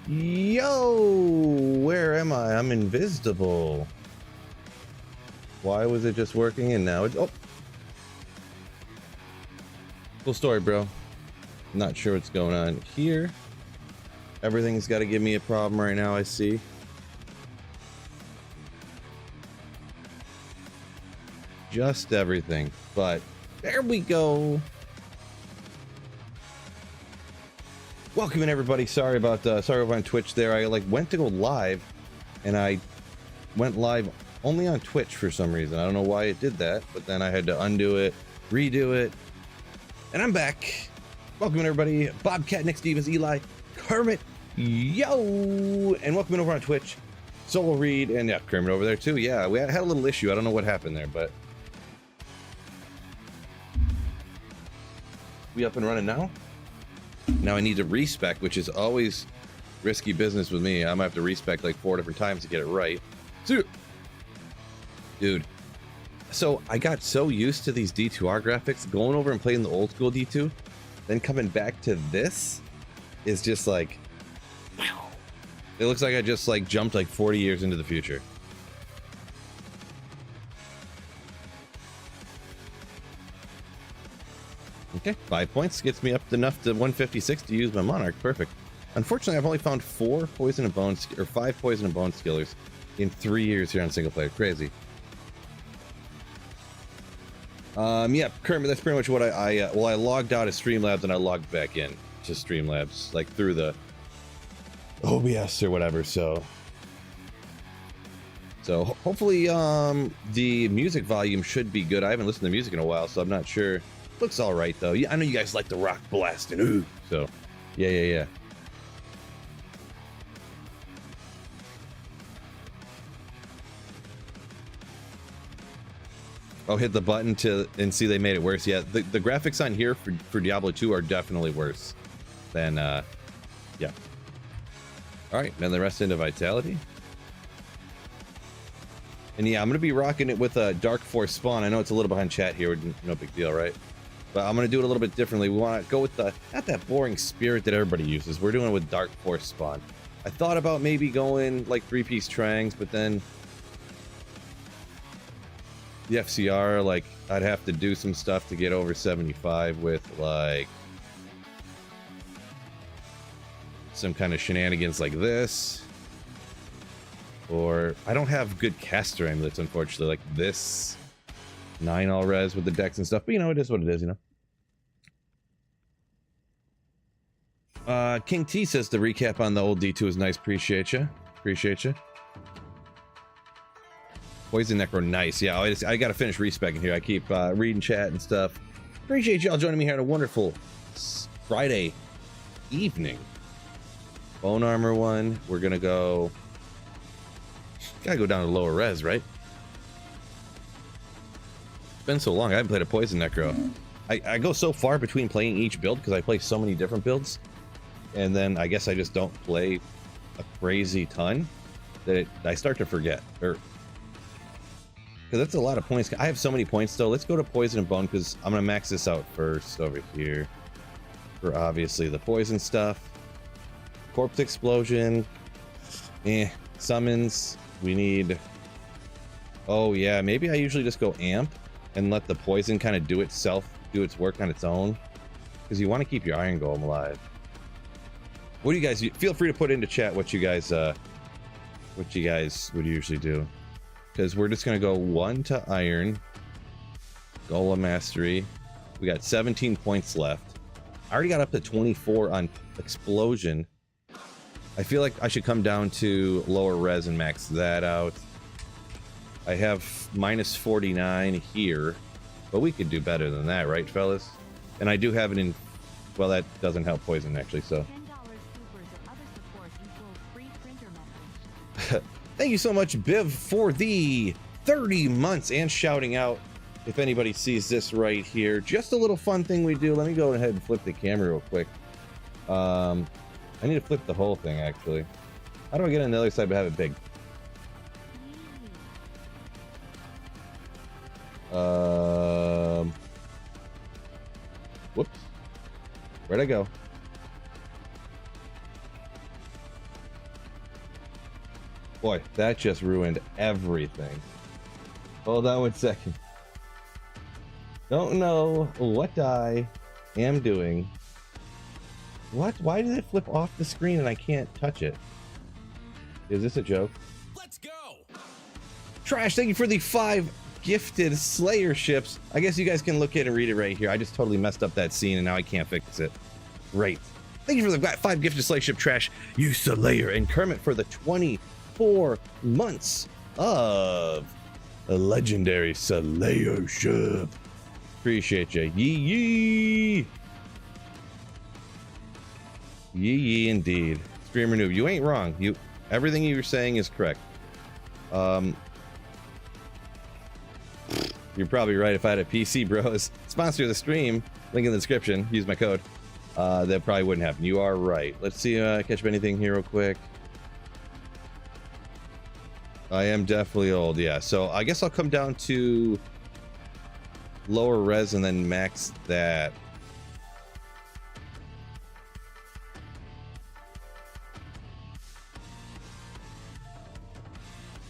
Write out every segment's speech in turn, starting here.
Yo, where am I? I'm invisible. Why was it just working and now it's... Oh. Cool story, bro. Not sure what's going on here. Everything's got to give me a problem right now, I see. Just everything. But there we go. Welcome in, everybody. Sorry about over on Twitch there. I went to go live and I went live only on Twitch for some reason. I don't know why it did that, but then I had to undo it, redo it, and I'm back. Welcome in, everybody. Bobcat, Nick Stevens, Eli, Kermit, yo, and welcome in over on Twitch. Solo Reed, and yeah, Kermit over there too. Yeah, we had a little issue. I don't know what happened there, but we up and running now. Now I need to respec, which is always risky business with me. I'm gonna have to respec like 4 different times to get it right. Dude, so I got so used to these D2R graphics, going over and playing the old school D2, then coming back to this is just like, wow. It looks like I just jumped 40 years into the future. Okay, 5 points gets me up enough to 156 to use my Monarch. Perfect. Unfortunately, I've only found 4 poison and bone, or 5 poison and bone skillers in 3 years here on single player. Crazy. Yeah, Kermit, that's pretty much what I logged out of Streamlabs and I logged back in to Streamlabs, through the OBS or whatever. So hopefully the music volume should be good. I haven't listened to music in a while, so I'm not sure. Looks all right though. Yeah, I know you guys like the rock blasting. Ooh. So yeah. Oh, hit the button and see they made it worse. Yeah, the graphics on here for Diablo 2 are definitely worse than yeah. All right, then the rest into Vitality. And yeah, I'm gonna be rocking it with a Dark Force spawn. I know it's a little behind chat here, no big deal, right? But I'm gonna do it a little bit differently. We want to go with the not that boring spirit that everybody uses. We're doing it with Dark Force spawn. I thought about maybe going 3-piece trangs, but then the FCR, I'd have to do some stuff to get over 75 with some kind of shenanigans like this. Or I don't have good caster amulets, unfortunately, like this 9 all res with the decks and stuff, but it is what it is, King T says the recap on the old D2 is nice. Appreciate you. Poison Necro, nice. Yeah, I gotta finish respecing here. I keep reading chat and stuff. Appreciate y'all joining me here on a wonderful Friday evening. Bone armor one. We're gonna go. Gotta go down to lower res, right? It's been so long. I haven't played a Poison Necro. I go so far between playing each build because I play so many different builds, and then I guess I just don't play a crazy ton that I start to forget. Because that's a lot of points. I have so many points though. Let's go to Poison and Bone because I'm gonna max this out first over here for obviously the poison stuff. Corpse Explosion. Summons. We need. Oh yeah, maybe I usually just go amp and let the poison kind of do its work on its own, because you want to keep your Iron Golem alive. What do you guys? Feel free to put into chat what you guys would usually do, because we're just gonna go 1 to Iron Golem Mastery. We got 17 points left. I already got up to 24 on Explosion. I feel like I should come down to lower res and max that out. I have minus 49 here, but we could do better than that, right, fellas? And I do have it in. Well, that doesn't help poison actually. So. Thank you so much, Biv, for the 30 months and shouting out. If anybody sees this right here, just a little fun thing we do. Let me go ahead and flip the camera real quick. I need to flip the whole thing, actually. How do I get on the other side but have it big? Whoops. Where'd I go? Boy, that just ruined everything. Hold on 1 second. Don't know what I am doing. What? Why did it flip off the screen and I can't touch it? Is this a joke? Let's go. Trash, thank you for the 5 gifted Slayer ships. I guess you guys can look at it and read it right here. I just totally messed up that scene and now I can't fix it. Great. Thank you for the 5 gifted Slayer ship, Trash, you Slayer, and Kermit for the 24 months of a legendary Slayer ship. Appreciate you. Yee yee. Yee yee indeed. Screamer Noob, you ain't wrong. Everything you were saying is correct. You're probably right. If I had a PC, bros, sponsor the stream, link in the description, use my code, that probably wouldn't happen. You are right. Let's see, catch up anything here real quick. I am definitely old, yeah. So I guess I'll come down to lower res and then max that.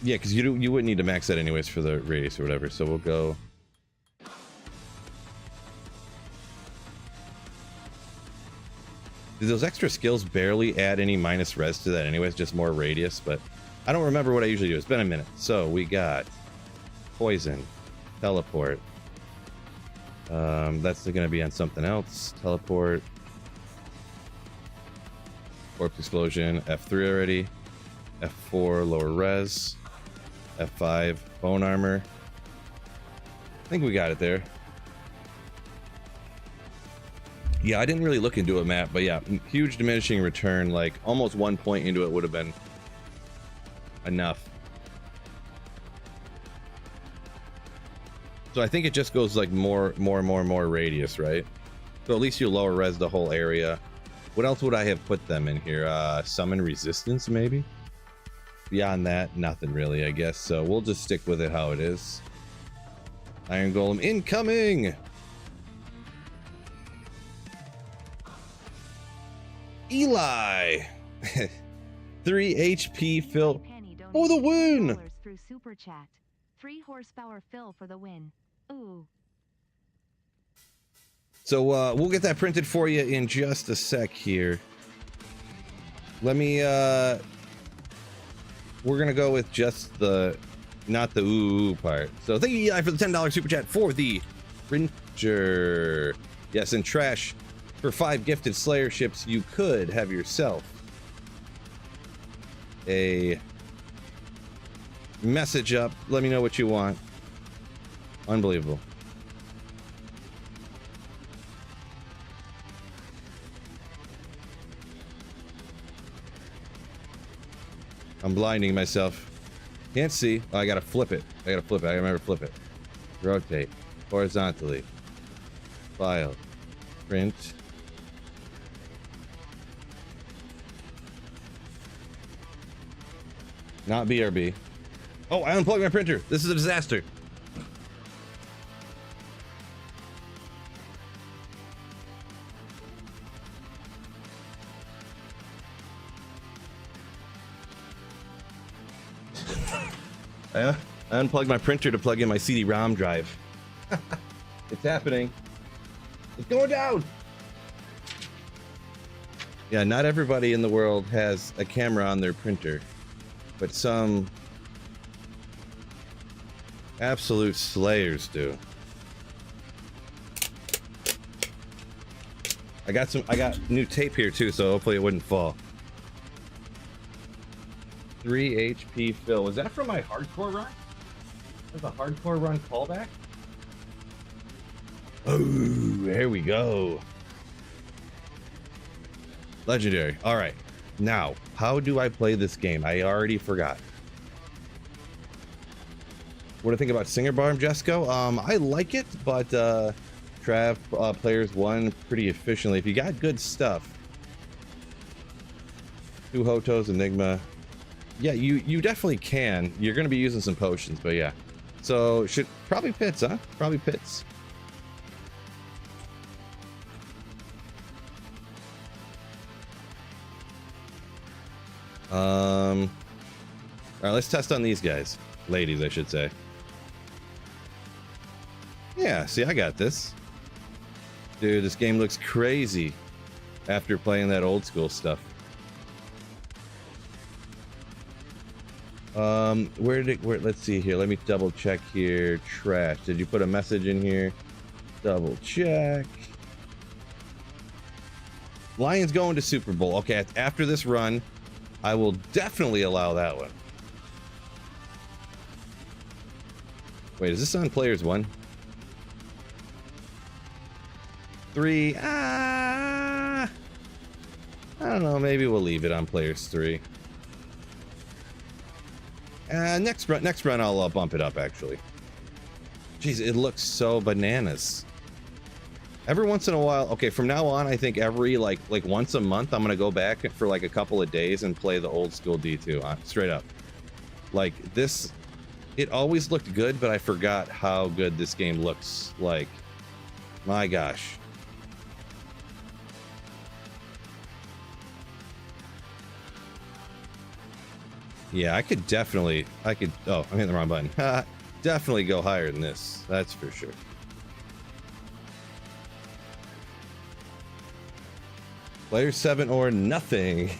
Yeah, because you wouldn't need to max that anyways for the radius or whatever. So we'll go. Do those extra skills barely add any minus res to that anyways? Just more radius, but I don't remember what I usually do. It's been a minute. So we got poison, teleport. That's going to be on something else. Teleport. Corpse explosion. F3 already. F4 lower res. F5 bone armor. I think we got it there. Yeah, I didn't really look into it, Matt, but yeah, huge diminishing return. Like almost 1 point into it would have been enough. So I think it just goes like more radius, right? So at least you lower res the whole area. What else would I have put them in here? Summon resistance, maybe? Beyond that, nothing really, I guess. So we'll just stick with it how it is. Iron Golem incoming! Eli! 3 HP fill for the win! Through Super Chat. 3 horsepower fill for the win. Ooh. So we'll get that printed for you in just a sec here. Let me we're gonna go with just the not the ooh part. So thank you, Eli, for the $10 super chat for the printer. Yes, and Trash, for 5 gifted Slayer ships, you could have yourself a message up. Let me know what you want. Unbelievable. I'm blinding myself. Can't see. Oh, I gotta flip it. I gotta flip it. I remember flip it. Rotate. Horizontally. File. Print. Not BRB. Oh, I unplugged my printer. This is a disaster. I unplugged my printer to plug in my CD-ROM drive. It's happening. It's going down. Yeah, not everybody in the world has a camera on their printer, but some absolute slayers do. I got new tape here too, so hopefully it wouldn't fall. 3 HP fill. Was that from my hardcore run? That's a hardcore run callback? Oh, there we go. Legendary. All right. Now, how do I play this game? I already forgot. What do you think about Singer Barm, Jesco? I like it, but Trav players won pretty efficiently. If you got good stuff. 2 Hotos, Enigma. Yeah, you definitely can. You're going to be using some potions, but yeah. So, probably pits, huh? Probably pits. All right, let's test on these guys. Ladies, I should say. Yeah, see, I got this. Dude, this game looks crazy after playing that old school stuff. Let's see here. Let me double check here. Trash. Did you put a message in here? Double check. Lions going to Super Bowl. Okay, after this run, I will definitely allow that one. Wait, is this on players 1? 3. I don't know. Maybe we'll leave it on players 3. Next run, I'll bump it up. Actually, jeez, it looks so bananas. Every once in a while, okay, from now on, I think every like once a month, I'm gonna go back for like a couple of days and play the old school D2 straight up. Like this, it always looked good, but I forgot how good this game looks. Like, my gosh. Yeah, I could, oh, I'm hitting the wrong button. Definitely go higher than this, that's for sure. Player 7 or nothing.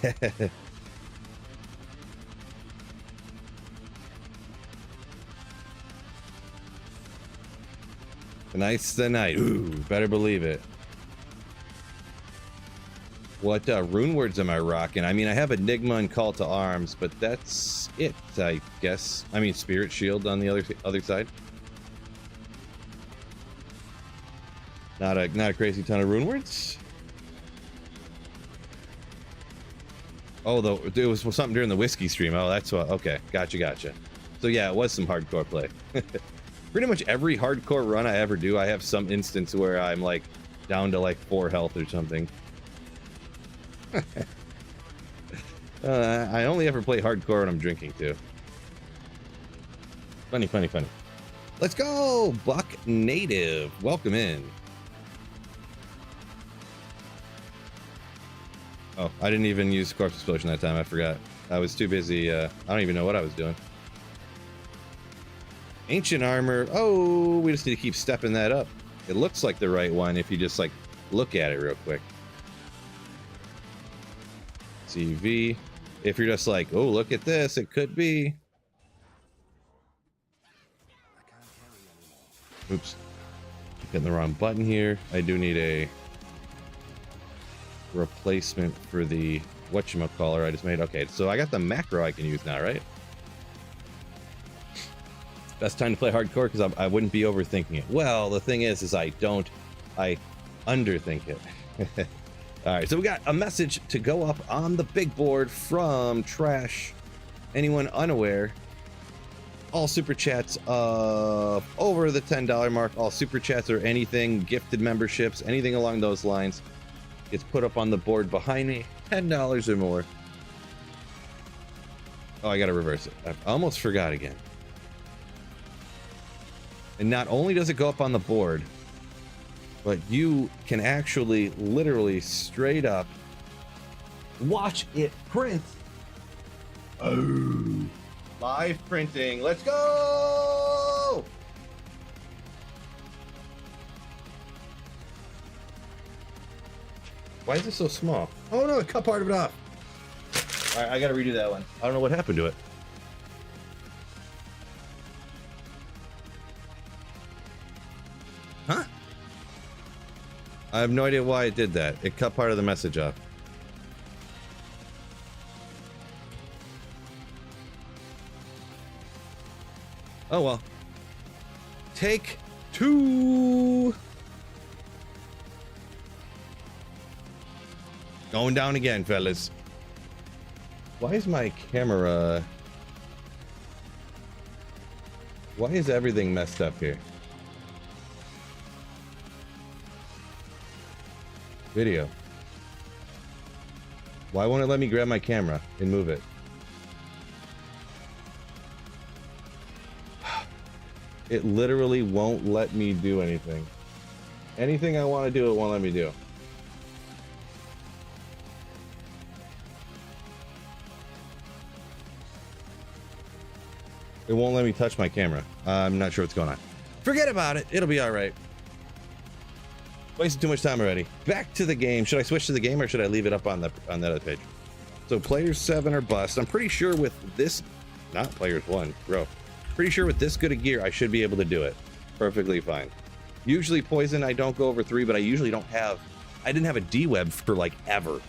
Tonight's the night. Ooh, better believe it. What rune words am I rocking? I mean, I have Enigma and Call to Arms, but that's it, I guess. I mean, Spirit Shield on the other side. Not a crazy ton of rune words. Oh, though it was something during the whiskey stream. Oh, that's what. Okay, gotcha. So yeah, it was some hardcore play. Pretty much every hardcore run I ever do, I have some instance where I'm like down to like 4 health or something. I only ever play hardcore when I'm drinking too. Funny. Let's go, Buck Native. Welcome in. Oh, I didn't even use Corpse Explosion that time. I forgot. I was too busy. I don't even know what I was doing. Ancient Armor. Oh, we just need to keep stepping that up. It looks like the right one if you just like look at it real quick. CV. If you're just like, oh, look at this, it could be. Oops. Hitting the wrong button here. I do need a replacement for the whatchamacallit I just made. Okay, so I got the macro I can use now, right? Best time to play hardcore because I wouldn't be overthinking it. Well, the thing is I underthink it. All right, so we got a message to go up on the big board from Trash. Anyone unaware, all super chats over the $10 mark, all super chats or anything, gifted memberships, anything along those lines, gets put up on the board behind me, $10 or more. Oh, I gotta reverse it. I almost forgot again. And not only does it go up on the board, but you can actually literally straight up watch it print. Oh, live printing. Let's go. Why is it so small? Oh no, it cut part of it off. All right, I gotta redo that one. I don't know what happened to it. Huh? I have no idea why it did that. It cut part of the message off. Oh well. Take 2. Going down again, fellas. Why is my camera... Why is everything messed up here? Video. Why won't it let me grab my camera and move it? It literally won't let me do anything. Anything I want to do, it won't let me do. It won't let me touch my camera. I'm not sure what's going on. Forget about it. It'll be all right. Wasted too much time already. Back to the game. Should I switch to the game or should I leave it up on that other page? So players 7 are bust. I'm pretty sure with this, not players 1, bro. Pretty sure with this good a gear, I should be able to do it perfectly fine. Usually poison, I don't go over 3, but I usually don't have, I didn't have a D-web for like ever.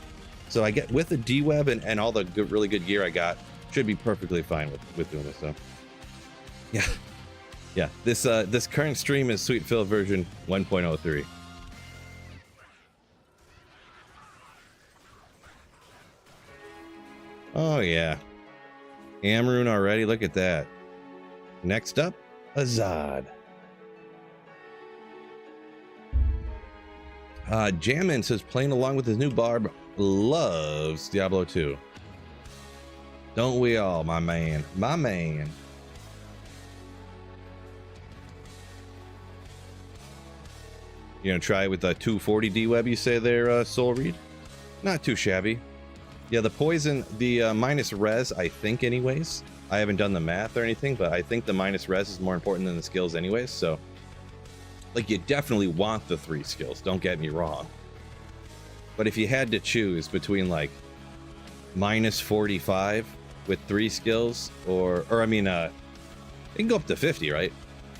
So I get with the D-web and all the good, really good gear I got, should be perfectly fine with doing this. So yeah, this current stream is Sweet Phil version 1.03. Oh yeah, Amrune already. Look at that. Next up, Azad. Jammin says playing along with his new barb, loves Diablo 2. Don't we all, my man? My man. You gonna try with a 240 D-web, you say there, Soul Reed? Not too shabby. Yeah, the poison, the minus res, I think anyways. I haven't done the math or anything, but I think the minus res is more important than the skills anyways, so. Like, you definitely want the 3 skills, don't get me wrong. But if you had to choose between, like, minus 45 with 3 skills, or I mean, it can go up to 50, right?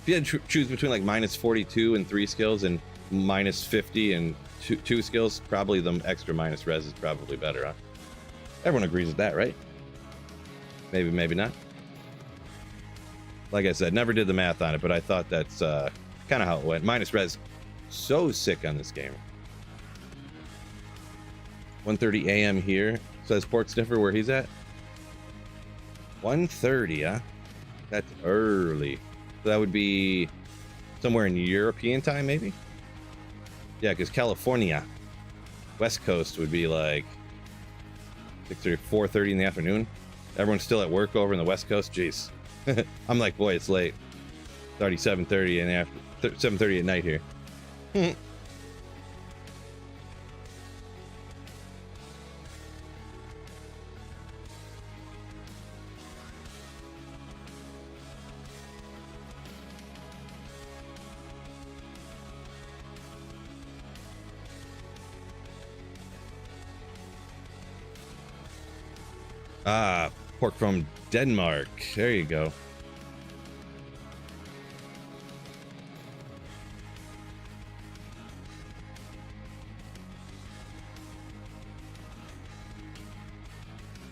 If you had to choose between, like, minus 42 and 3 skills and minus 50 and two skills, probably the extra minus res is probably better, huh? Everyone agrees with that, right? Maybe, maybe not. Like I said, never did the math on it, but I thought that's kind of how it went. Minus res, so sick on this game. 1:30 a.m. here. Says Port Sniffer where he's at. 1:30, huh? That's early. So that would be somewhere in European time, maybe? Yeah, because California, West Coast would be like 6:30, 4:30 in the afternoon. Everyone's still at work over in the West Coast. Jeez. I'm like, boy, it's late. It's already 7:30 in the after 7:30 at night here. Ah, pork from Denmark. There you go.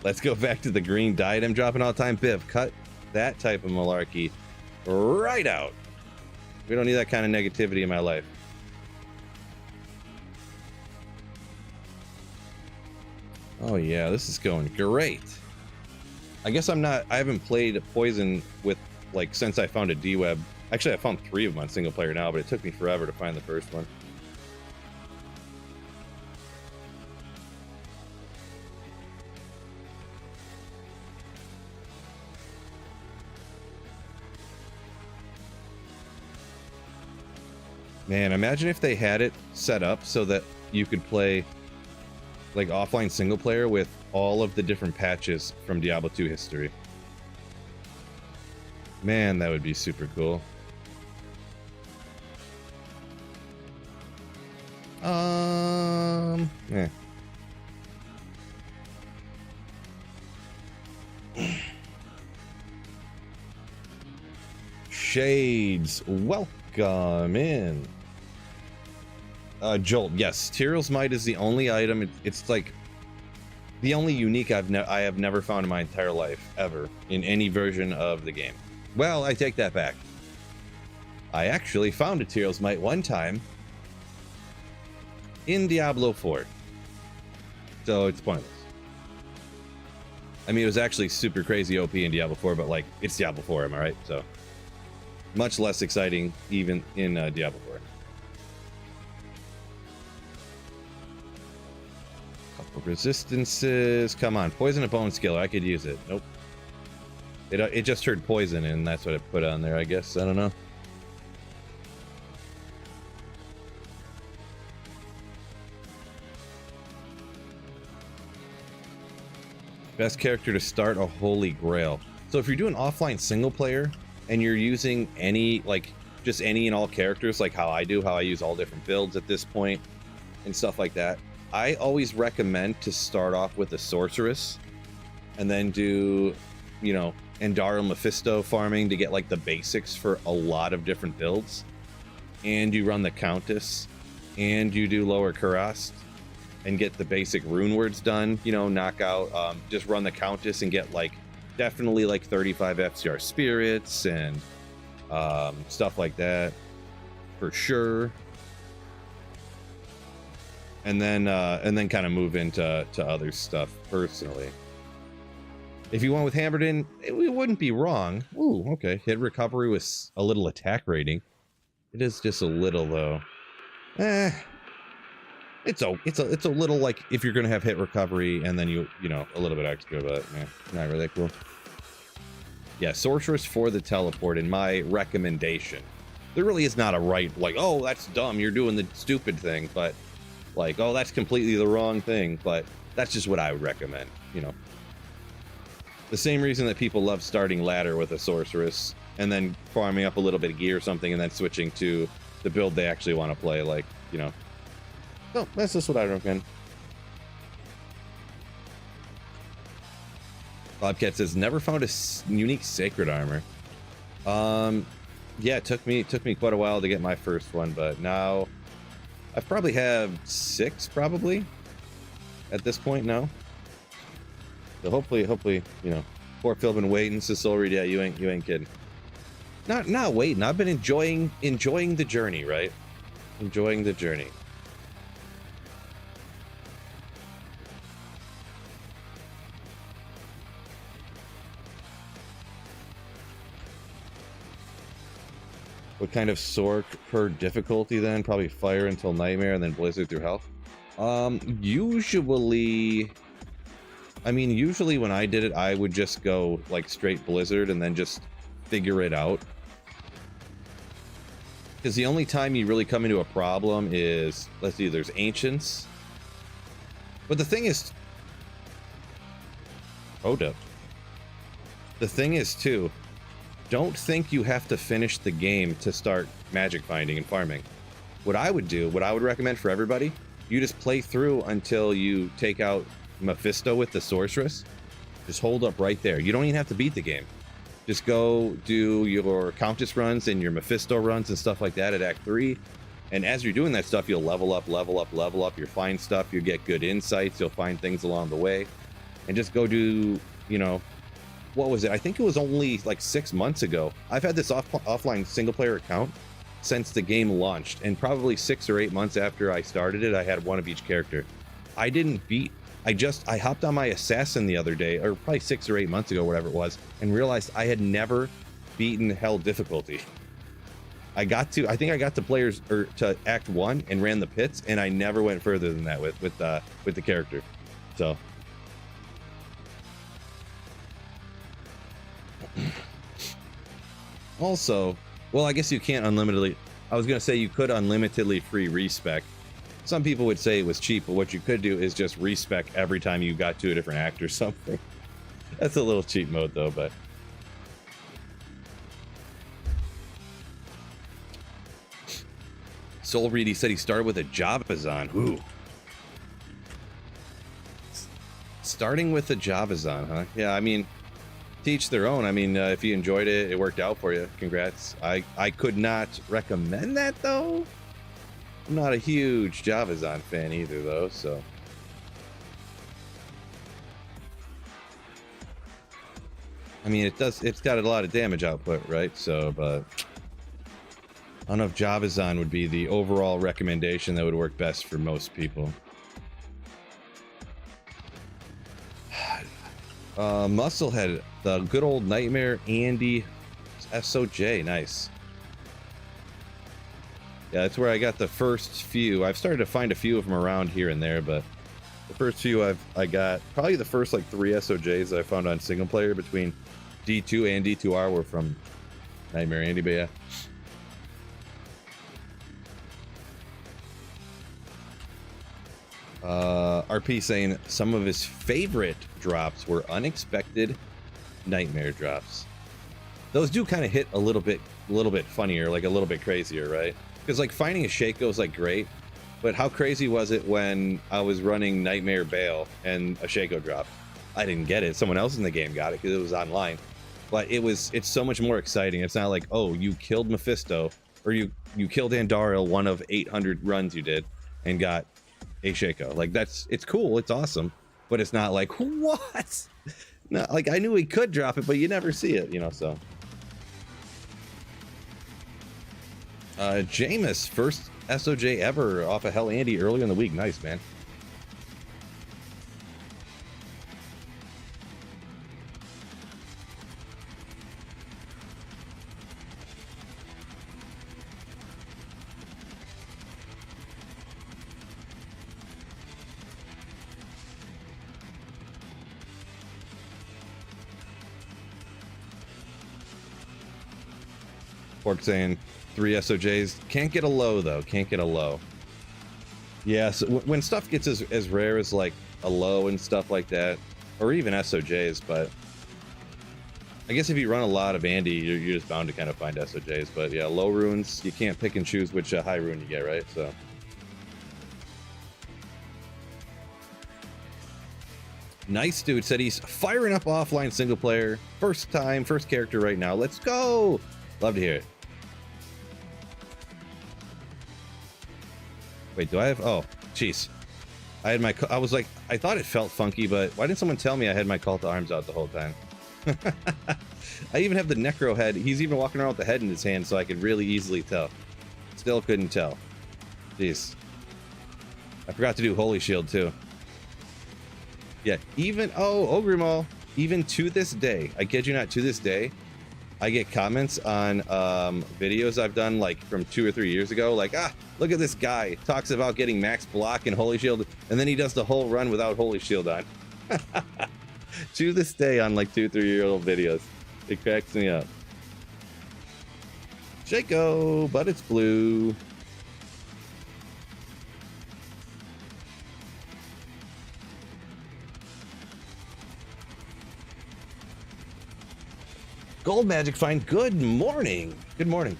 Let's go back to the green diadem dropping all the time. Biv, cut that type of malarkey right out. We don't need that kind of negativity in my life. Oh yeah, this is going great. I guess I haven't played Poison with, like, since I found a D-web. Actually, I found 3 of them on single player now, but it took me forever to find the first one. Man, imagine if they had it set up so that you could play like offline single player with all of the different patches from Diablo 2 history. Man, that would be super cool. Yeah. Shades, welcome in. Jolt, yes, Tyreal's Might is the only item. It's like the only unique I have never found in my entire life, ever, in any version of the game. Well, I take that back. I actually found a Tyreal's Might one time in Diablo 4. So it's pointless. I mean, it was actually super crazy OP in Diablo 4, but like, it's Diablo 4, am I right? So much less exciting even in Diablo 4. Couple resistances. Come on, poison a bone skiller. I could use it. Nope. It just heard poison and that's what it put on there, I guess. I don't know. Best character to start a Holy Grail. So if you're doing offline single player and you're using any, like, just any and all characters, like how I do, how I use all different builds at this point and stuff like that, I always recommend to start off with a sorceress and then do, you know, Andariel Mephisto farming to get like the basics for a lot of different builds. And you run the Countess and you do lower Kurast and get the basic rune words done, you know, knock out, just run the Countess and get like definitely like 35 FCR spirits and stuff like that for sure. And then kind of move into other stuff personally. If you went with Hammerden, it wouldn't be wrong. Ooh, okay. Hit recovery with a little attack rating. It is just a little though. It's a little, like, if you're gonna have hit recovery and then you know, a little bit extra, but not really cool. Yeah, sorceress for the teleport in my recommendation. There really is not a right, like, oh, that's dumb, you're doing the stupid thing, but like, oh, that's completely the wrong thing, but that's just what I would recommend, you know. The same reason that people love starting ladder with a sorceress and then farming up a little bit of gear or something and then switching to the build they actually want to play, like, you know. So that's just what I recommend. Bobcat says, never found a unique sacred armor. Yeah, it took me quite a while to get my first one, but now I probably have 6 probably at this point now. So hopefully, you know, poor Phil been waiting. Cecil Reed, yeah, you ain't kidding. Not waiting. I've been enjoying the journey, right? Enjoying the journey. What kind of sword per difficulty then? Probably fire until nightmare and then blizzard through health. Usually, I mean, usually when I did it, I would just go like straight blizzard and then just figure it out. Because the only time you really come into a problem is, let's see, there's ancients. But the thing is, hold up. The thing is too, don't think you have to finish the game to start magic finding and farming. What I would do, what I would recommend for everybody, you just play through until you take out Mephisto with the sorceress. Just hold up right there. You don't even have to beat the game. Just go do your Countess runs and your Mephisto runs and stuff like that at Act 3. And as you're doing that stuff, you'll level up. You'll find stuff. You'll get good insights. You'll find things along the way. And just go do, you know, what was it? I think it was only like 6 months ago. I've had this offline single player account since the game launched. And probably 6 or 8 months after I started it, I had one of each character. I didn't beat... I hopped on my assassin the other day, or probably 6 or 8 months ago, whatever it was, and realized I had never beaten hell difficulty. I think I got to players, or to Act 1 and ran the pits, and I never went further than that with the character. So also, well, I guess you can't unlimitedly. I was gonna say you could unlimitedly free respec. Some people would say it was cheap, but what you could do is just respec every time you got to a different act or something. That's a little cheap mode though, but Soul Reed, he said he started with a Javazon. Ooh. Starting with a Javazon, huh? Yeah, I mean, teach their own. I mean, if you enjoyed it, it worked out for you. Congrats. I could not recommend that though. I'm not a huge Javazon fan either though, so. I mean, it's got a lot of damage output, right? So, but I don't know if Javazon would be the overall recommendation that would work best for most people. Musclehead, the good old Nightmare Andy SOJ, nice. Yeah, that's where I got the first few. I've started to find a few of them around here and there, but the first few I got, probably the first like 3 SOJs that I found on single player between D2 and D2R were from Nightmare Andy, but yeah. RP saying some of his favorite drops were unexpected nightmare drops. Those do kind of hit a little bit funnier, like a little bit crazier, right? Because like finding a Shaco is like great, but how crazy was it when I was running Nightmare Bale and a Shaco dropped? I didn't get it. Someone else in the game got it because it was online. But it's so much more exciting. It's not like, oh, you killed Mephisto, or you killed Andariel, one of 800 runs you did, and got a Shaco. Like it's cool, it's awesome, but it's not like, what? No, like I knew he could drop it, but you never see it, you know. So Jameis, first SOJ ever off of Hell Andy earlier in the week. Nice, man. Pork saying 3 SOJs. Can't get a low, though. Can't get a low. Yeah, so when stuff gets as rare as, like, a low and stuff like that, or even SOJs, but I guess if you run a lot of Andy, you're just bound to kind of find SOJs. But, yeah, low runes, you can't pick and choose which high rune you get, right? So... Nice dude said he's firing up offline single player. First time, first character right now. Let's go! Love to hear it. Wait, do I have... Oh, jeez. I had my... I was like... I thought it felt funky, but why didn't someone tell me I had my call to arms out the whole time? I even have the Necro head. He's even walking around with the head in his hand, so I could really easily tell. Still couldn't tell. Jeez. I forgot to do Holy Shield, too. Yeah, even... Oh, Ogrimal. Even to this day, I kid you not, to this day, I get comments on videos I've done like from 2 or 3 years ago, like, ah, look at this guy talks about getting max block and Holy Shield, and then he does the whole run without Holy Shield on. To this day on like 2 or 3 year old videos, it cracks me up. Shaco, but it's blue. Gold Magic Find, good morning. Good morning.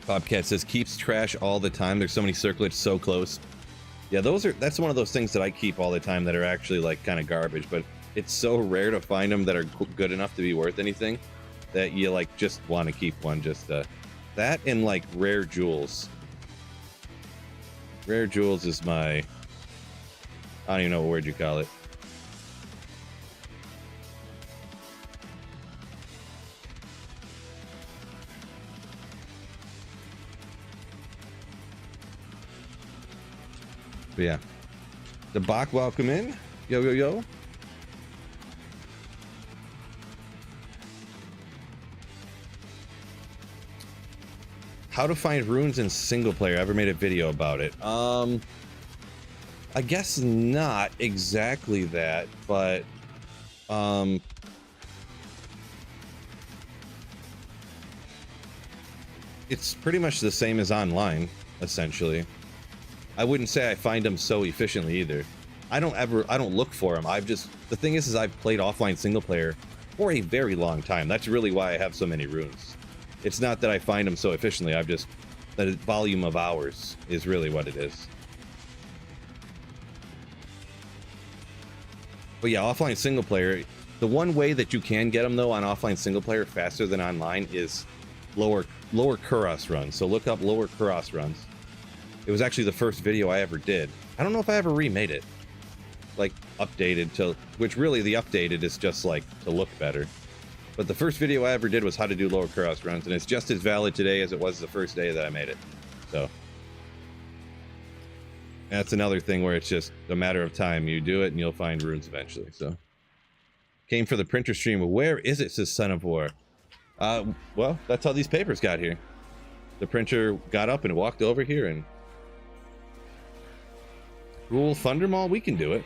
Bobcat says keeps trash all the time. There's so many circlets so close. Yeah, that's one of those things that I keep all the time that are actually like kind of garbage, but it's so rare to find them that are good enough to be worth anything that you like just want to keep one. Just that and like rare jewels. Rare jewels is my, I don't even know what word you call it. But yeah, the Bach, welcome in. Yo, yo, yo. How to find runes in single player. I ever made a video about it. I guess not exactly that, but it's pretty much the same as online, essentially. I wouldn't say I find them so efficiently either. I don't look for them. The thing is I've played offline single player for a very long time. That's really why I have so many runes. It's not that I find them so efficiently. The volume of hours is really what it is. But yeah, offline single player, the one way that you can get them though on offline single player faster than online is lower Kuros runs. So look up lower Kuros runs. It was actually the first video I ever did. I don't know if I ever remade it, like updated to, which really the updated is just like to look better. But the first video I ever did was how to do lower Kuros runs, and it's just as valid today as it was the first day that I made it. So that's another thing where it's just a matter of time. You do it and you'll find runes eventually. So came for the printer stream. Where is it, says Son of War? Well, that's how these papers got here. The printer got up and walked over here and rule Thundermaw. We can do it.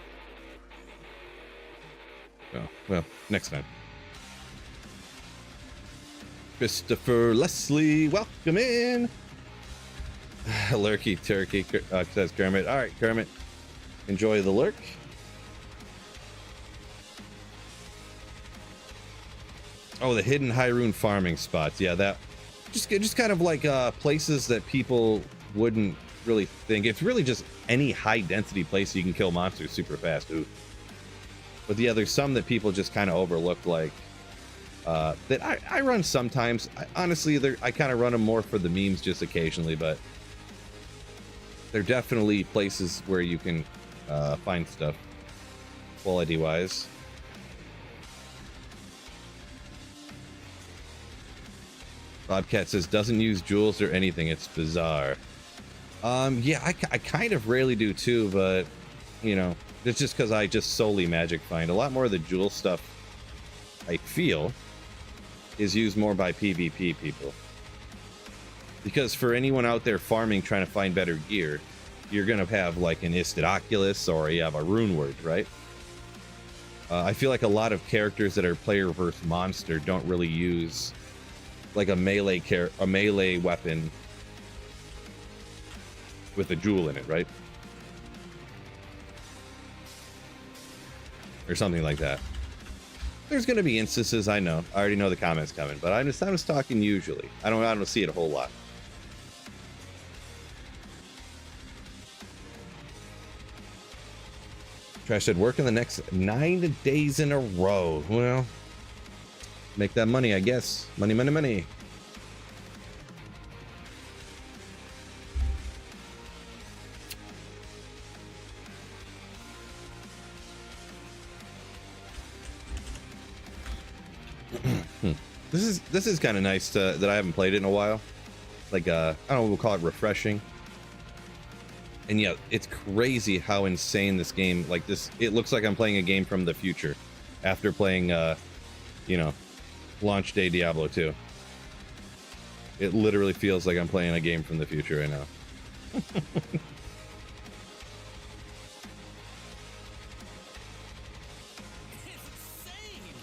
Oh, well, next time. Christopher Leslie, welcome in. Lurky turkey, says Kermit. All right, Kermit, enjoy the lurk. Oh, the hidden Hyrule farming spots. Yeah, that just kind of like places that people wouldn't really think. It's really just any high density place you can kill monsters super fast. Ooh. But yeah, there's some that people just kind of overlook, like that I run sometimes. Honestly, I kind of run them more for the memes just occasionally, but they're definitely places where you can find stuff quality wise. Bobcat says doesn't use jewels or anything. It's bizarre. Yeah, I kind of rarely do too, but you know, it's just because I just solely magic find. A lot more of the jewel stuff, I feel, is used more by PvP people. Because for anyone out there farming trying to find better gear, you're gonna have like an Isted Oculus or you have a Rune Word, right? I feel like a lot of characters that are player versus monster don't really use like a melee weapon with a jewel in it, right? Or something like that. There's going to be instances, I know. I already know the comments coming, but I'm just talking usually. I don't see it a whole lot. Trash said working the next 9 days in a row. Well, make that money, I guess. Money, money, money. This is kind of nice that I haven't played it in a while. Like I don't know, we'll call it refreshing. And yeah, it's crazy how insane this game, like this, it looks like I'm playing a game from the future after playing you know, launch day Diablo 2. It literally feels like I'm playing a game from the future right now.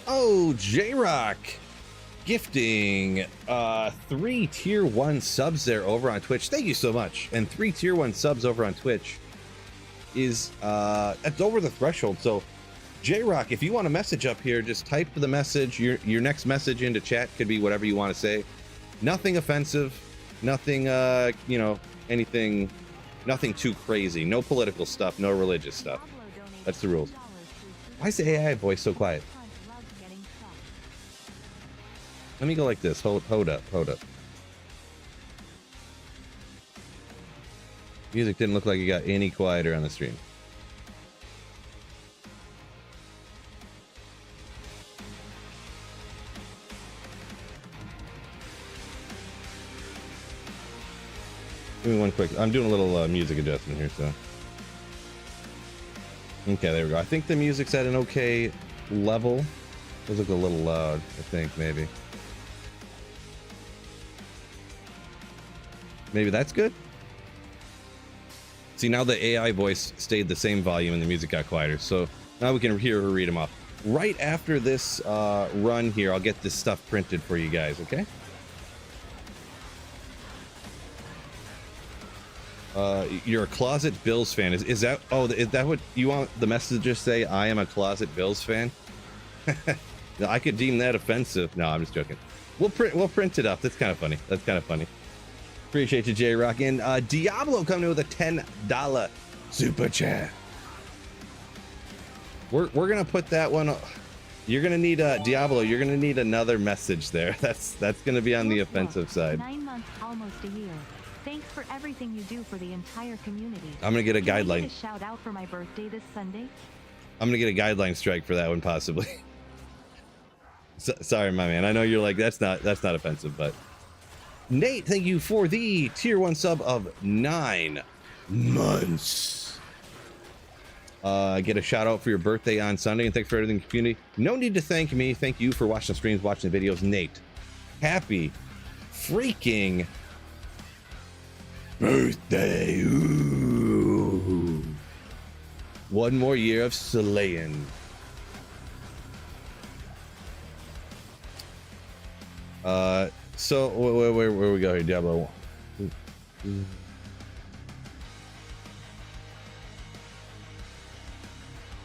Oh, J-Rock gifting 3 tier 1 subs there over on Twitch. Thank you so much. And 3 tier 1 subs over on Twitch is that's over the threshold. So J-Rock, if you want a message up here, just type the message. Your next message into chat could be whatever you want to say. Nothing offensive, nothing you know, anything, nothing too crazy. No political stuff, no religious stuff. That's the rules. Why is the AI voice so quiet? Let me go like this. Hold up. Music didn't look like it got any quieter on the stream. Give me one quick. I'm doing a little music adjustment here, so. Okay, there we go. I think the music's at an okay level. Those look a little loud, I think, maybe. Maybe that's good. See, now the AI voice stayed the same volume and the music got quieter. So now we can hear her read them off. Right after this run here, I'll get this stuff printed for you guys, okay? You're a closet Bills fan. Is that, oh, is that what you want the message to say? I am a closet Bills fan. I could deem that offensive. No, I'm just joking. We'll print it up. That's kind of funny. That's kind of funny. Appreciate you, J-Rock. And Diablo coming in with a $10 super chat. We're gonna put that one. You're gonna need Diablo. You're gonna need another message there. That's gonna be on the offensive side. 9 months, almost a year. Thanks for everything you do for the entire community. I'm gonna get a guideline. Get a shout out for my birthday this Sunday. I'm gonna get a guideline strike for that one, possibly. Sorry, my man. I know you're like that's not offensive, but Nate, thank you for the tier 1 sub of 9 months. Get a shout out for your birthday on Sunday, and thanks for everything, community. No need to thank me. Thank you for watching the streams, watching the videos, Nate. Happy freaking birthday. Ooh. One more year of slaying. So where we go here, Diablo?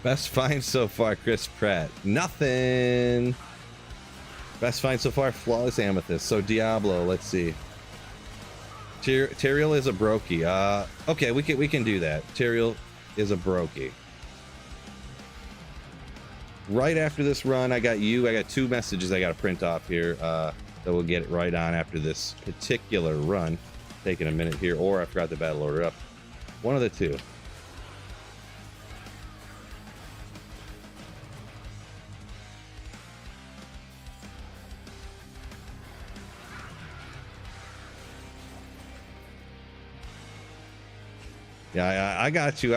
Best find so far, Chris Pratt. Nothing. Best find so far, flawless amethyst. So Diablo, let's see. Tyreal is a brokey. Okay, we can do that. Tyreal is a brokey. Right after this run, I got 2 messages I got to print off here. That we'll get it right on after this particular run. Taking a minute here, or I forgot the battle order up. One of the two. Yeah, I got you.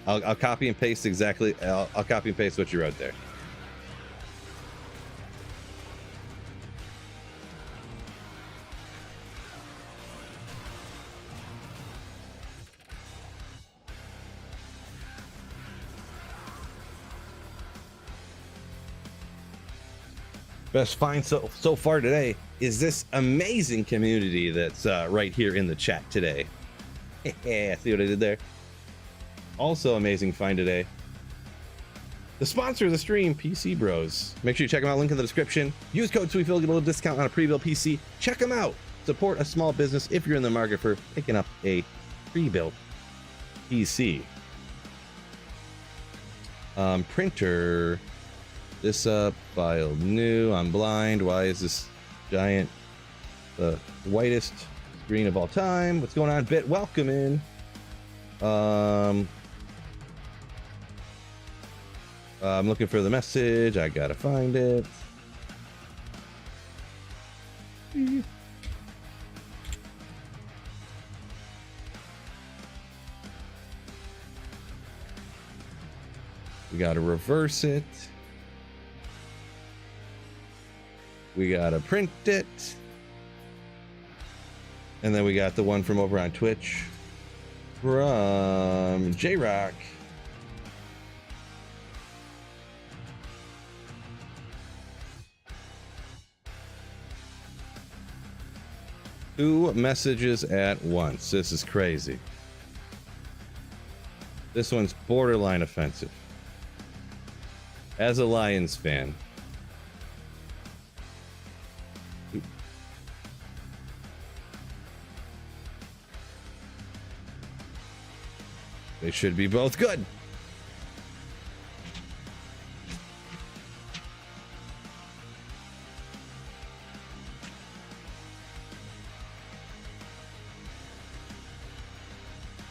I'll copy and paste exactly. I'll copy and paste what you wrote there. Best find so far today is this amazing community that's right here in the chat today. Yeah, see what I did there? Also amazing find today. The sponsor of the stream, PC Bros. Make sure you check them out, link in the description. Use code SWEETFILL, get a little discount on a pre-built PC. Check them out. Support a small business if you're in the market for picking up a pre-built PC. Printer. This up, file new. I'm blind. Why is this giant the whitest screen of all time? What's going on, Bit? Welcome in. I'm looking for the message. I gotta find it. We gotta reverse it. We gotta print it. And then we got the one from over on Twitch from J-Rock. Two messages at once. This is crazy. This one's borderline offensive. As a Lions fan, they should be both good.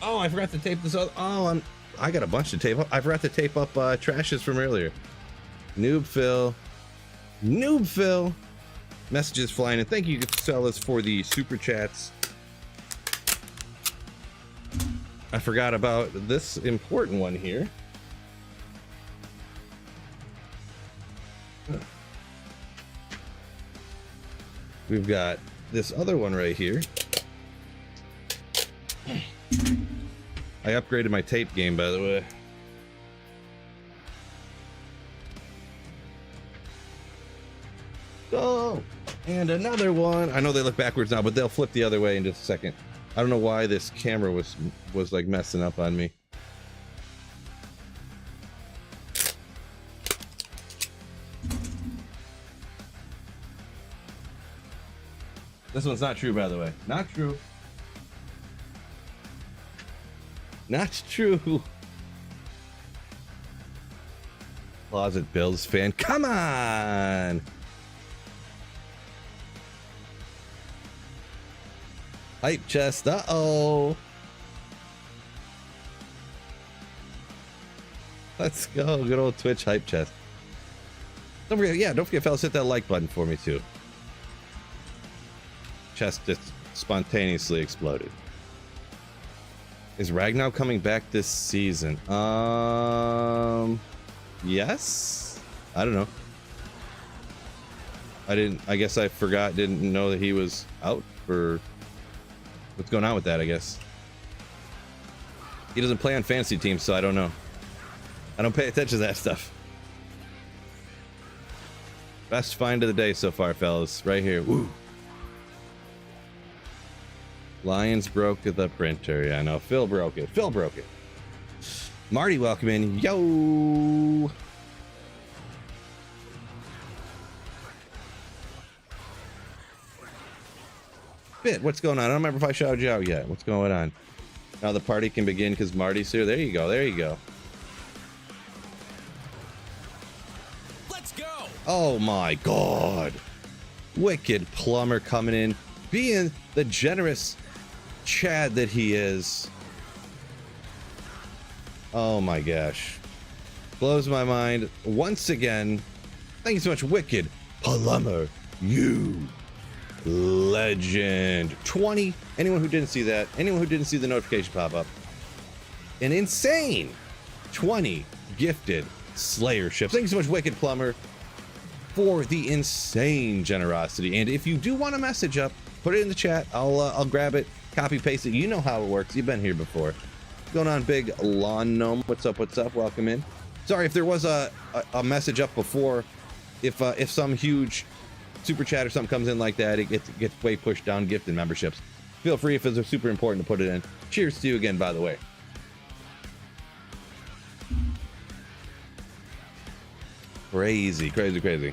Oh, I forgot to tape this other. Oh, I got a bunch to tape up. I forgot to tape up trashes from earlier. Noob Phil. Messages flying in. Thank you, fellas, for the super chats. I forgot about this important one here. We've got this other one right here. I upgraded my tape game, by the way. Oh, and another one. I know they look backwards now, but they'll flip the other way in just a second. I don't know why this camera was like messing up on me. This one's not true, by the way. Not true. Not true. Closet Bills fan. Come on. Hype chest. Uh-oh. Let's go. Good old Twitch hype chest. Don't forget, fellas, hit that like button for me, too. Chest just spontaneously exploded. Is Ragnar coming back this season? Yes? I don't know. I guess I forgot, didn't know that he was out, or what's going on with that, I guess. He doesn't play on fantasy teams, so I don't know. I don't pay attention to that stuff. Best find of the day so far, fellas. Right here. Woo. Lions broke the printer. Yeah, no, Phil broke it. Phil broke it. Marty, welcome in. Yo. Bit, what's going on? I don't remember if I shouted you out yet. What's going on? Now the party can begin because Marty's here. There you go. There you go. Let's go. Oh my God. Wicked Plumber coming in, being the generous Chad that he is. Oh my gosh. Blows my mind once again. Thank you so much, Wicked Plumber. You legend. 20. Anyone who didn't see that, anyone who didn't see the notification pop up, an insane 20 gifted Slayer ships. Thank you so much, Wicked Plumber, for the insane generosity. And if you do want a message up, put it in the chat. I'll grab it, copy paste it. You know how it works. You've been here before. What's going on, Big Lawn Gnome? What's up? What's up? Welcome in. Sorry if there was a message up before. If some huge super chat or something comes in like that, it gets way pushed down gifted memberships. Feel free if it's super important to put it in. Cheers to you again, by the way. Crazy, crazy, crazy.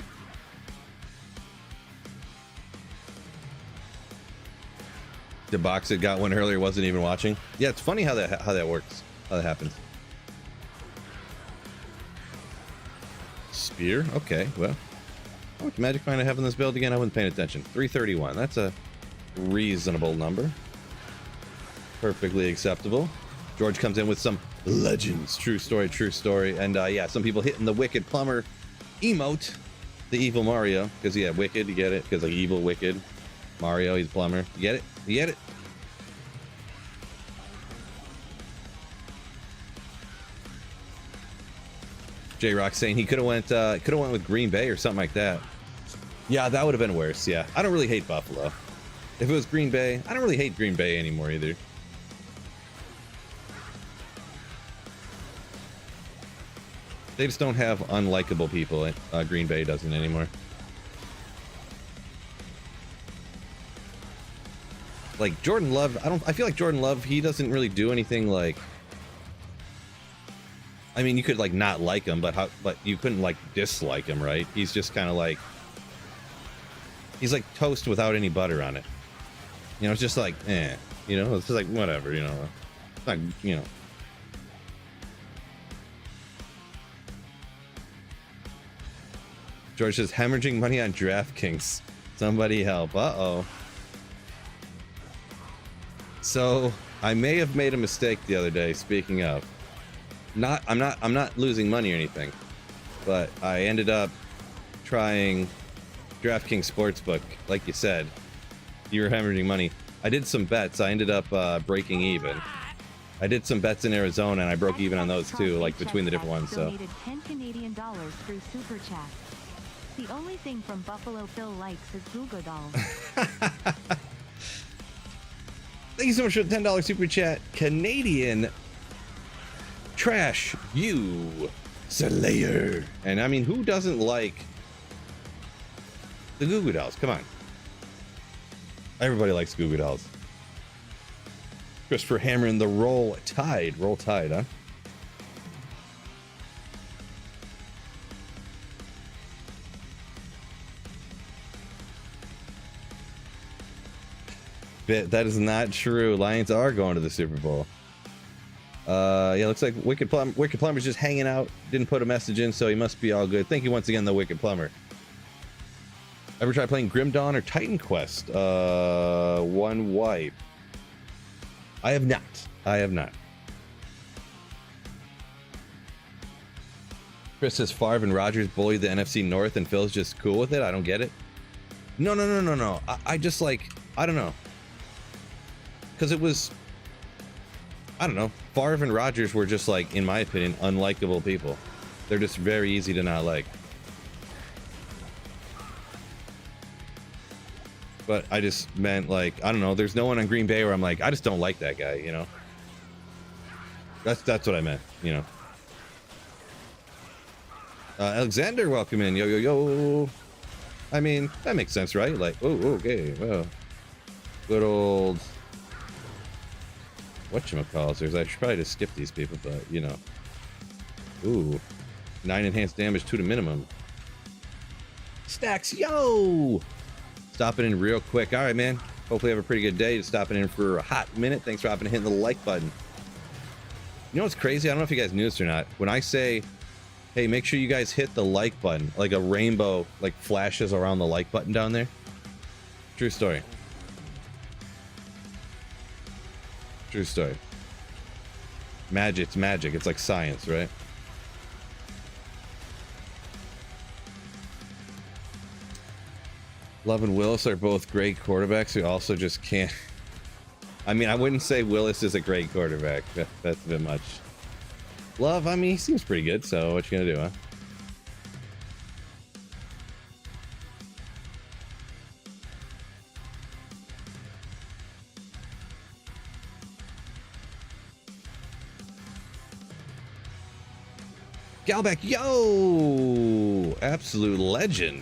Deboxed got one earlier, wasn't even watching. Yeah, it's funny how that works, how that happens. Spear, okay, well. How much magic find I have in this build again? I wasn't paying attention. 331. That's a reasonable number. Perfectly acceptable. George comes in with some legends. True story, true story. And yeah, some people hitting the Wicked Plumber emote. The evil Mario. Because yeah, Wicked, you get it? Because like evil, Wicked. Mario, he's Plumber. You get it? You get it? J-Rock saying he could have went with Green Bay or something like that. Yeah, that would have been worse. Yeah, I don't really hate Buffalo. If it was Green Bay, I don't really hate Green Bay anymore either. They just don't have unlikable people. Green Bay doesn't anymore. Like Jordan Love, I feel like Jordan Love, he doesn't really do anything like. I mean, you could like not like him, but you couldn't like dislike him, right? He's just kind of like, he's like toast without any butter on it. You know, it's just like, you know, it's just like whatever, you know, it's not, you know. George says hemorrhaging money on DraftKings. Somebody help. Uh-oh. So I may have made a mistake the other day. Speaking of. I'm not losing money or anything, but I ended up trying DraftKings Sportsbook. Like you said, you were hemorrhaging money. I did some bets. I ended up breaking even. I did some bets in Arizona, and I broke even on those too, like between the different ones. So. Donated 10 Canadian dollars through Super Chat. The only thing from Buffalo Phil likes is Google Dolls. Thank you so much for the $10 Super Chat, Canadian. Trash you, Slayer. And I mean, who doesn't like the Goo Goo Dolls? Come on. Everybody likes Goo Goo Dolls. Christopher hammering the Roll Tide. Roll Tide, huh? That is not true. Lions are going to the Super Bowl. Yeah, looks like Wicked Plumber's just hanging out. Didn't put a message in, so he must be all good. Thank you once again, the Wicked Plumber. Ever try playing Grim Dawn or Titan Quest? One wipe. I have not. I have not. Chris says Favre and Rodgers bullied the NFC North and Phil's just cool with it. I don't get it. No. I just like, I don't know. Because it was, I don't know. Favre and Rodgers were just like, in my opinion, unlikable people. They're just very easy to not like. But I just meant like, I don't know, there's no one on Green Bay where I'm like, I just don't like that guy, you know? That's what I meant, you know. Alexander, welcome in. Yo, yo, yo. I mean, that makes sense, right? Like, oh, okay, well. Good old... whatchamacalliters. I should probably just skip these people, but, you know. Ooh. 9 enhanced damage, 2 to minimum. Stacks, yo! Stopping in real quick. All right, man. Hopefully you have a pretty good day. Just stopping in for a hot minute. Thanks for hopping and hitting the like button. You know what's crazy? I don't know if you guys knew this or not. When I say, hey, make sure you guys hit the like button, like a rainbow like flashes around the like button down there. True story. True story. Magic's magic. It's like science, right? Love and Willis are both great quarterbacks who also just can't. I mean, I wouldn't say Willis is a great quarterback. That's a bit much. Love, I mean, he seems pretty good, so what you gonna do, huh? Galback, yo! Absolute legend.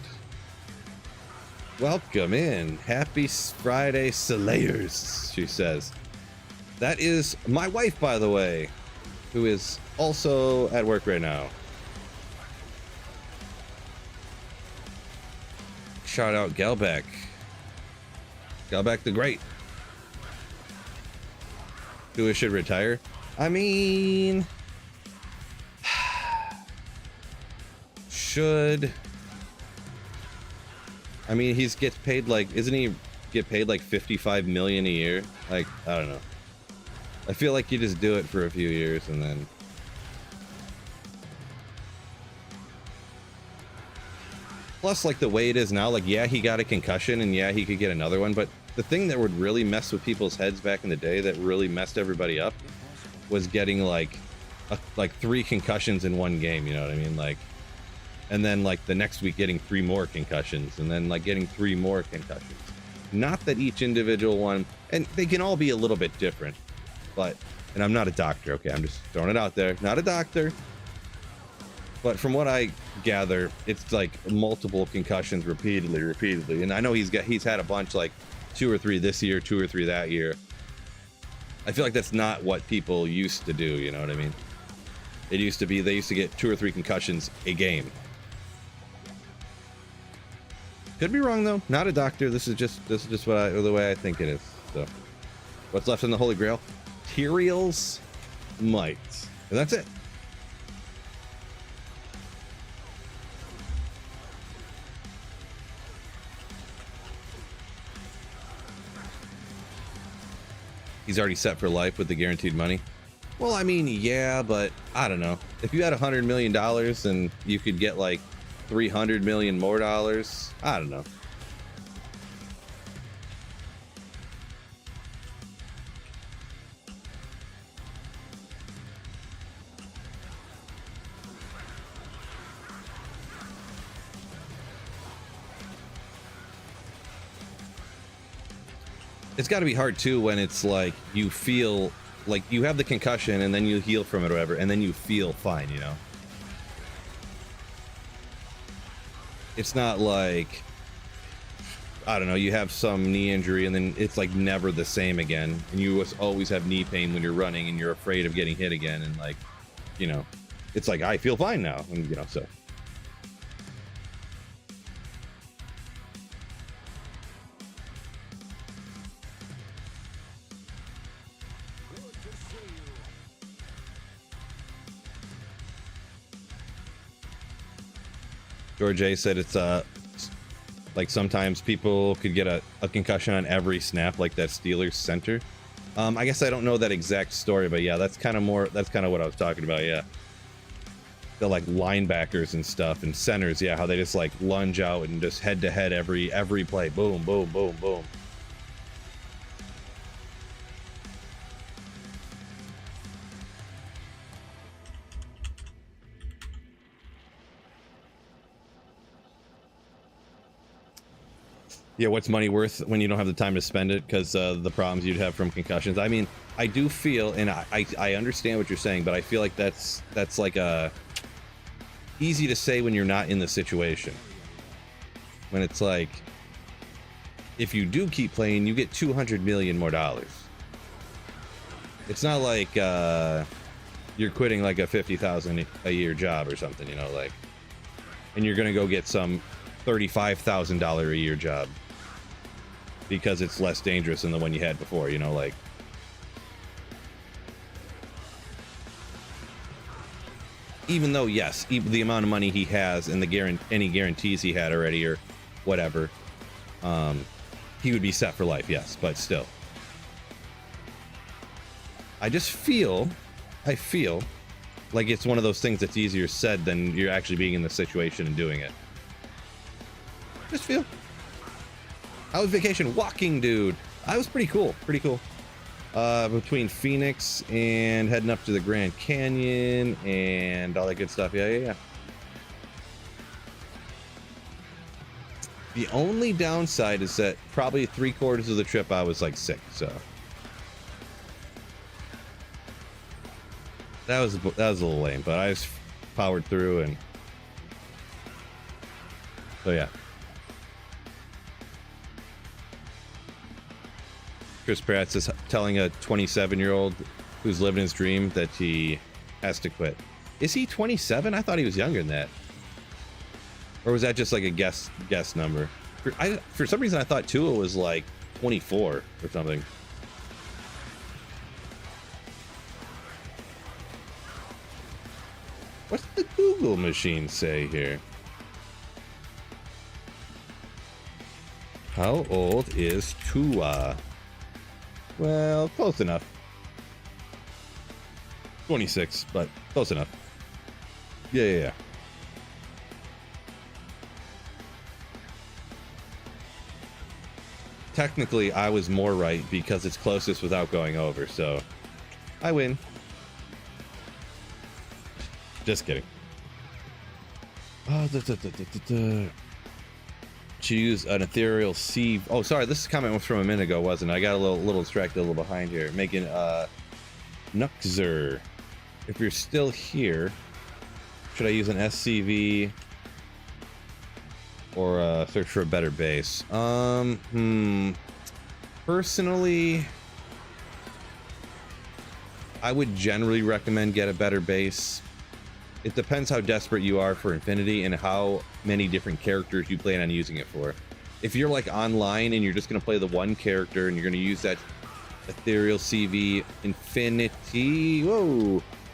Welcome in. Happy Friday, Slayers, she says. That is my wife, by the way, who is also at work right now. Shout out Galback. Galback the Great. Who should retire? I mean... should... I mean, he gets paid like, isn't he get paid like 55 million a year? Like, I don't know. I feel like you just do it for a few years and then. Plus, like the way it is now, like, yeah, he got a concussion and yeah, he could get another one. But the thing that would really mess with people's heads back in the day that really messed everybody up was getting like 3 concussions in one game. You know what I mean? Like, and then like the next week getting 3 more concussions and then like getting 3 more concussions. Not that each individual one, and they can all be a little bit different, but, and I'm not a doctor, okay, I'm just throwing it out there, not a doctor, but from what I gather, it's like multiple concussions repeatedly, and I know he's had a bunch, like 2 or 3 this year, 2 or 3 that year. I feel like that's not what people used to do, you know what I mean? It used to be, they used to get 2 or 3 concussions a game. Could be wrong though. Not a doctor. This is just what the way I think it is. So, what's left in the Holy Grail? Tyreal's might, and that's it. He's already set for life with the guaranteed money. Well, I mean, yeah, but I don't know. If you had $100 million and you could get like 300 million more dollars, I don't know. It's got to be hard too when it's like you feel like you have the concussion and then you heal from it or whatever, and then you feel fine, you know? It's not like, I don't know, you have some knee injury and then it's like never the same again, and you always have knee pain when you're running and you're afraid of getting hit again, and like, you know, it's like I feel fine now, and you know, so. George A said it's like sometimes people could get a concussion on every snap, like that Steelers center. I guess I don't know that exact story, but yeah, that's kind of what I was talking about. Yeah, the like linebackers and stuff and centers, yeah, how they just like lunge out and just head to head every play, boom, boom, boom, boom. Yeah, what's money worth when you don't have the time to spend it because the problems you'd have from concussions? I mean, I do feel, and I understand what you're saying, but I feel like that's like a easy to say when you're not in the situation. When it's like, if you do keep playing, you get 200 million more dollars. It's not like you're quitting like a 50,000 a year job or something, you know, like, and you're gonna go get some $35,000 a year job because it's less dangerous than the one you had before, you know, like. Even though, yes, the amount of money he has and the any guarantees he had already or whatever, he would be set for life, yes, but still. I feel like it's one of those things that's easier said than you're actually being in the situation and doing it. Just feel. I was vacation walking, dude. I was pretty cool, between Phoenix and heading up to the Grand Canyon and all that good stuff. Yeah. The only downside is that probably 3/4 of the trip I was like sick, so that was a little lame, but I just powered through, and so yeah. Chris Pratt's is telling a 27-year-old who's living his dream that he has to quit. Is he 27? I thought he was younger than that. Or was that just like a guess number? For some reason, I thought Tua was like 24 or something. What's the Google machine say here? How old is Tua? Well, close enough. 26, but close enough. Yeah. Technically, I was more right because it's closest without going over, so I win. Just kidding. Should use an ethereal sea. Oh, sorry, this comment was from a minute ago, wasn't it? I got a little distracted, a little behind here. Making Nuxer. If you're still here, should I use an SCV or search for a better base? Personally, I would generally recommend get a better base. It depends how desperate you are for Infinity and how many different characters you plan on using it for. If you're like online and you're just going to play the one character and you're going to use that Ethereal CV Infinity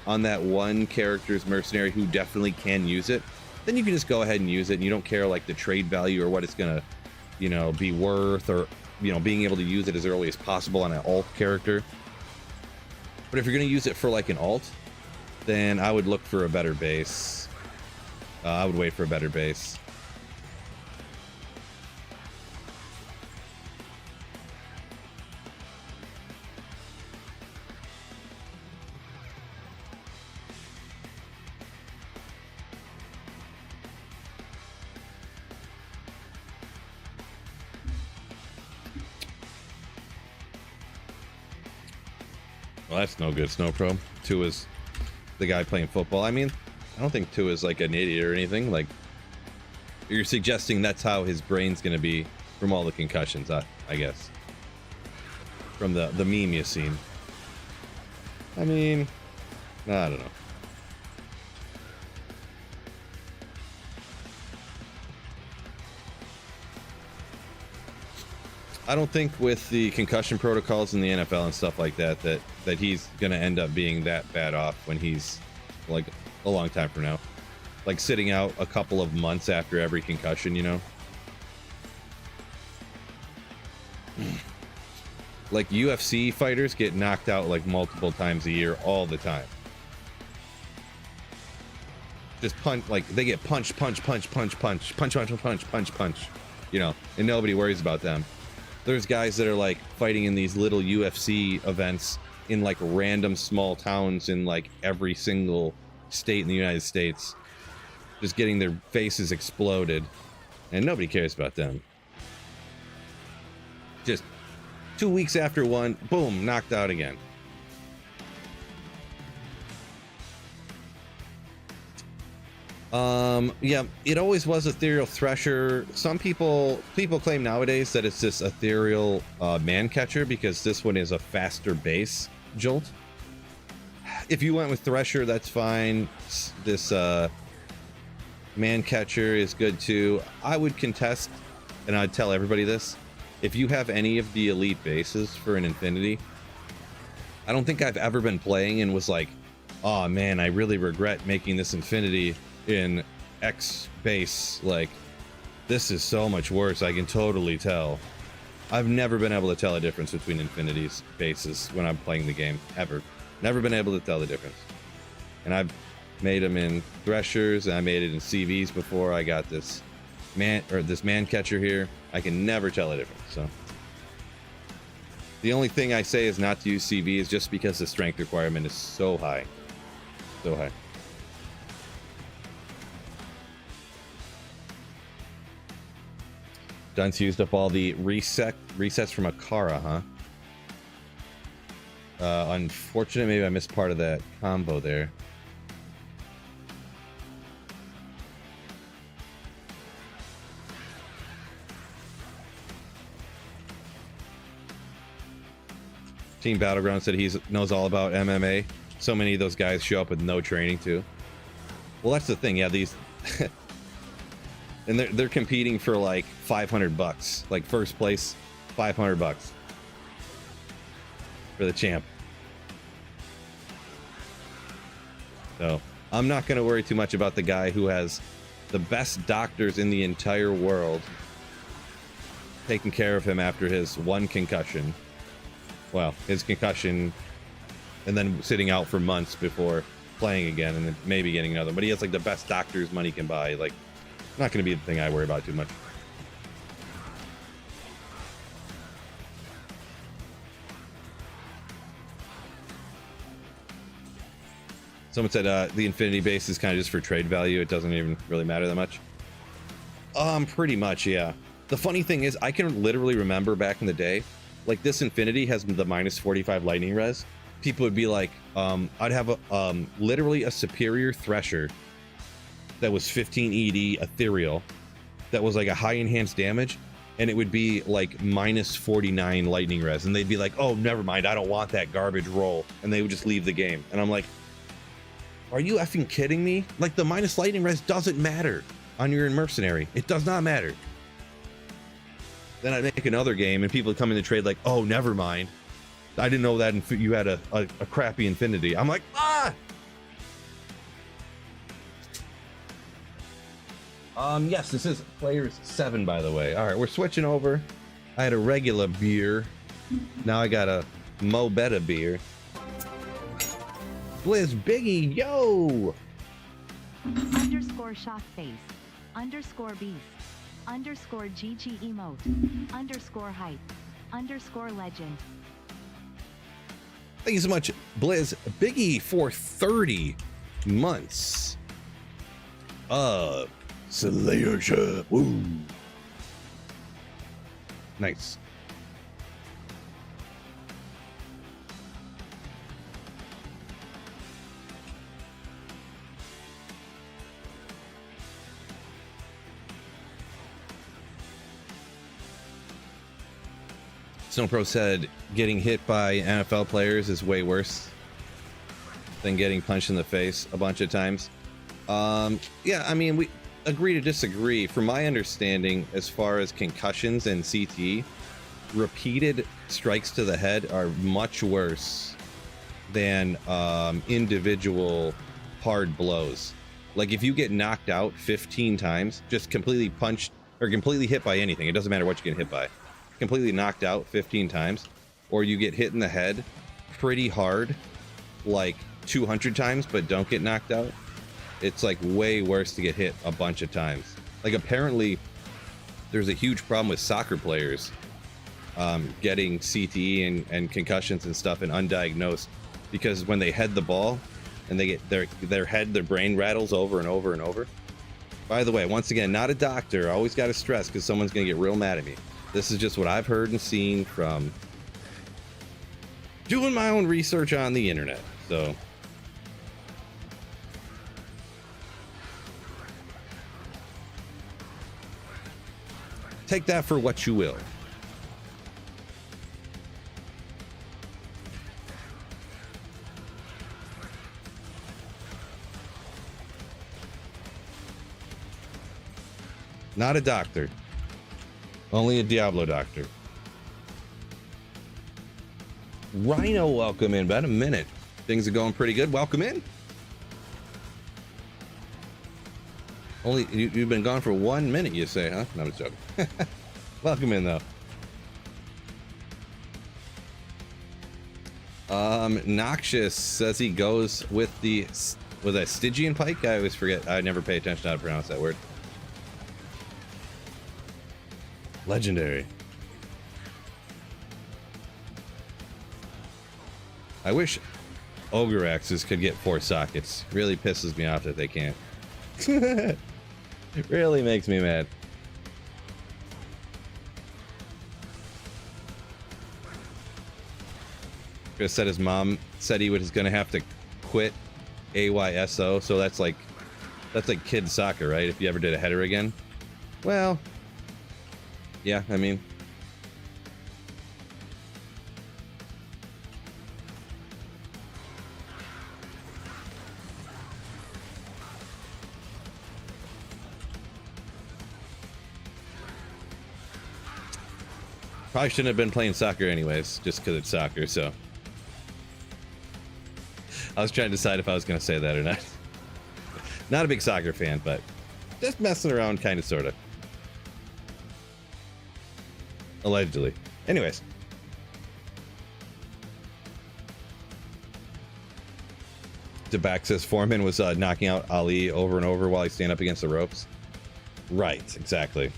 on that one character's mercenary who definitely can use it, then you can just go ahead and use it, and you don't care like the trade value or what it's going to, you know, be worth, or, you know, being able to use it as early as possible on an alt character. But if you're going to use it for like an alt, then I would look for a better base. I would wait for a better base. Well, that's no good, Snow Pro. Two is the guy playing football. I mean, I don't think Tua is like an idiot or anything. Like, you're suggesting that's how his brain's gonna be from all the concussions, I guess. From the meme you've seen. I mean, I don't know. I don't think with the concussion protocols in the NFL and stuff like that, that he's gonna end up being that bad off when he's like a long time from now, like sitting out a couple of months after every concussion, you know. Like UFC fighters get knocked out like multiple times a year all the time. Just punch, like they get punch, you know, and nobody worries about them. There's guys that are like fighting in these little UFC events in like random small towns in like every single state in the United States, just getting their faces exploded, and nobody cares about them. Just 2 weeks after one, boom, knocked out again. Yeah, it always was Ethereal Thresher. Some people claim nowadays that it's this Ethereal Man Catcher because this one is a faster base jolt. If you went with Thresher, that's fine. This Man Catcher is good too. I would contest, and I'd tell everybody this, if you have any of the elite bases for an Infinity, I don't think I've ever been playing and was like, oh man, I really regret making this Infinity in X base. Like, this is so much worse. I can totally tell. I've never been able to tell a difference between Infinity's bases when I'm playing the game, ever. Never been able to tell the difference. And I've made them in Threshers, and I made it in CVs before I got this man catcher here. I can never tell a difference. So the only thing I say is not to use CVs just because the strength requirement is so high. So high. Dunce used up all the resets from Akara, huh? Unfortunate, maybe I missed part of that combo there. Team Battleground said he knows all about MMA. So many of those guys show up with no training too. Well, that's the thing. Yeah, these and they're competing for like $500, like first place, $500 for the champ. So I'm not going to worry too much about the guy who has the best doctors in the entire world taking care of him after his one concussion. Well, his concussion, and then sitting out for months before playing again, and then maybe getting another. But he has like the best doctors money can buy. Like, not going to be the thing I worry about too much. Someone said the Infinity base is kind of just for trade value. It doesn't even really matter that much. Pretty much, yeah. The funny thing is, I can literally remember back in the day, like this Infinity has the -45 lightning res. People would be like, I'd have a literally a superior Thresher that was 15 ED ethereal, that was like a high enhanced damage, and it would be like -49 lightning res, and they'd be like, oh, never mind, I don't want that garbage roll, and they would just leave the game. And I'm like, are you effing kidding me? Like, the minus lightning res doesn't matter on your mercenary. It does not matter. Then I'd make another game and people would come in to trade like, oh, never mind, I didn't know that you had a crappy Infinity. I'm like, ah! Yes, this is Players 7, by the way. All right, we're switching over. I had a regular beer. Now I got a Mo Betta beer. Blizz Biggie, yo! _ shock face, _ beast, _ GG emote, _ hype, _ legend. Thank you so much, Blizz Biggie, for 30 months. Slayership. Woo. Nice. Snowpro said getting hit by NFL players is way worse than getting punched in the face a bunch of times. Yeah, I mean, we agree to disagree. From my understanding, as far as concussions and CTE, repeated strikes to the head are much worse than individual hard blows. Like, if you get knocked out 15 times, just completely punched or completely hit by anything, it doesn't matter what you get hit by, completely knocked out 15 times, or you get hit in the head pretty hard like 200 times but don't get knocked out, it's like way worse to get hit a bunch of times. Like, apparently there's a huge problem with soccer players getting CTE and concussions and stuff and undiagnosed, because when they head the ball and they get their brain rattles over and over and over. By the way, once again, not a doctor, always got to stress because someone's gonna get real mad at me. This is just what I've heard and seen from doing my own research on the internet. So take that for what you will. Not a doctor. Only a Diablo doctor. Rhino, welcome in. About a minute. Things are going pretty good. Welcome in. Only you've been gone for 1 minute, you say, huh? No, I'm just joking. Welcome in, though. Noxious says he goes with the a Stygian pike. I always forget. I never pay attention to how to pronounce that word. Legendary. I wish Ogre Axes could get 4 sockets. Really pisses me off that they can't. It really makes me mad. Chris said his mom said he was gonna have to quit AYSO, so that's like kid soccer, right? If you ever did a header again. Well, yeah, I mean, probably shouldn't have been playing soccer anyways, just because it's soccer, so. I was trying to decide if I was going to say that or not. Not a big soccer fan, but just messing around, kind of, sort of. Allegedly. Anyways. Deback says Foreman was knocking out Ali over and over while he stand up against the ropes. Right, exactly.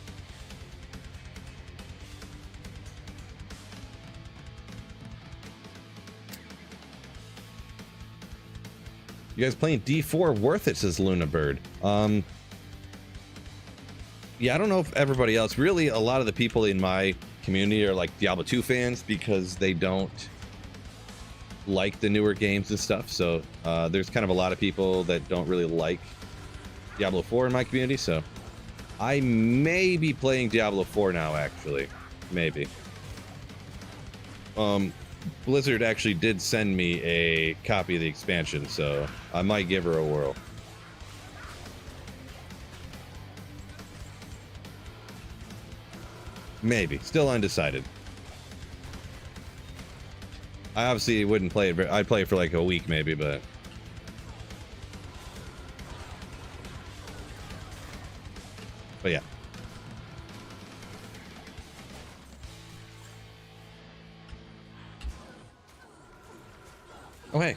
You guys playing D4 worth it, says Luna Bird. Yeah, I don't know if everybody else, really a lot of the people in my community are like Diablo 2 fans because they don't like the newer games and stuff. So there's kind of a lot of people that don't really like Diablo 4 in my community. So I may be playing Diablo 4 now, actually. Maybe. Blizzard actually did send me a copy of the expansion, so I might give her a whirl. Maybe. Still undecided. I obviously wouldn't play it. I'd play it for like a week maybe, but... But yeah. Oh, hey.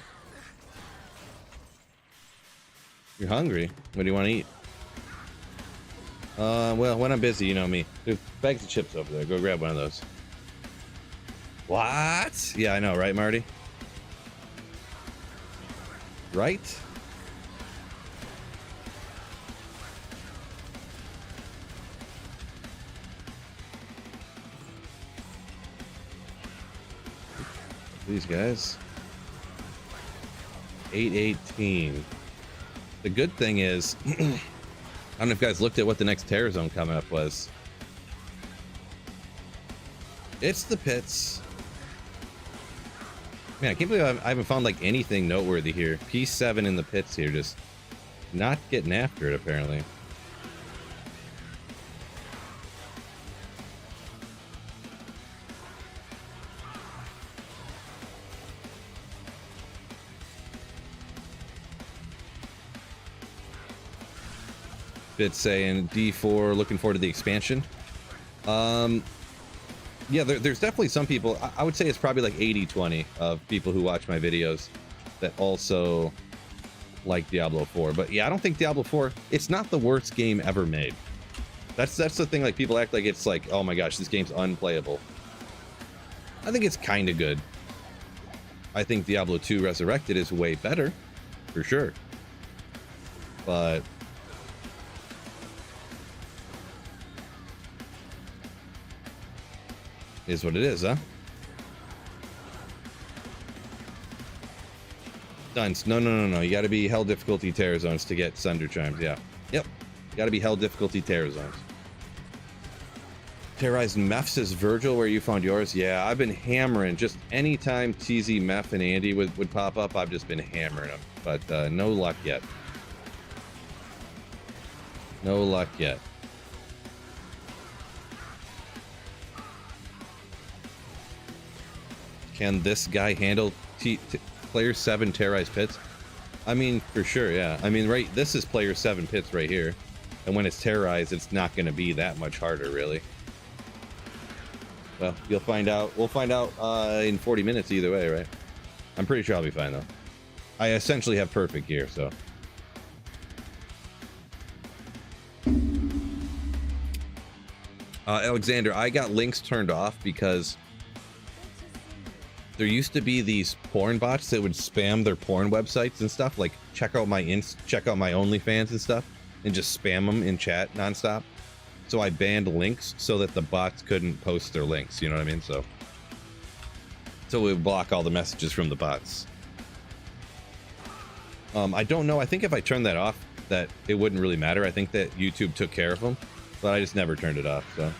You're hungry? What do you want to eat? Well, when I'm busy, you know me. There's bags of chips over there. Go grab one of those. What? Yeah, I know, right, Marty? Right? These guys. 818. The good thing is, I don't know if you guys looked at what the next Terror Zone coming up was. It's the pits. Man, I can't believe I haven't found like anything noteworthy here. P7 in the pits here, just not getting after it apparently. Bit saying D4 looking forward to the expansion. Yeah, there's definitely some people. I would say it's probably like 80-20 of people who watch my videos that also like Diablo 4. But yeah, I don't think Diablo 4, it's not the worst game ever made. That's the thing. Like, people act like it's like, oh my gosh, this game's unplayable. I think it's kind of good. I think Diablo 2 Resurrected is way better, for sure. But Is what it is, huh? Dunce. No. You got to be hell difficulty terror zones to get Sunder Chimes. Yeah. Yep. You got to be hell difficulty terror zones. Terrorized Meth says Virgil, where you found yours? Yeah, I've been hammering. Just anytime TZ Meth and Andy would pop up, I've just been hammering them. But no luck yet. No luck yet. Can this guy handle player 7 terrorized pits? I mean, for sure, yeah. I mean, right, this is player 7 pits right here. And when it's terrorized, it's not going to be that much harder, really. Well, you'll find out. We'll find out in 40 minutes either way, right? I'm pretty sure I'll be fine, though. I essentially have perfect gear, so. Alexander, I got links turned off because there used to be these porn bots that would spam their porn websites and stuff, like check out my OnlyFans and stuff, and just spam them in chat nonstop. So I banned links so that the bots couldn't post their links, you know what I mean? So it would block all the messages from the bots. I don't know. I think if I turned that off, that it wouldn't really matter. I think that YouTube took care of them, but I just never turned it off, so.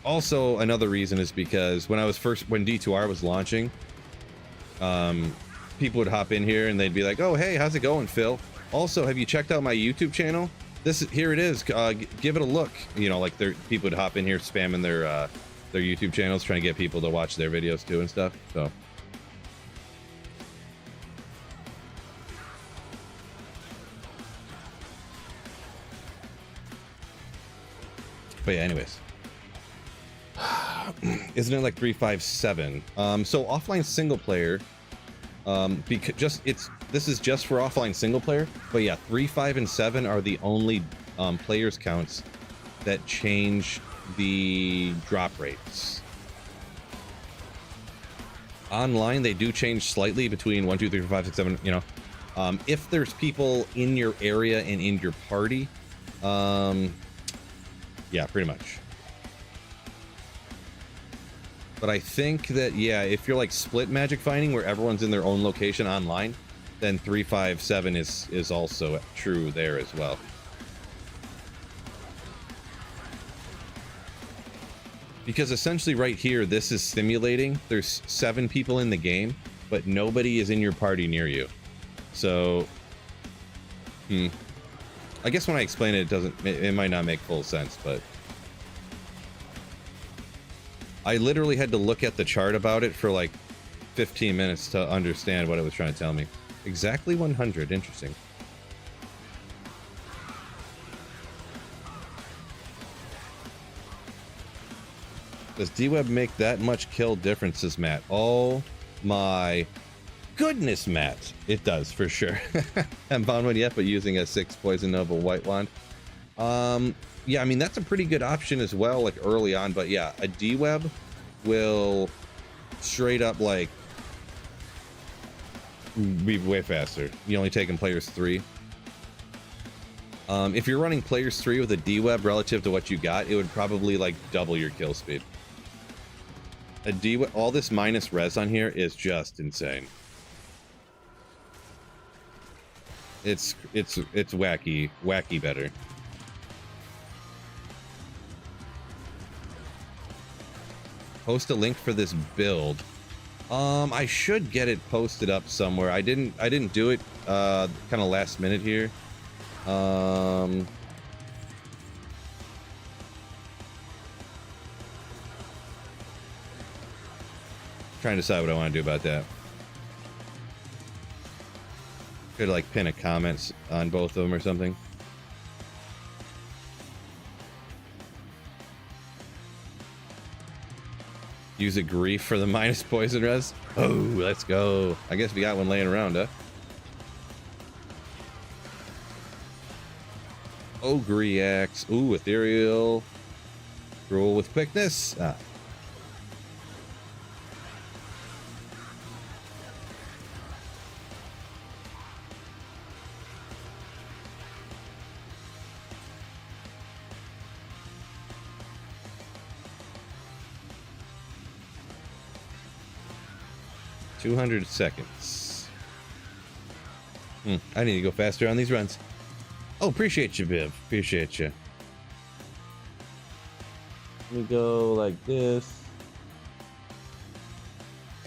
Also, another reason is because when D2R was launching, people would hop in here and they'd be like, "Oh, hey, how's it going, Phil? Also, have you checked out my YouTube channel? Here it is. Give it a look." You know, like people would hop in here spamming their YouTube channels, trying to get people to watch their videos too and stuff. So. But yeah, anyways. Isn't it like 357? So offline single player, because this is just for offline single player, but yeah, 3, 5, and 7 are the only players counts that change the drop rates. Online, they do change slightly between 1, 2, 3, 4, 5, 6, 7, you know. If there's people in your area and in your party, yeah, pretty much. But I think that, yeah, if you're like split magic finding where everyone's in their own location online, then 3, 5, 7 is also true there as well. Because essentially right here, this is simulating. There's 7 people in the game, but nobody is in your party near you. So, I guess when I explain it, it might not make full sense, but I literally had to look at the chart about it for like 15 minutes to understand what it was trying to tell me. Exactly 100. Interesting. Does D-Web make that much kill differences, Matt? Oh my goodness, Matt. It does, for sure. Haven't found one yet, but using a 6 Poison Nova White Wand. Yeah, I mean, that's a pretty good option as well, like early on, but yeah, a D-Web will straight up, like, be way faster. You only taking players 3. If you're running players 3 with a D-Web relative to what you got, it would probably, like, double your kill speed. A D-Web, all this minus res on here is just insane. It's wacky better. Post a link for this build. I should get it posted up somewhere. I didn't do it kind of last minute here. Trying to decide what I want to do about that. Could like pin a comment on both of them or something. Use a grief for the minus poison res. Oh, let's go. I guess we got one laying around, huh? Ogre axe. Ooh, ethereal. Roll with quickness. Ah. 200 seconds. I need to go faster on these runs. Oh, appreciate you, Viv. Appreciate you. Let me go like this.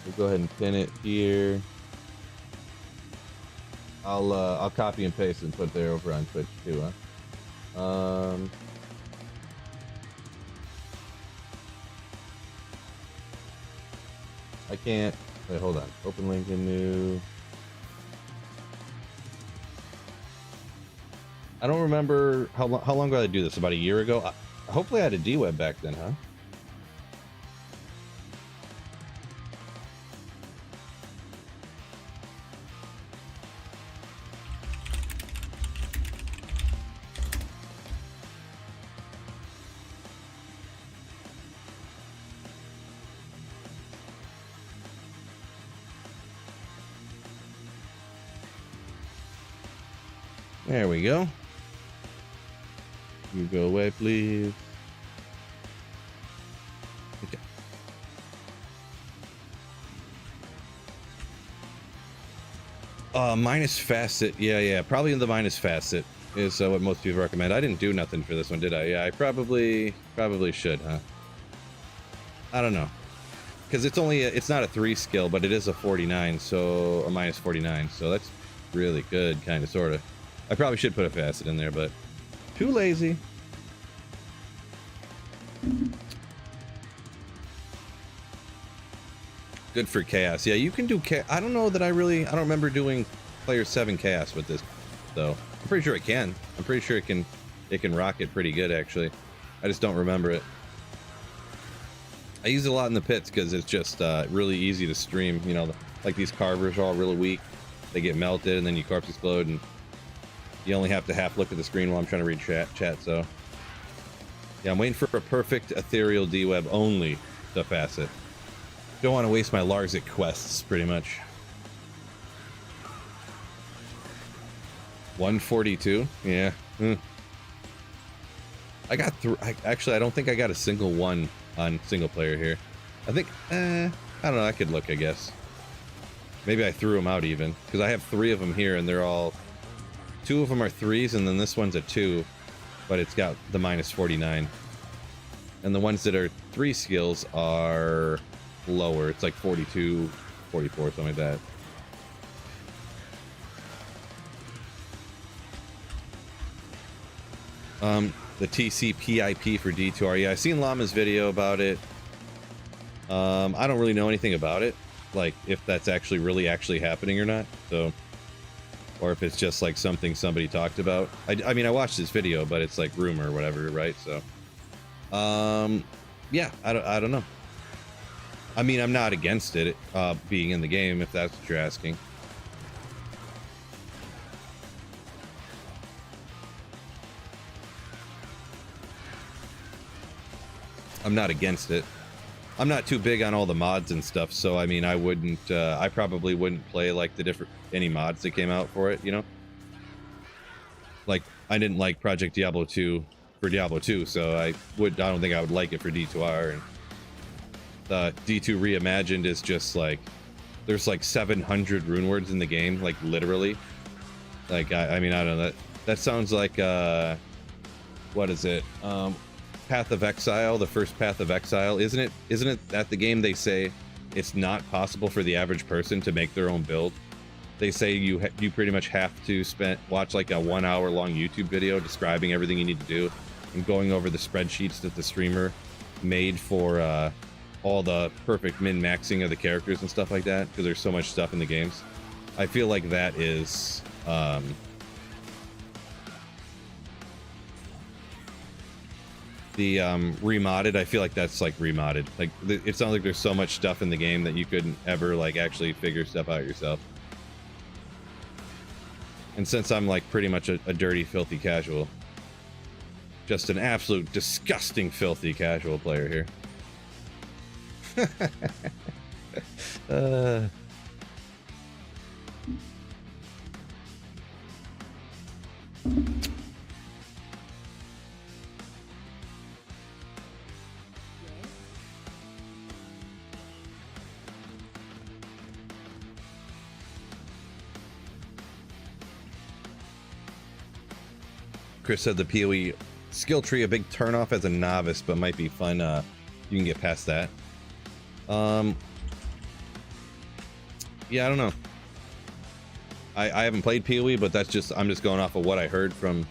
We'll go ahead and pin it here. I'll copy and paste and put there over on Twitch too, huh? I can't. Wait, hold on. Open link in new. I don't remember how long ago did I do this. About a year ago. Hopefully, I had a D-Web back then, huh? There we go. You go away, please. Okay. Minus facet. Yeah. Probably the minus facet is what most people recommend. I didn't do nothing for this one, did I? Yeah, I probably should, huh? I don't know. Because it's not a 3 skill, but it is a 49, so a minus 49. So that's really good, kind of, sort of. I probably should put a facet in there, but too lazy. Good for chaos. Yeah, you can do chaos. I don't know that I don't remember doing player 7 chaos with this, though. I'm pretty sure it can. I'm pretty sure it can rock it pretty good, actually. I just don't remember it. I use it a lot in the pits because it's just really easy to stream. You know, like these carvers are all really weak. They get melted and then you corpse explode, and you only have to half look at the screen while I'm trying to read chat. So yeah, I'm waiting for a perfect ethereal D-Web only to facet. Don't want to waste my Larzik quests, pretty much. 142? Yeah. I got actually, I don't think I got a single one on single player here. I think, I don't know, I could look, I guess. Maybe I threw them out even, because I have 3 of them here, and they're all... 2 of them are 3s, and then this one's a 2, but it's got the minus 49. And the ones that are 3 skills are lower. It's like 42, 44, something like that. The TCPIP for D2R. Yeah, I've seen Llama's video about it. I don't really know anything about it, like if that's actually happening or not. So, or if it's just like something somebody talked about. I mean, I watched this video, but it's like rumor or whatever, right? So, yeah, I don't know. I mean, I'm not against it being in the game, if that's what you're asking. I'm not against it. I'm not too big on all the mods and stuff, so I mean, I probably wouldn't play like any mods that came out for it, you know? Like, I didn't like Project Diablo 2 for Diablo 2, so I don't think I would like it for D2R. And D2 Reimagined is just like, there's like 700 rune words in the game, like literally. Like, I mean, I don't know, that sounds like, what is it? Path of Exile, the first Path of Exile, isn't it that the game they say it's not possible for the average person to make their own build? They say you pretty much have to watch like a 1 hour long YouTube video describing everything you need to do and going over the spreadsheets that the streamer made for all the perfect min-maxing of the characters and stuff like that, because there's so much stuff in the games. I feel like that is the remodded. I feel like that's like remodded. Like, it sounds like there's so much stuff in the game that you couldn't ever like actually figure stuff out yourself. And since I'm like pretty much a dirty, filthy casual, just an absolute disgusting, filthy casual player here. Chris said the PoE skill tree a big turnoff as a novice, but might be fun. You can get past that. Yeah, I don't know. I haven't played PoE, but I'm just going off of what I heard from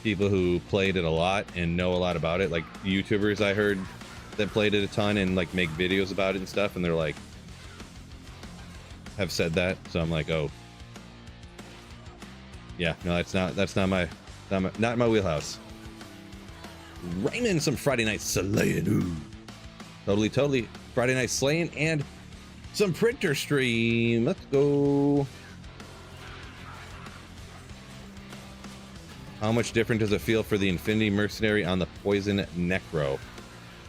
people who played it a lot and know a lot about it, like YouTubers I heard that played it a ton and like make videos about it and stuff, and they're like have said that. So I'm like, oh yeah, no, that's not my wheelhouse. Raymond, some Friday night slaying. Ooh. Totally Friday night slaying and some printer stream. Let's go. How much different does it feel for the Infinity Mercenary on the Poison Necro?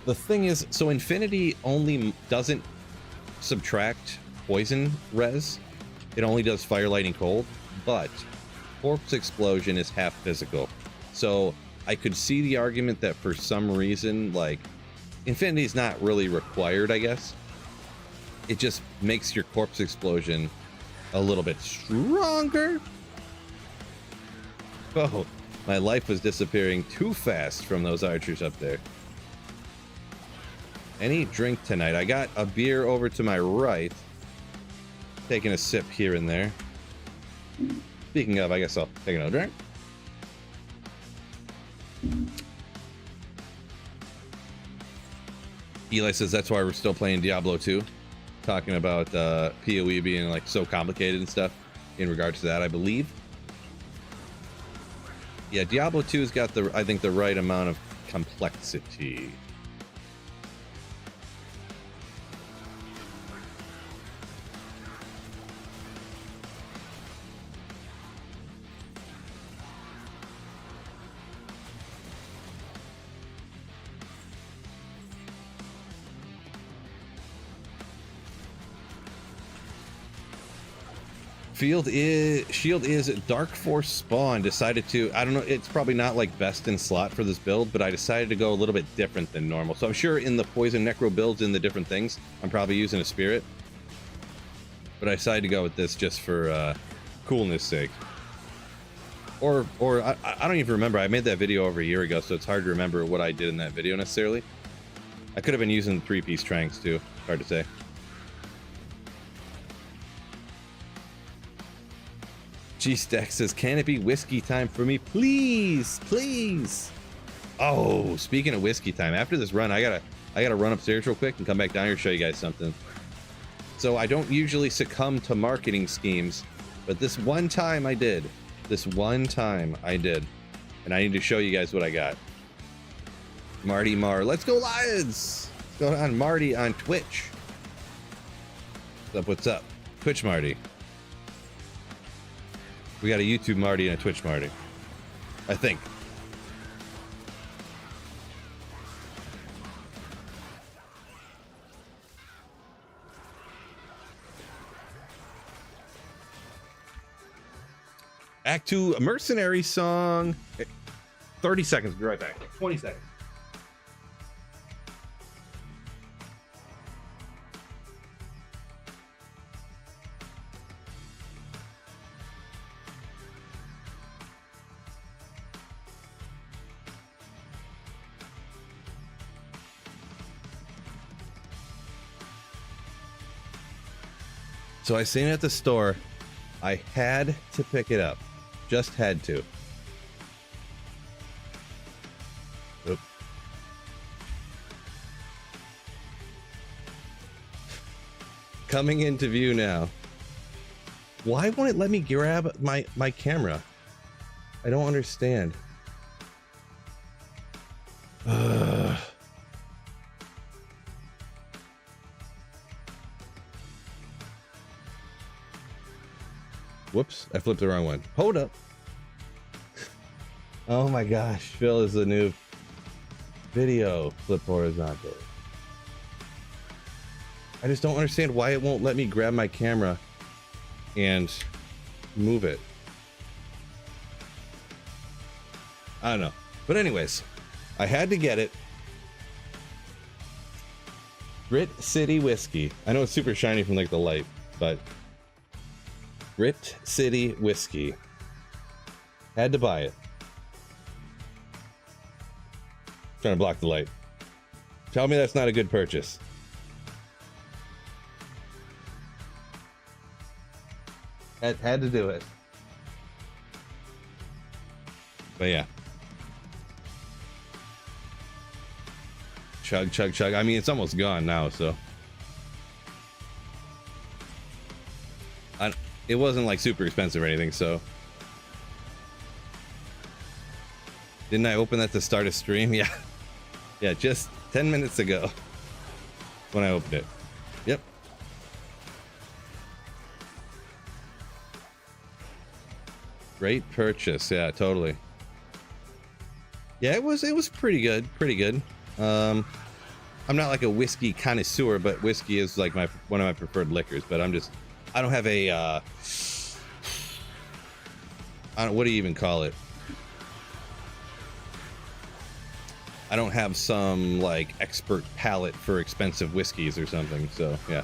The thing is, so Infinity only doesn't subtract poison res. It only does fire, lightning, cold, but Corpse Explosion is half physical. So I could see the argument that for some reason, like, Infinity is not really required, I guess. It just makes your Corpse Explosion a little bit stronger. Oh, my life was disappearing too fast from those archers up there. Any drink tonight? I got a beer over to my right. Taking a sip here and there. Speaking of, I guess I'll take another drink. Eli says that's why we're still playing Diablo 2. Talking about PoE being like so complicated and stuff in regards to that, I believe. Yeah, Diablo 2's got I think the right amount of complexity. Shield is Dark Force Spawn. Decided to, I don't know, it's probably not like best in slot for this build, but I decided to go a little bit different than normal. So I'm sure in the Poison Necro builds, in the different things, I'm probably using a Spirit, but I decided to go with this just for coolness sake. Or I don't even remember. I made that video over a year ago, so it's hard to remember what I did in that video necessarily. I could have been using 3-piece tranks too. Hard to say. G-Stack says, can it be whiskey time for me? Please, please. Oh, speaking of whiskey time, after this run, I gotta run upstairs real quick and come back down here and show you guys something. So I don't usually succumb to marketing schemes, but this one time I did. This one time I did. And I need to show you guys what I got. Marty Mar. Let's go Lions! What's going on, Marty on Twitch? What's up, what's up? Twitch Marty. We got a YouTube Marty and a Twitch Marty, I think. Act 2 Mercenary song. 30 seconds, be right back. 20 seconds. So I seen it at the store. I had to pick it up. Just had to. Oop. Coming into view now. Why won't it let me grab my camera? I don't understand. Ugh. Whoops, I flipped the wrong one. Hold up. Oh my gosh, Phil is the new video. Flip horizontal. I just don't understand why it won't let me grab my camera and move it. I don't know. But anyways, I had to get it. Grit City Whiskey. I know it's super shiny from like the light, but Grit City Whiskey. Had to buy it. Trying to block the light. Tell me that's not a good purchase. Had to do it. But yeah. Chug, chug, chug. I mean, it's almost gone now, so. It wasn't like super expensive or anything, so. Didn't I open that to start a stream? Yeah. Yeah, just 10 minutes ago when I opened it. Yep. Great purchase. Yeah, totally. Yeah, it was pretty good. Pretty good. I'm not like a whiskey connoisseur, but whiskey is like one of my preferred liquors, but I don't have a what do you even call it? I don't have some like expert palate for expensive whiskeys or something, so yeah.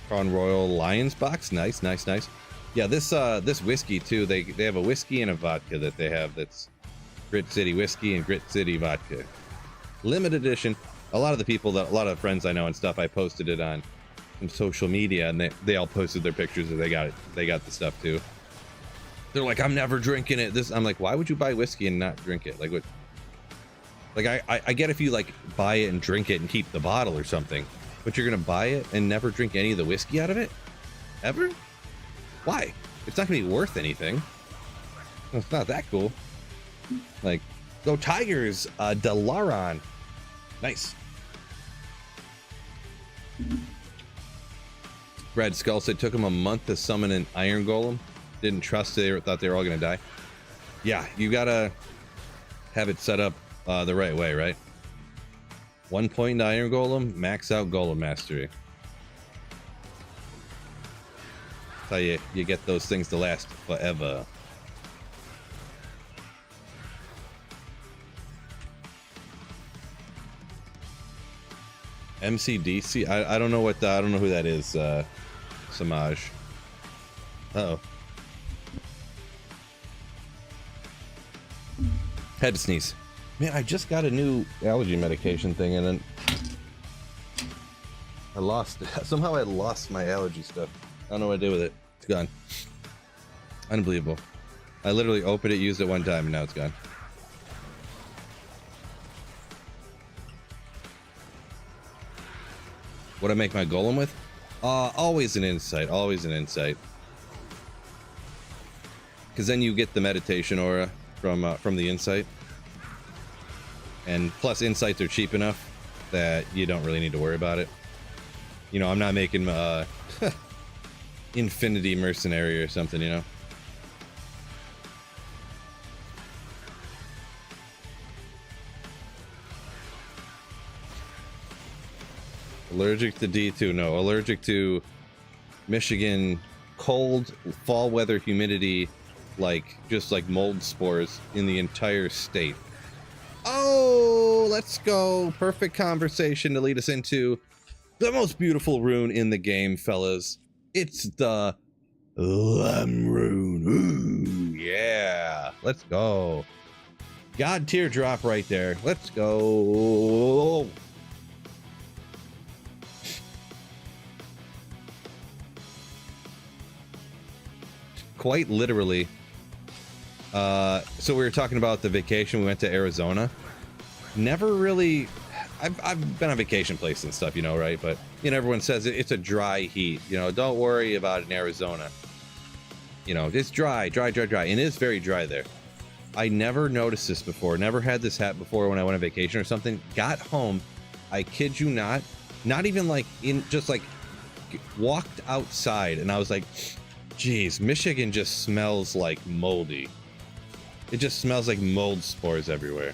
Crown Royal Lions box, nice, nice, nice. Yeah, this whiskey too. They have a whiskey and a vodka that they have. That's Grit City whiskey and Grit City vodka, limited edition. A lot of friends I know and stuff. I posted it on some social media, and they all posted their pictures. And they got it. They got the stuff too. They're like, I'm never drinking it. I'm like, why would you buy whiskey and not drink it? Like what? Like I get if you like buy it and drink it and keep the bottle or something, but you're gonna buy it and never drink any of the whiskey out of it, ever? Why? It's not gonna be worth anything. It's not that cool. Like, go Tigers, Delaron. Nice. Red Skull said took him a month to summon an Iron Golem. Didn't trust it, thought they were all gonna die. Yeah, you gotta have it set up the right way, right? 1 point Iron Golem, max out Golem Mastery. That's how you get those things to last forever. MCDC? I don't know what I don't know who that is, Samaj. Uh-oh. Had to sneeze. Man, I just got a new allergy medication thing, and then I lost it. Somehow I lost my allergy stuff. I don't know what I did with it. It's gone. Unbelievable. I literally opened it, used it one time, and now it's gone. What I make my golem with? Always an insight. Always an insight. Because then you get the meditation aura from the insight. And plus insights are cheap enough that you don't really need to worry about it. You know, I'm not making Infinity Mercenary or something, you know. Allergic to D2? No, allergic to Michigan cold fall weather humidity, like just like mold spores in the entire state. Oh, let's go. Perfect conversation to lead us into the most beautiful rune in the game, fellas. It's the Lum rune. Ooh, yeah. Let's go. God teardrop right there. Let's go. Quite literally. So we were talking about the vacation. We went to Arizona. Never really. I've been on vacation places and stuff, you know, right? But you know, everyone says it's a dry heat. You know, don't worry about it in Arizona. You know, it's dry, and it is very dry there. I never noticed this before. Never had this happen before when I went on vacation or something. Got home, I kid you not even like just like walked outside, and I was like, geez, Michigan just smells like moldy. It just smells like mold spores everywhere.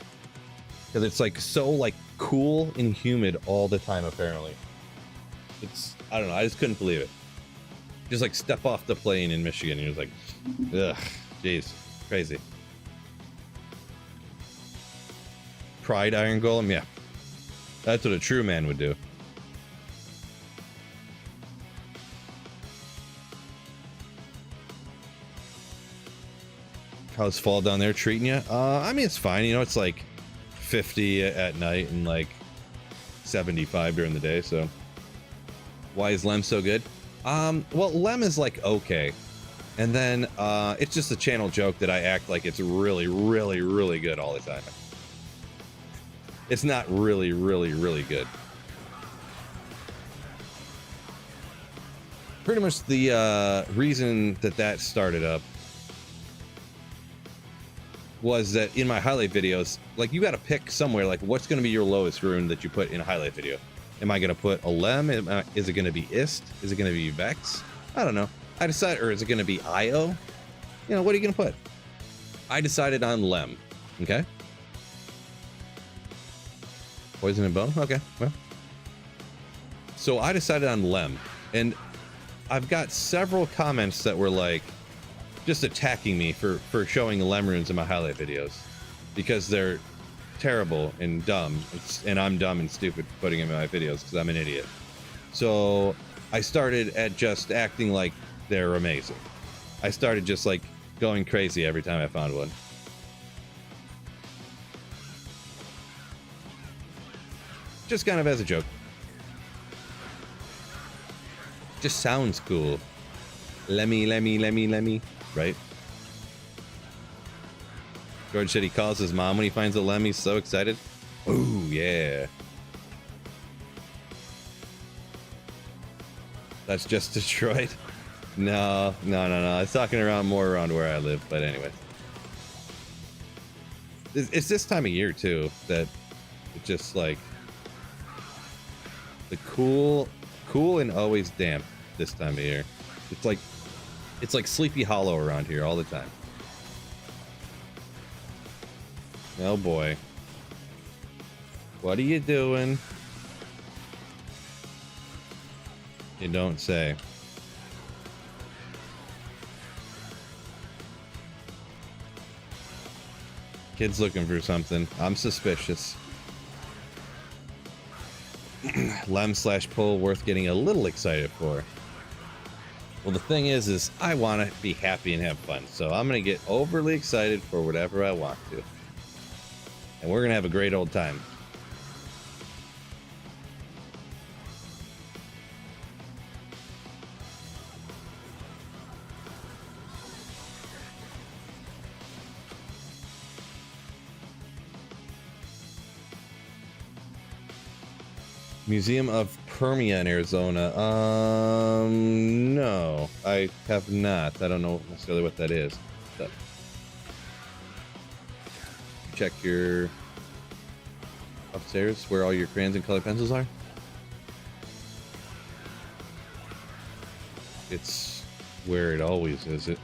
Because it's like so like cool and humid all the time, apparently. I don't know, I just couldn't believe it. Just like step off the plane in Michigan, and you're like, ugh, jeez, crazy. Pride Iron Golem, yeah. That's what a true man would do. How's fall down there treating you? I mean, it's fine. You know, it's like 50 at night and like 75 during the day. So why is Lem so good? Well, Lem is like okay, and then it's just a channel joke that I act like it's really, really, really good all the time. It's not really, really, really good. Pretty much the reason that started up was that in my highlight videos, like you got to pick somewhere, like what's going to be your lowest rune that you put in a highlight video. Am I going to put a Lem? Is it going to be Ist? Is it going to be Vex? I don't know. I decided, or is it going to be Io? You know, what are you going to put? I decided on Lem. Okay. Poison and bone? Okay. Well. So I decided on Lem. And I've got several comments that were like, just attacking me for showing Lem runes in my highlight videos. Because they're terrible and dumb. And I'm dumb and stupid for putting them in my videos because I'm an idiot. So I started at just acting like they're amazing. I started just like going crazy every time I found one. Just kind of as a joke. Just sounds cool. Lemmy, right? George said he calls his mom when he finds a Lem. He's so excited. Ooh, yeah. That's just Detroit. No. I was talking more around where I live, but anyway. It's this time of year too that it just like the cool and always damp this time of year. It's like Sleepy Hollow around here all the time. Oh boy. What are you doing? You don't say. Kid's looking for something. I'm suspicious. Lem/pull worth getting a little excited for. Well, the thing is I want to be happy and have fun. So I'm going to get overly excited for whatever I want to. And we're going to have a great old time. Museum of Permia in Arizona. No, I have not. I don't know necessarily what that is. But check your upstairs where all your crayons and colored pencils are. It's where it always is. Did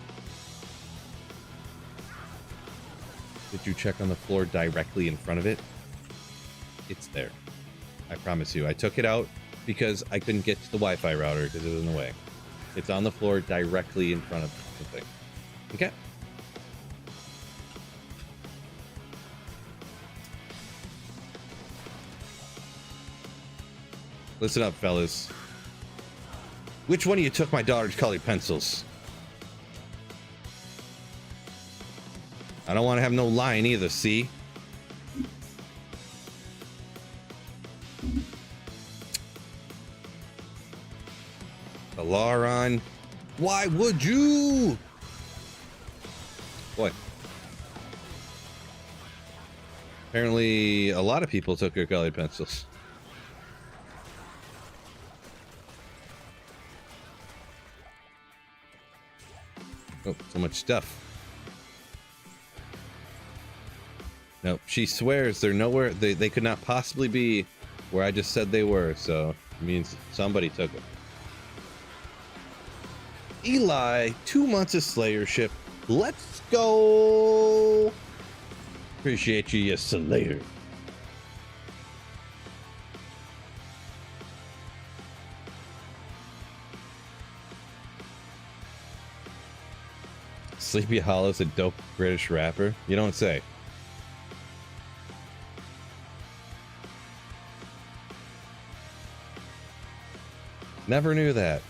you check on the floor directly in front of it? It's there. I promise you. I took it out because I couldn't get to the Wi-Fi router because it was in the way. It's on the floor directly in front of the thing. Okay. Listen up, fellas. Which one of you took my daughter's colored pencils? I don't want to have no line either, see? Alaron, why would you? What? Apparently, a lot of people took her colored pencils. Oh, so much stuff. Nope, she swears they're nowhere. They could not possibly be where I just said they were, so it means somebody took it. Eli, 2 months of Slayership. Let's go. Appreciate you, you Slayer. Sleepy Hollow's a dope British rapper. You don't say. Never knew that.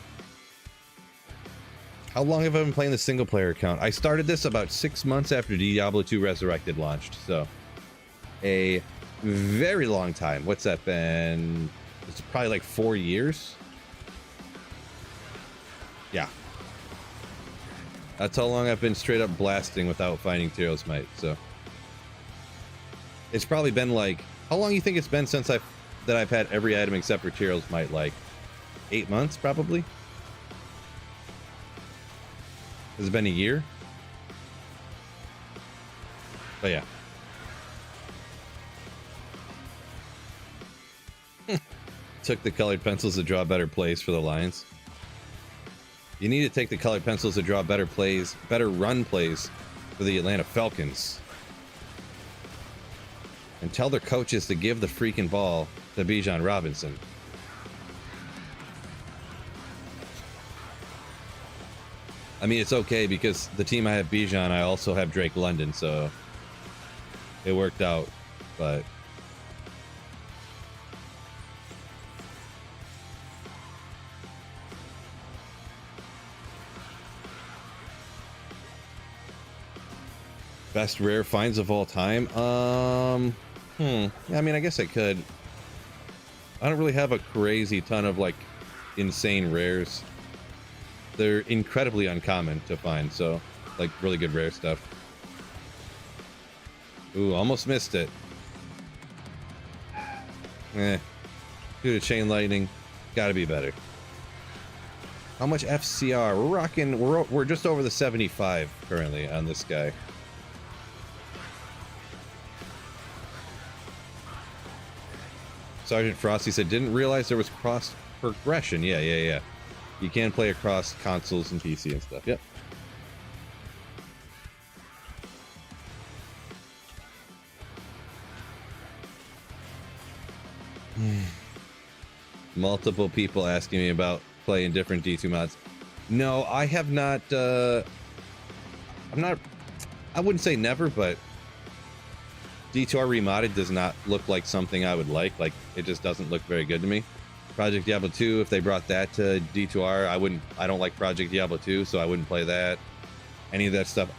How long have I been playing the single player account? I started this about 6 months after Diablo 2 Resurrected launched, so a very long time. What's that been? It's probably like 4 years. Yeah. That's how long I've been straight up blasting without finding Tyreal's Might, so. It's probably been like, how long do you think it's been since I've had every item except for Tyreal's Might? Like 8 months, probably? Has it been a year? But yeah. Took the colored pencils to draw better plays for the Lions. You need to take the colored pencils to draw better plays, better run plays for the Atlanta Falcons. And tell their coaches to give the freaking ball to Bijan Robinson. I mean, it's okay because the team I have Bijan, I also have Drake London, so it worked out, but best rare finds of all time. Yeah, I mean, I guess I could. I don't really have a crazy ton of like insane rares. They're incredibly uncommon to find, so like really good rare stuff. Ooh, almost missed it. Due to chain lightning, gotta be better. How much FCR? We're rocking. We're just over the 75 currently on this guy. Sergeant Frosty said, didn't realize there was cross progression. Yeah. You can play across consoles and PC and stuff. Yep. Multiple people asking me about playing different D2 mods. No, I have not. I wouldn't say never, but D2R remodded does not look like something I would like. Like, it just doesn't look very good to me. Project Diablo 2, if they brought that to D2R, I don't like Project Diablo 2, so I wouldn't play that. Any of that stuff.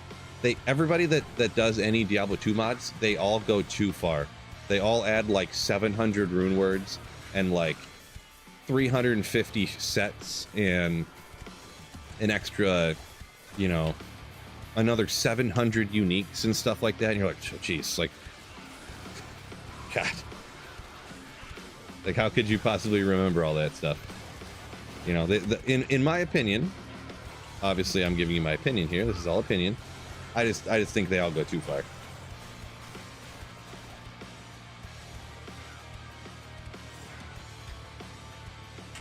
Everybody that does any Diablo 2 mods, they all go too far. They all add like 700 rune words and like 350 sets and an extra, you know, another 700 uniques and stuff like that. And you're like, jeez, like, God. Like, how could you possibly remember all that stuff? You know, in my opinion, obviously I'm giving you my opinion here. This is all opinion. I just think they all go too far.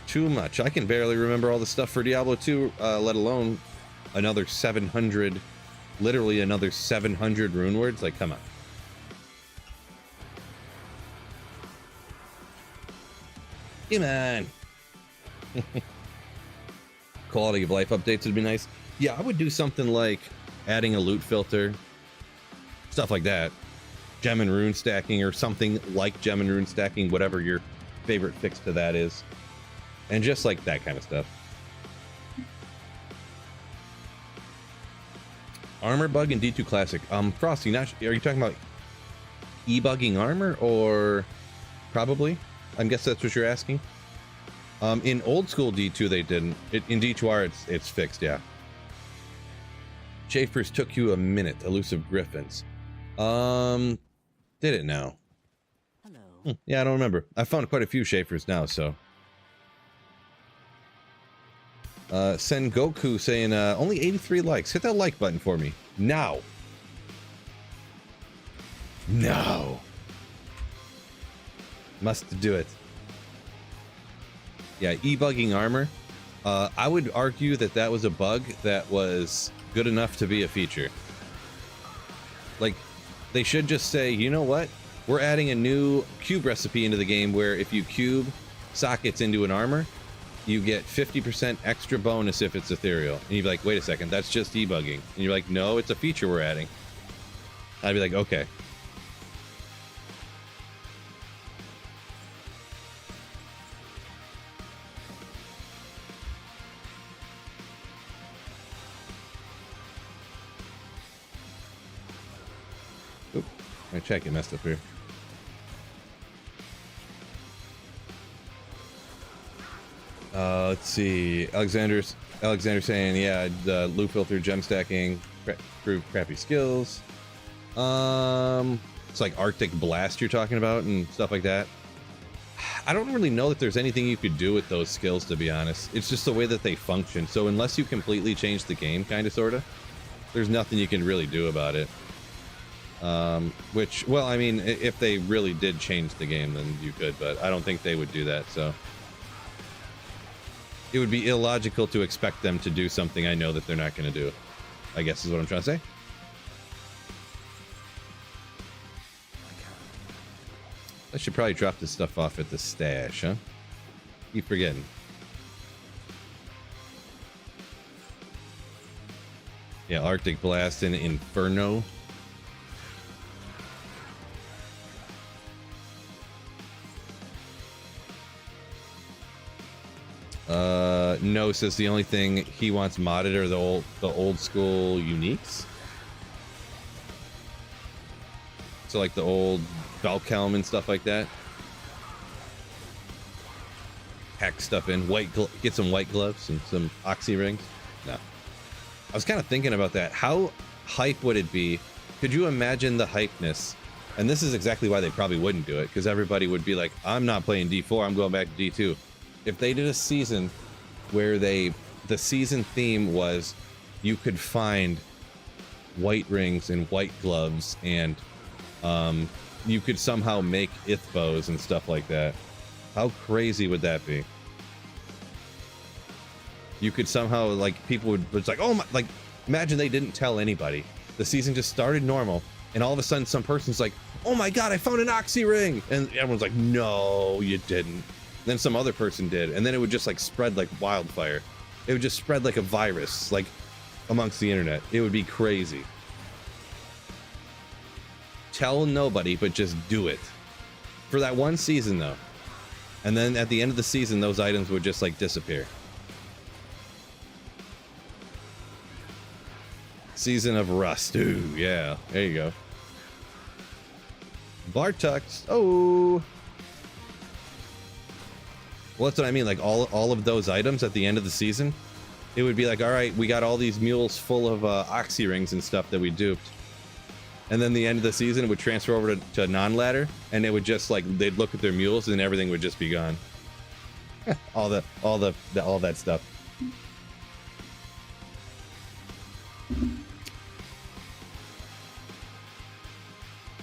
Too much. I can barely remember all the stuff for Diablo 2, let alone another 700, literally another 700 rune words. Like, come on. Come on. Quality of life updates would be nice. Yeah, I would do something like adding a loot filter, stuff like that. Gem and rune stacking or something like gem and rune stacking, whatever your favorite fix to that is. And just like that kind of stuff. Armor bug in D2 Classic. Frosty, are you talking about e-bugging armor or probably? I guess that's what you're asking. In old school D2 they didn't. In D2R it's fixed, yeah. Schaefer's took you a minute. Elusive Griffins. Did it now? Hello. Yeah, I don't remember. I found quite a few Schaefer's now, so. Sengoku saying only 83 likes. Hit that like button for me now. No. Must do it. Yeah, e-bugging armor. I would argue that that was a bug that was good enough to be a feature. Like, they should just say, you know what? We're adding a new cube recipe into the game where if you cube sockets into an armor, you get 50% extra bonus if it's ethereal. And you'd be like, wait a second, that's just debugging. And you're like, no, it's a feature we're adding. I'd be like, okay. Oop, my chat get messed up here. Let's see. Alexander saying, yeah, the loot filter, gem stacking, prove crappy skills. It's like Arctic Blast you're talking about and stuff like that. I don't really know that there's anything you could do with those skills, to be honest. It's just the way that they function. So unless you completely change the game, kind of, sort of, there's nothing you can really do about it. Which, well, I mean, if they really did change the game, then you could, but I don't think they would do that, so. It would be illogical to expect them to do something I know that they're not going to do, I guess is what I'm trying to say. I should probably drop this stuff off at the stash, huh? Keep forgetting. Yeah, Arctic Blast and Inferno. No, says the only thing he wants modded are the old school uniques. So like the old Valkelm and stuff like that. Hack stuff in, get some white gloves and some oxy rings. No. I was kind of thinking about that. How hype would it be? Could you imagine the hypeness? And this is exactly why they probably wouldn't do it, because everybody would be like, I'm not playing D4, I'm going back to D2. If they did a season where the season theme was you could find white rings and white gloves, and you could somehow make ithbos and stuff like that. How crazy would that be? You could somehow, like, people would, it's like, oh my, like, imagine they didn't tell anybody. The season just started normal, and all of a sudden some person's like, oh my god, I found an oxy ring! And everyone's like, no, you didn't. Then some other person did, and then it would just like spread like wildfire. It would just spread like a virus, like amongst the internet. It would be crazy. Tell nobody, but just do it. For that one season though. And then at the end of the season, those items would just like disappear. Season of Rust. Ooh, yeah. There you go. Bartux. Oh. Well, that's what I mean. Like all of those items at the end of the season, it would be like, all right, we got all these mules full of oxy rings and stuff that we duped. And then the end of the season, it would transfer over to non-ladder, and it would just like, they'd look at their mules and everything would just be gone. all that stuff.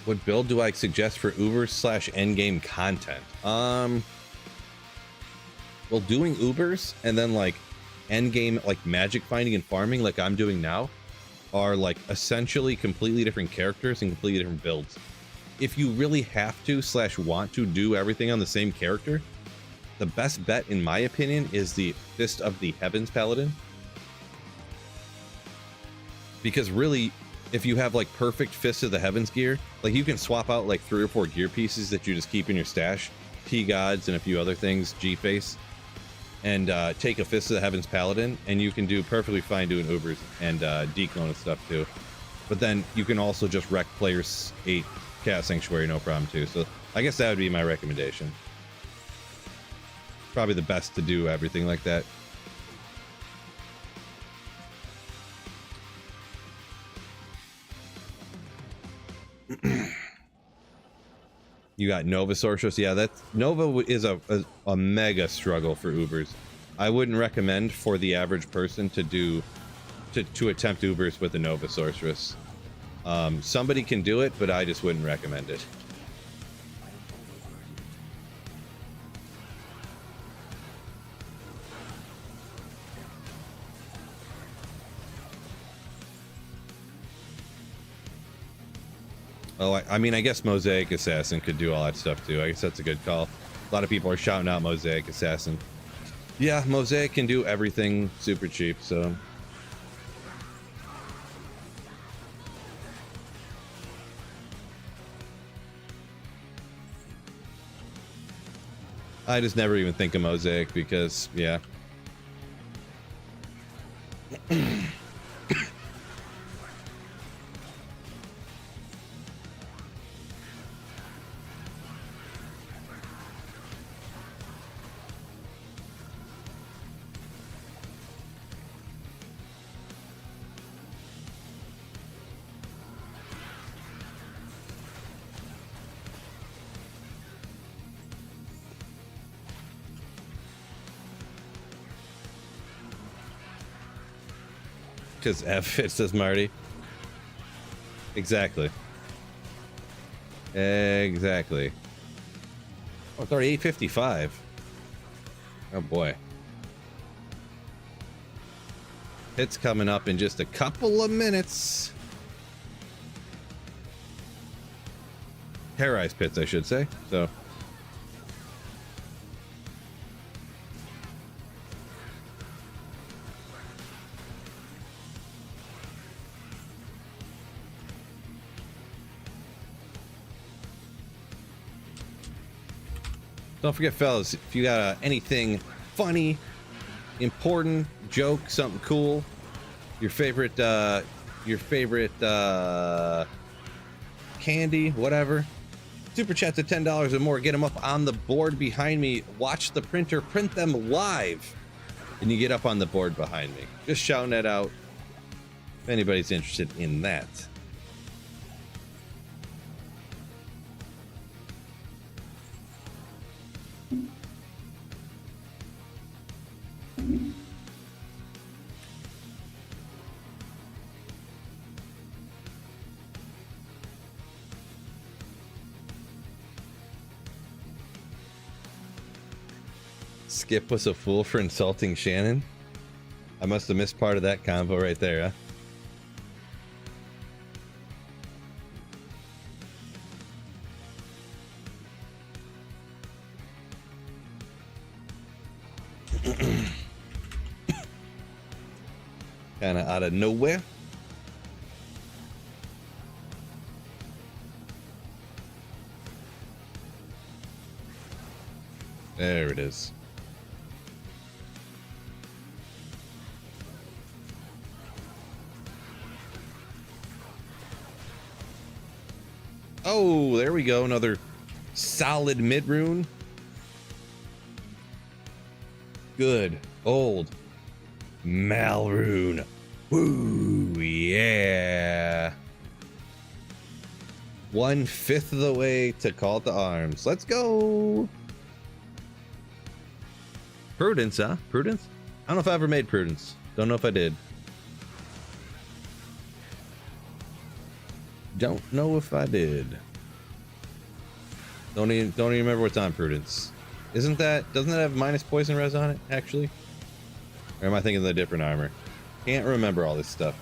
What build do I suggest for Uber / endgame content? Well, doing Ubers and then like endgame, like magic finding and farming, like I'm doing now, are like essentially completely different characters and completely different builds. If you really have to / want to do everything on the same character, the best bet, in my opinion, is the Fist of the Heavens Paladin. Because really, if you have like perfect Fist of the Heavens gear, like you can swap out like 3 or 4 gear pieces that you just keep in your stash, T-Gods and a few other things, G-Face, and take a Fist of the Heavens Paladin, and you can do perfectly fine doing Ubers and declone and stuff too. But then you can also just wreck players 8 Chaos Sanctuary, no problem too. So I guess that would be my recommendation. Probably the best to do everything like that. You got Nova Sorceress. Yeah, that's Nova is a mega struggle for Ubers. I wouldn't recommend for the average person to do to attempt Ubers with a Nova Sorceress. Somebody can do it, but I just wouldn't recommend it. Oh, I mean, I guess Mosaic Assassin could do all that stuff too. I guess that's a good call. A lot of people are shouting out Mosaic Assassin. Yeah, Mosaic can do everything super cheap, so. I just never even think of Mosaic because, yeah. Because F, it says Marty. Exactly. Exactly. Oh, it's already 8:55. Oh boy. It's coming up in just a couple of minutes. Terrorized pits, I should say. So. Don't forget, fellas, if you got anything funny, important, joke, something cool, your favorite candy, whatever, super chats at $10 or more, get them up on the board behind me. Watch the printer print them live, and you get up on the board behind me. Just shouting that out if anybody's interested in that. Skip was a fool for insulting Shannon. I must have missed part of that convo right there, huh? Kind of out of nowhere. There it is. Oh, there we go. Another solid mid rune. Good old Malrune. Woo, yeah. 1/5 of the way to Call to Arms. Let's go. Prudence, huh? Prudence? I don't know if I ever made Prudence. Don't know if I did. Don't know if I did. Don't even remember what's on Prudence. Doesn't that have minus poison res on it, actually? Or am I thinking of the different armor? Can't remember all this stuff.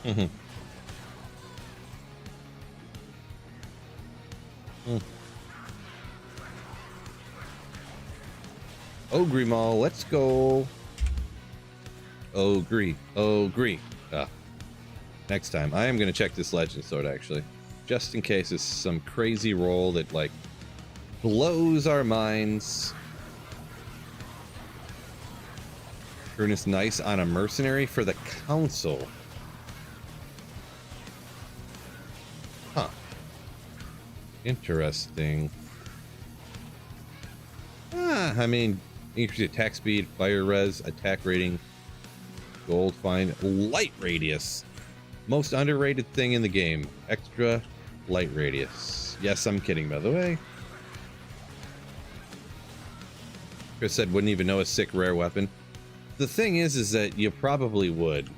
Mm-hmm. Ogre Mall, let's go. Ogre. Next time, I am going to check this Legend Sword, actually. Just in case it's some crazy roll that, like, blows our minds. Furnace nice on a mercenary for the council. Huh. Interesting. I mean, increase attack speed, fire res, attack rating, gold find, light radius. Most underrated thing in the game. Extra light radius. Yes, I'm kidding, by the way. Chris said wouldn't even know a sick rare weapon. The thing is that you probably would.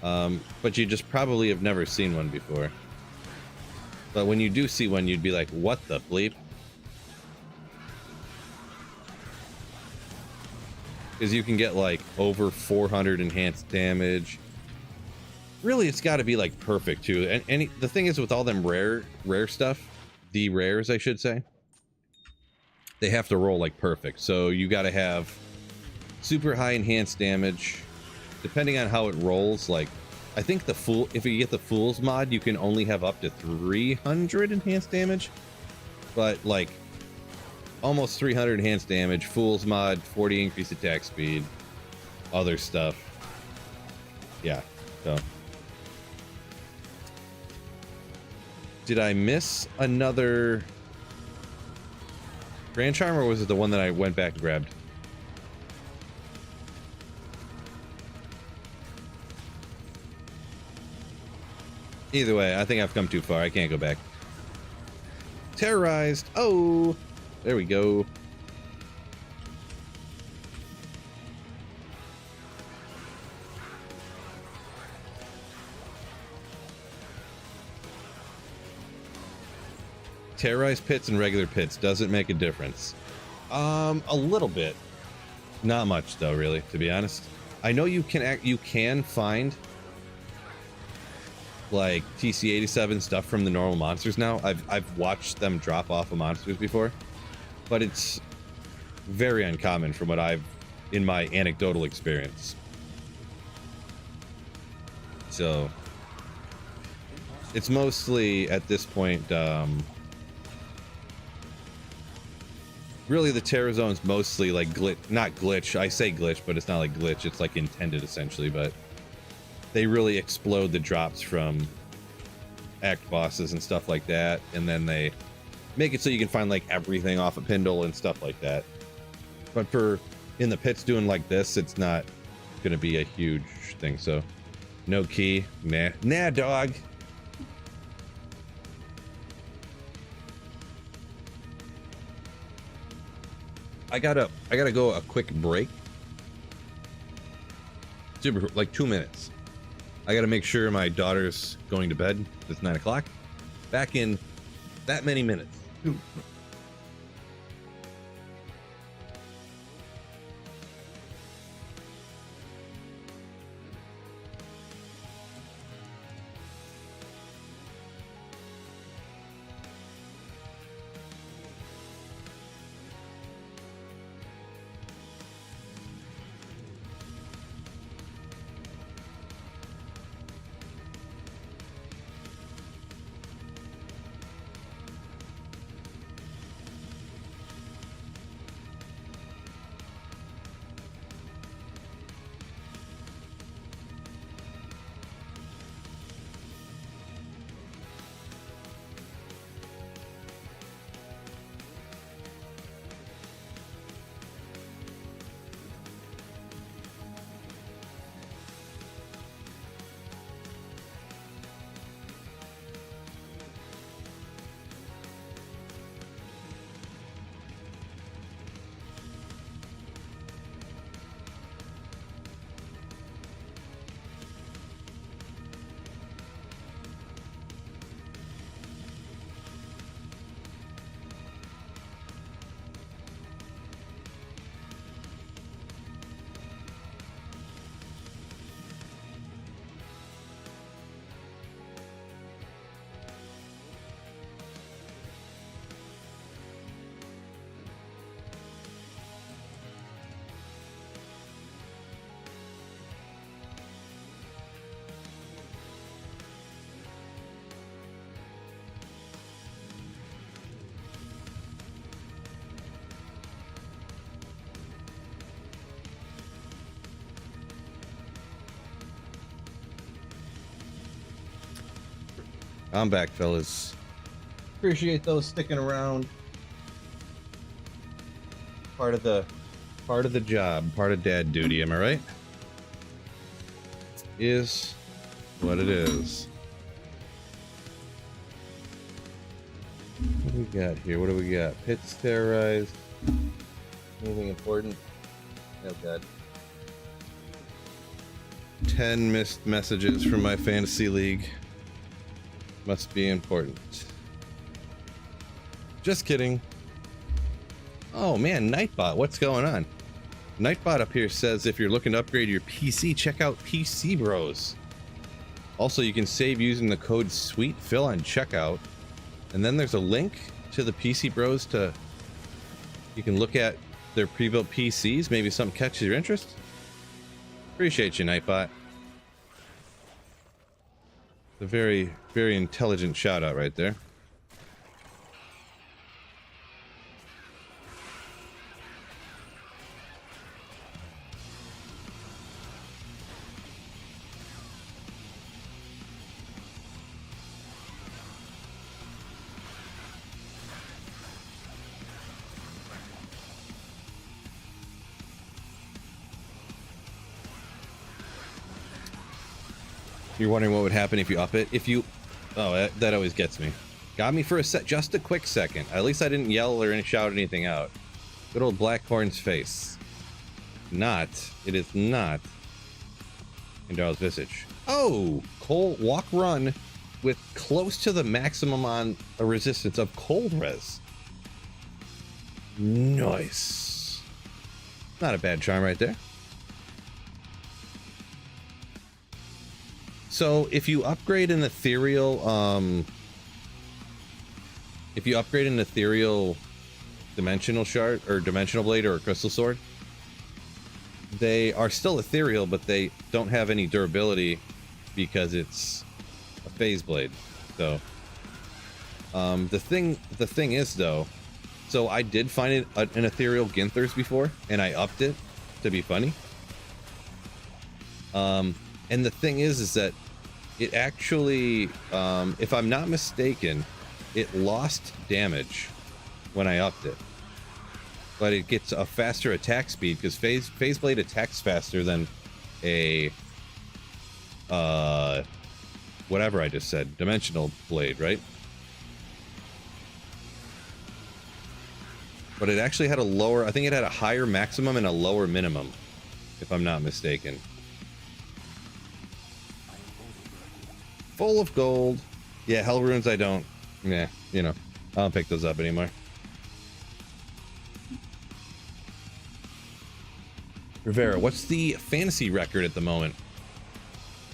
But you just probably have never seen one before. But when you do see one, you'd be like, what the bleep? Because you can get like over 400 enhanced damage. Really, it's got to be like perfect too. And the thing is with all them rare stuff, the rares I should say, they have to roll like perfect. So you got to have super high enhanced damage. Depending on how it rolls, like I think if you get the Fool's mod, you can only have up to 300 enhanced damage. But like almost 300 enhanced damage, Fool's mod, 40 increased attack speed, other stuff. Yeah, so. Did I miss another Grand Charm, or was it the one that I went back and grabbed? Either way, I think I've come too far. I can't go back. Terrorized. Oh, There we go. Terrorized pits and regular pits doesn't make a difference. A little bit. Not much though, really, to be honest. I know you can find like TC-87 stuff from the normal monsters now. I've watched them drop off of monsters before, but it's very uncommon from what I've in my anecdotal experience. So it's mostly at this point really the terror zone's mostly like not glitch. I say glitch, but it's not like glitch, it's like intended essentially, but they really explode the drops from act bosses and stuff like that, and then they make it so you can find like everything off a Pindle and stuff like that. But for in the pits doing like this, it's not gonna be a huge thing. So no key, nah dog. I gotta go a quick break. Super, like 2 minutes. I gotta make sure my daughter's going to bed. It's 9 o'clock. Back in that many minutes. I'm back, fellas. Appreciate those sticking around. Part of the job, part of dad duty, am I right? Is what it is. What do we got here? What do we got? Pits terrorized. Anything important? Oh god. 10 missed messages from my fantasy league. Must be important. Just kidding. Oh man, Nightbot, what's going on? Nightbot up here says if you're looking to upgrade your PC, check out PC Bros. Also, you can save using the code SWEETPHIL on checkout. And then there's a link to the PC Bros to... You can look at their pre-built PCs. Maybe something catches your interest. Appreciate you, Nightbot. A very, very intelligent shout out right there. You're wondering what would happen if you up it? If you... Oh, that always gets me. Got me for just a quick second. At least I didn't yell or shout anything out. Good old Blackhorn's face. It is not in Daryl's visage. Oh, cold walk run with close to the maximum on a resistance of cold res. Nice. Not a bad charm right there. So if you upgrade an ethereal, dimensional shard or dimensional blade or a crystal sword, they are still ethereal, but they don't have any durability because it's a phase blade. So the thing is though, so I did find an ethereal Ginthers before, and I upped it to be funny. And the thing is that it actually, if I'm not mistaken, it lost damage when I upped it, but it gets a faster attack speed because phase blade attacks faster than a whatever I just said, dimensional blade, right? But it actually had a lower, I think it had a higher maximum and a lower minimum, if I'm not mistaken. Full of gold. Yeah, Hell Runes I don't, I don't pick those up anymore. Rivera, what's the fantasy record at the moment?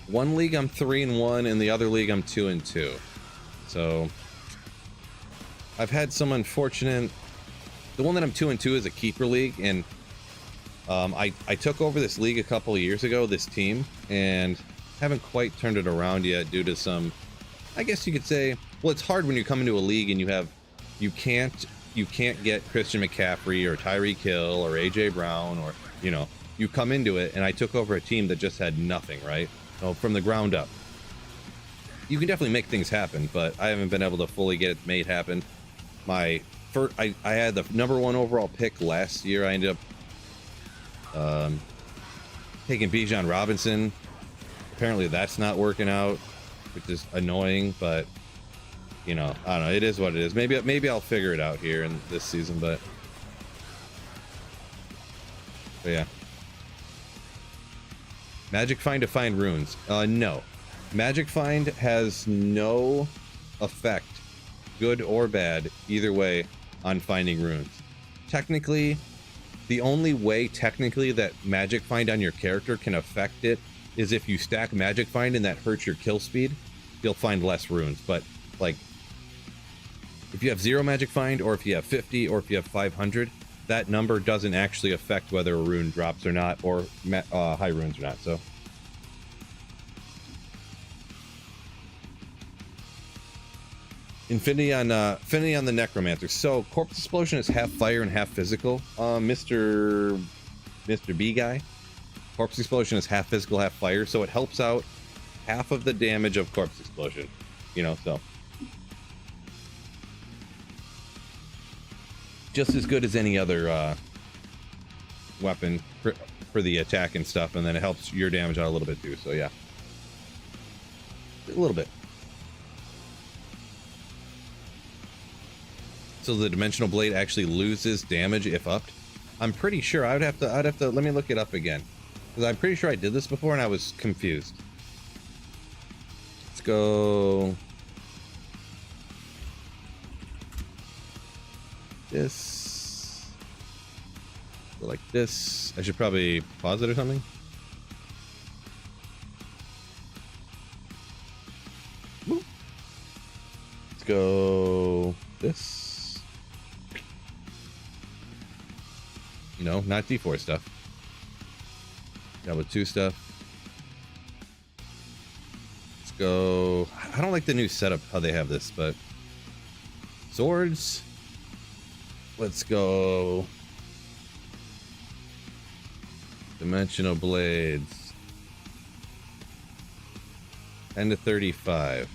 One league I'm 3-1, and the other league I'm 2-2. So I've had some unfortunate. The one that I'm 2-2 is a keeper league, and I took over this league a couple of years ago, this team, and haven't quite turned it around yet due to some, I guess you could say, well, it's hard when you come into a league and you can't get Christian McCaffrey or Tyreek Hill or AJ Brown, or you come into it, and I took over a team that just had nothing, right? So from the ground up, you can definitely make things happen, but I haven't been able to fully get it made happen. I had the #1 overall pick last year. I ended up taking Bijan Robinson. Apparently that's not working out, which is annoying, but I don't know, it is what it is. Maybe I'll figure it out here in this season, but yeah. Magic Find to find runes. No. Magic Find has no effect, good or bad, either way, on finding runes. Technically, the only way that Magic Find on your character can affect it is if you stack Magic Find and that hurts your kill speed, you'll find less runes. But like, if you have 0 Magic Find, or if you have 50, or if you have 500, that number doesn't actually affect whether a rune drops or not, or high runes or not. So Infinity on the Necromancer. So Corpse Explosion is half fire and half physical. Mr. B guy. Corpse Explosion is half physical, half fire, so it helps out half of the damage of Corpse Explosion. So just as good as any other weapon for the attack and stuff, and then it helps your damage out a little bit too. So yeah, a little bit. So the Dimensional Blade actually loses damage if upped. I'm pretty sure. I'd have to let me look it up again, because I'm pretty sure I did this before and I was confused. Let's go. This. Go like this. I should probably pause it or something. Let's go this. No, not D4 stuff. Diablo 2 stuff. Let's go. I don't like the new setup, how they have this, but swords. Let's go. Dimensional blades. 10 to 35.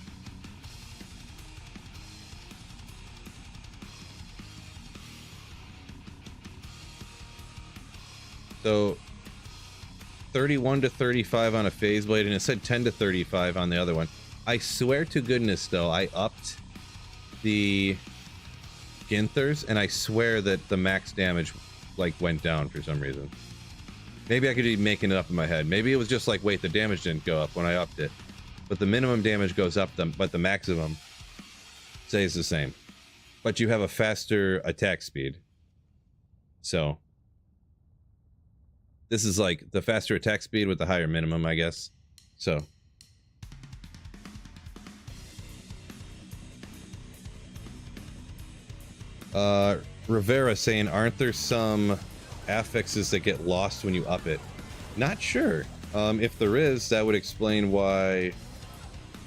So 31 to 35 on a phase blade, and it said 10 to 35 on the other one. I swear to goodness though, I upped the Ginthers, and I swear that the max damage like went down for some reason. Maybe I could be making it up in my head. Maybe it was just like, wait, the damage didn't go up when I upped it. But the minimum damage goes up, but the maximum stays the same. But you have a faster attack speed. So this is like the faster attack speed with the higher minimum, I guess. So Rivera saying, aren't there some affixes that get lost when you up it? Not sure. If there is, that would explain why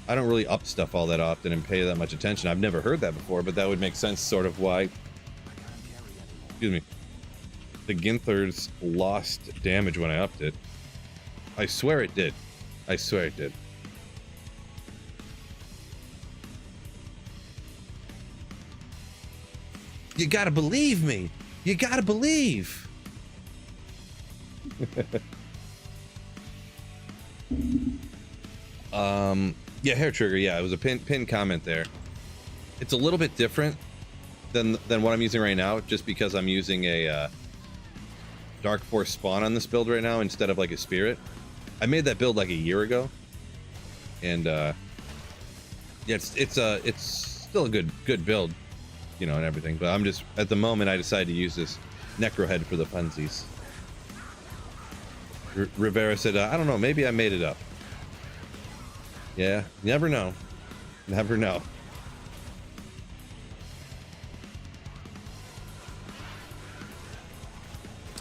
I don't really up stuff all that often and pay that much attention. I've never heard that before, but that would make sense sort of why, excuse me, the Ginthers lost damage when I upped it. I swear it did. I swear it did. You gotta believe me. You gotta believe. Yeah, hair trigger. Yeah, it was a pin comment there. It's a little bit different than what I'm using right now, just because I'm using a Dark Force spawn on this build right now instead of like a spirit. I made that build like a year ago, and yeah, it's still a good build, you know, and everything. But I'm just at the moment I decided to use this Necro head for the funsies. Rivera said, I don't know, maybe I made it up. Yeah, never know. Never know.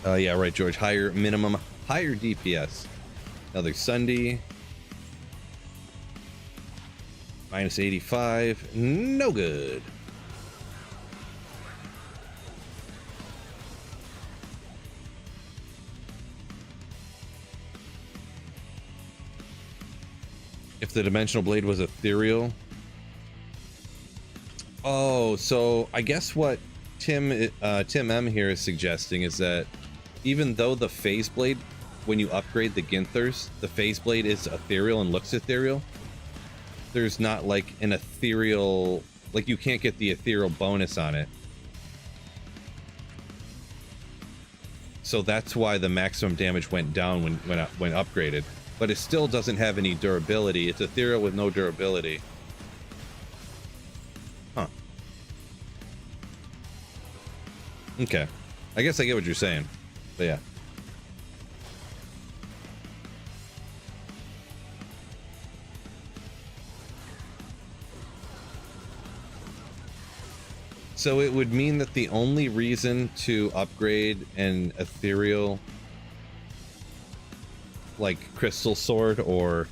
Yeah, right, George. Higher minimum, higher DPS. Another Sunday. Minus 85. No good. If the Dimensional Blade was ethereal. Oh, so I guess what Tim M here is suggesting is that even though the Phase Blade, when you upgrade the Ginthers, the Phase Blade is ethereal and looks ethereal, there's not like an ethereal, like you can't get the ethereal bonus on it. So that's why the maximum damage went down when upgraded. But it still doesn't have any durability. It's ethereal with no durability. Huh. Okay. I guess I get what you're saying. But yeah. So it would mean that the only reason to upgrade an ethereal, like crystal sword or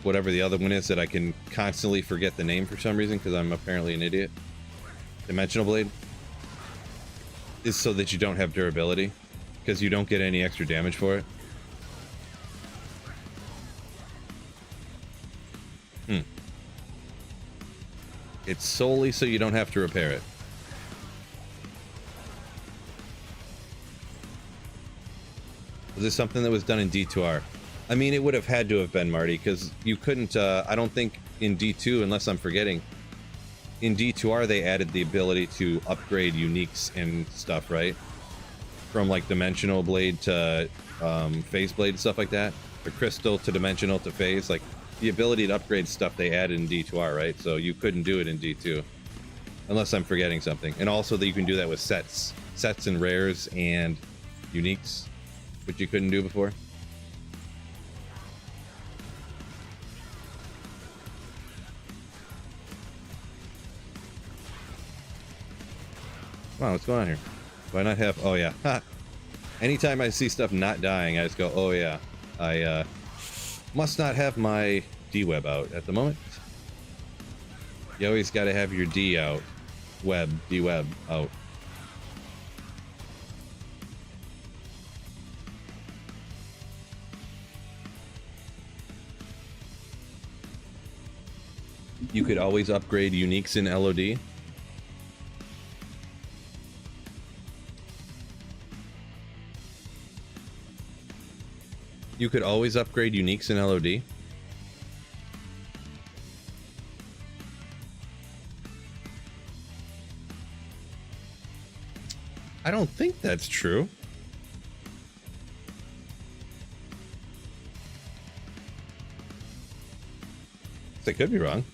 whatever the other one is that I can constantly forget the name for some reason because I'm apparently an idiot, Dimensional Blade, is so that you don't have durability because you don't get any extra damage for it. It's solely so you don't have to repair it. Was this something that was done in D2R? I mean, it would have had to have been, Marty, because you couldn't, I don't think in D2, unless I'm forgetting, in D2R they added the ability to upgrade uniques and stuff, right? From like Dimensional Blade to Phase Blade and stuff like that. Or Crystal to Dimensional to Phase, like the ability to upgrade stuff they added in D2R, right? So you couldn't do it in D2, unless I'm forgetting something. And also that you can do that with sets and rares and uniques, which you couldn't do before. Wow, what's going on here? Do I not have... Oh, yeah. Ha! Anytime I see stuff not dying, I just go, oh, yeah. I must not have my D-web out at the moment. You always got to have your D out. D-web out. You could always upgrade uniques in LOD. You could always upgrade uniques in LOD. I don't think that's true. I could be wrong.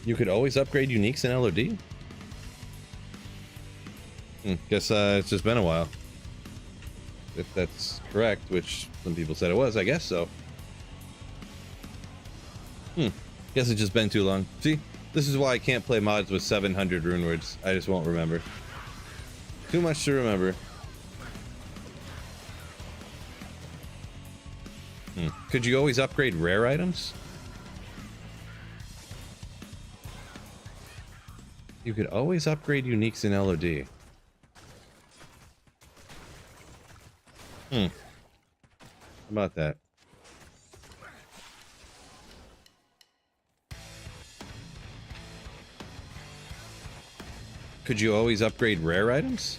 You could always upgrade uniques in LOD? Guess it's just been a while. If that's correct, which some people said it was, I guess so. Guess it's just been too long. See, this is why I can't play mods with 700 rune words. I just won't remember. Too much to remember. Could you always upgrade rare items? You could always upgrade uniques in LOD. How about that? Could you always upgrade rare items?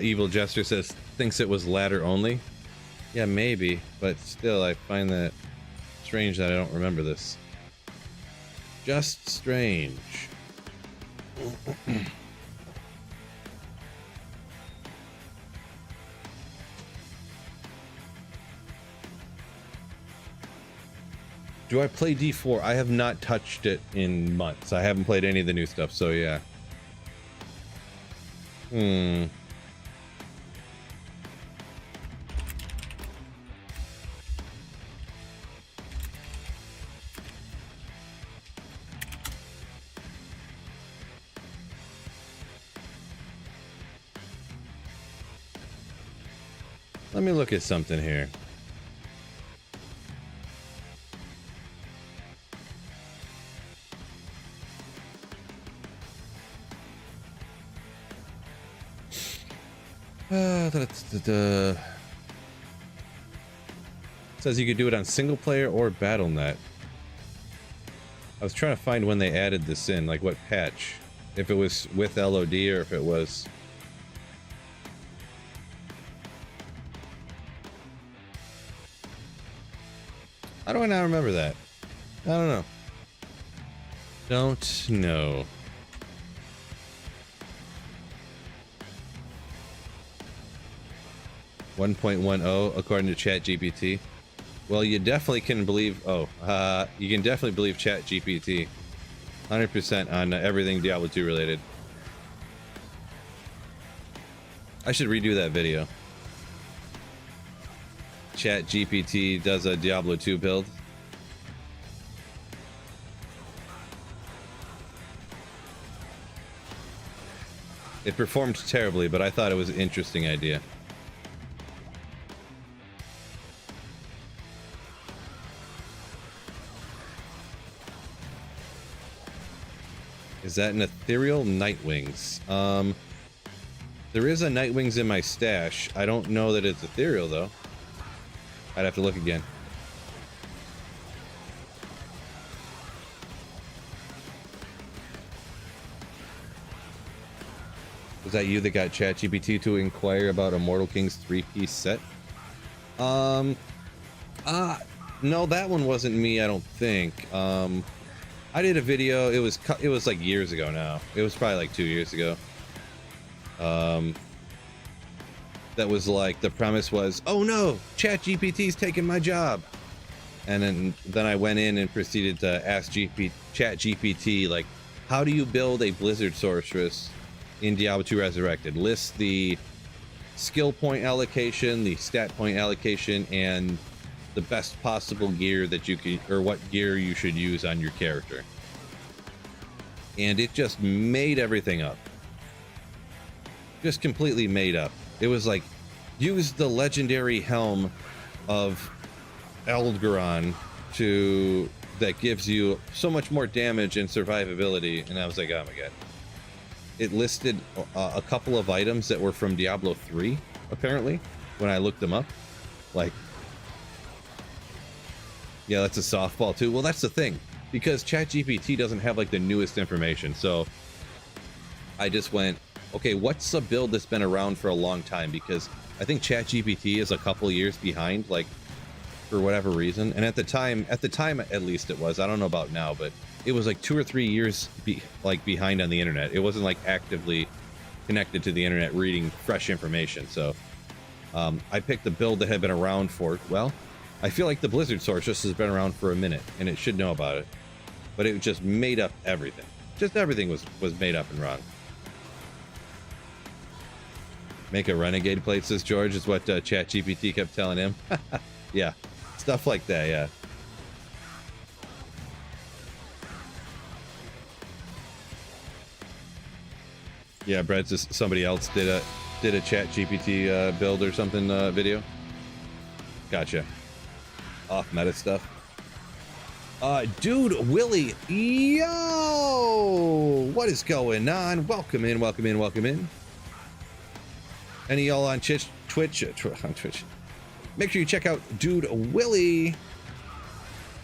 Evil Jester says, thinks it was ladder only. Yeah, maybe, but still, I find that strange that I don't remember this. Just strange. Do I play D4? I have not touched it in months. I haven't played any of the new stuff, so yeah. Let me look at something here. Says you could do it on single player or BattleNet. I was trying to find when they added this in, like what patch. If it was with LOD or if it was... How do I not remember that? I don't know. Don't know. .10 according to ChatGPT. Well, you definitely can believe. You can definitely believe ChatGPT. 100% on everything Diablo 2 related. I should redo that video. ChatGPT does a Diablo 2 build. It performed terribly, but I thought it was an interesting idea. Is that an ethereal Nightwings? There is a Nightwings in my stash. I don't know that it's ethereal though. I'd have to look again. Was that you that got ChatGPT to inquire about Immortal King's 3-piece set? No, that one wasn't me, I don't think. I did a video, it was like years ago now. It was probably like 2 years ago. That was like, the premise was, oh no, ChatGPT's taking my job. And then I went in and proceeded to ask ChatGPT, like, how do you build a Blizzard Sorceress in Diablo 2 Resurrected? List the skill point allocation, the stat point allocation, and the best possible gear that you can, or what gear you should use on your character. And it just made everything up. Just completely made up. It was like, use the legendary helm of Eldgaron that gives you so much more damage and survivability. And I was like, oh my god. It listed a couple of items that were from Diablo 3, apparently, when I looked them up. Like, yeah, that's a softball too. Well, that's the thing, because ChatGPT doesn't have like the newest information. So I just went, okay, what's a build that's been around for a long time? Because I think ChatGPT is a couple years behind. Like, for whatever reason. And at the time at least it was. I don't know about now, but it was like 2 or 3 years behind on the internet. It wasn't like actively connected to the internet reading fresh information. So I picked the build that had been around for, well, I feel like the Blizzard source just has been around for a minute and it should know about it. But it just made up everything. Just everything was made up and wrong. Make a renegade plate, says George, is what ChatGPT kept telling him. Yeah, stuff like that, yeah. Yeah, Brett, just somebody else did a ChatGPT build or something video. Gotcha. Off meta stuff. Dude, Willie, yo, what is going on? Welcome in, welcome in, welcome in. Any of y'all on Twitch? Make sure you check out Dude Willie.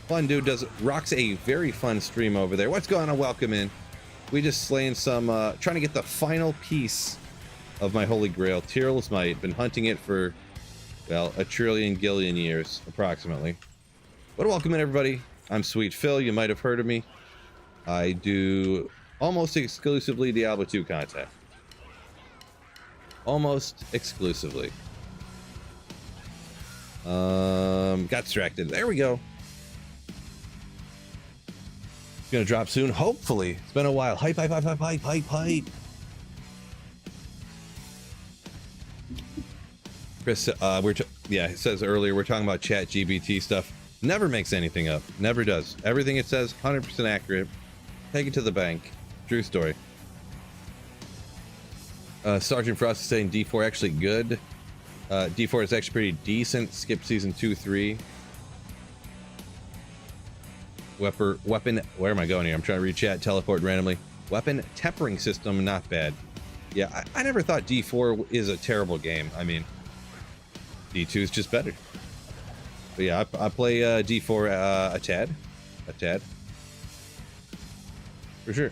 Fun dude rocks a very fun stream over there. What's going on? Welcome in. We just slaying some, trying to get the final piece of my holy grail, Tyreal's Might. Been hunting it for, well, a trillion gillion years, approximately. But welcome in, everybody. I'm Sweet Phil. You might have heard of me. I do almost exclusively Diablo 2 content. Almost exclusively. Got distracted. There we go. Gonna drop soon, hopefully. It's been a while. Hype, hype, hype, hype, hype, hype, hype. Chris, yeah, it says earlier we're talking about ChatGPT stuff. Never makes anything up. Never does. Everything it says, 100% accurate. Take it to the bank. True story. Sergeant Frost is saying D4 actually good. D4 is actually pretty decent. Skip season 2, 3. Weapon, where am I going here? I'm trying to read chat, teleport randomly. Weapon tempering system, not bad. Yeah, I never thought D4 is a terrible game. I mean, D2 is just better. But yeah, I play D4 a tad. For sure.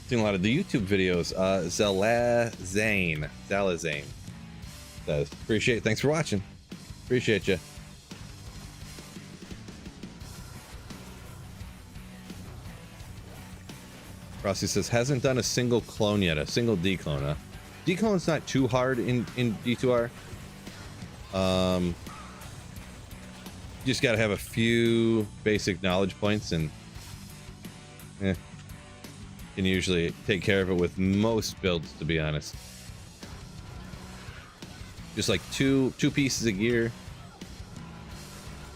Seen a lot of the YouTube videos. Zalazane says, appreciate it. Thanks for watching. Appreciate you. Rossi says, hasn't done a single clone yet, a single declone, huh? Declone's not too hard in D2R. You just gotta have a few basic knowledge points and can usually take care of it with most builds, to be honest. Just like two pieces of gear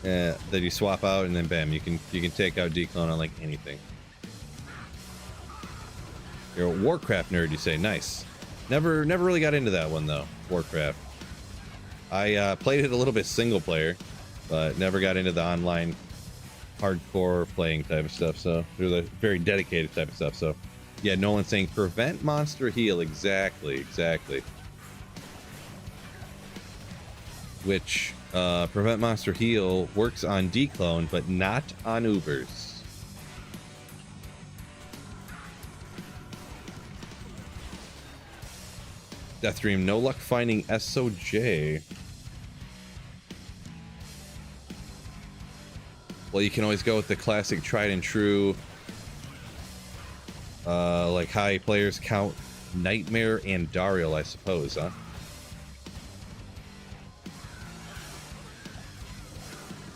that you swap out, and then bam, you can take out declone on like anything. You're a Warcraft nerd, you say. Nice. Never really got into that one though. Warcraft. I played it a little bit single player, but never got into the online hardcore playing type of stuff. So they're the very dedicated type of stuff. So yeah, Nolan's saying prevent monster heal. Exactly. Which prevent monster heal works on declone, but not on Ubers. Deathstream, no luck finding SOJ. Well, you can always go with the classic tried and true, like high players count Nightmare and Tyreal, I suppose, huh?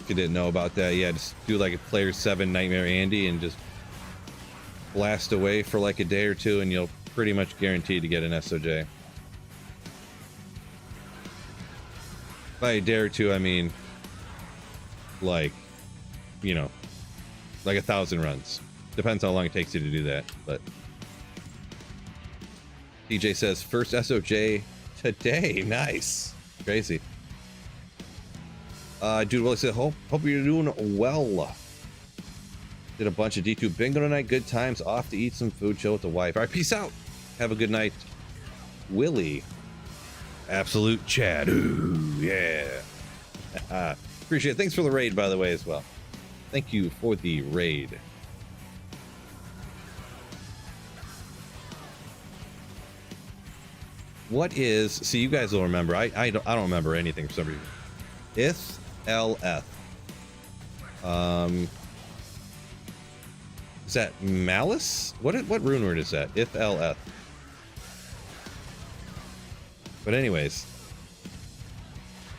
If you didn't know about that, yeah, just do like a player 7 Nightmare Andy and just blast away for like a day or two, and you'll pretty much guarantee to get an SOJ. By a day or two, I mean, like, you know, like 1,000 runs. Depends how long it takes you to do that, but. DJ says, first SOJ today. Nice. Crazy. Dude, Willie said, hope you're doing well. Did a bunch of D2 bingo tonight. Good times. Off to eat some food, chill with the wife. All right, peace out. Have a good night. Willie. Absolute Chad. Ooh, yeah. Appreciate it. Thanks for the raid, by the way, as well. Thank you for the raid. What is... See, you guys will remember. I don't remember anything for some reason. If LF. Is that Malice? What rune word is that? If LF. But anyways,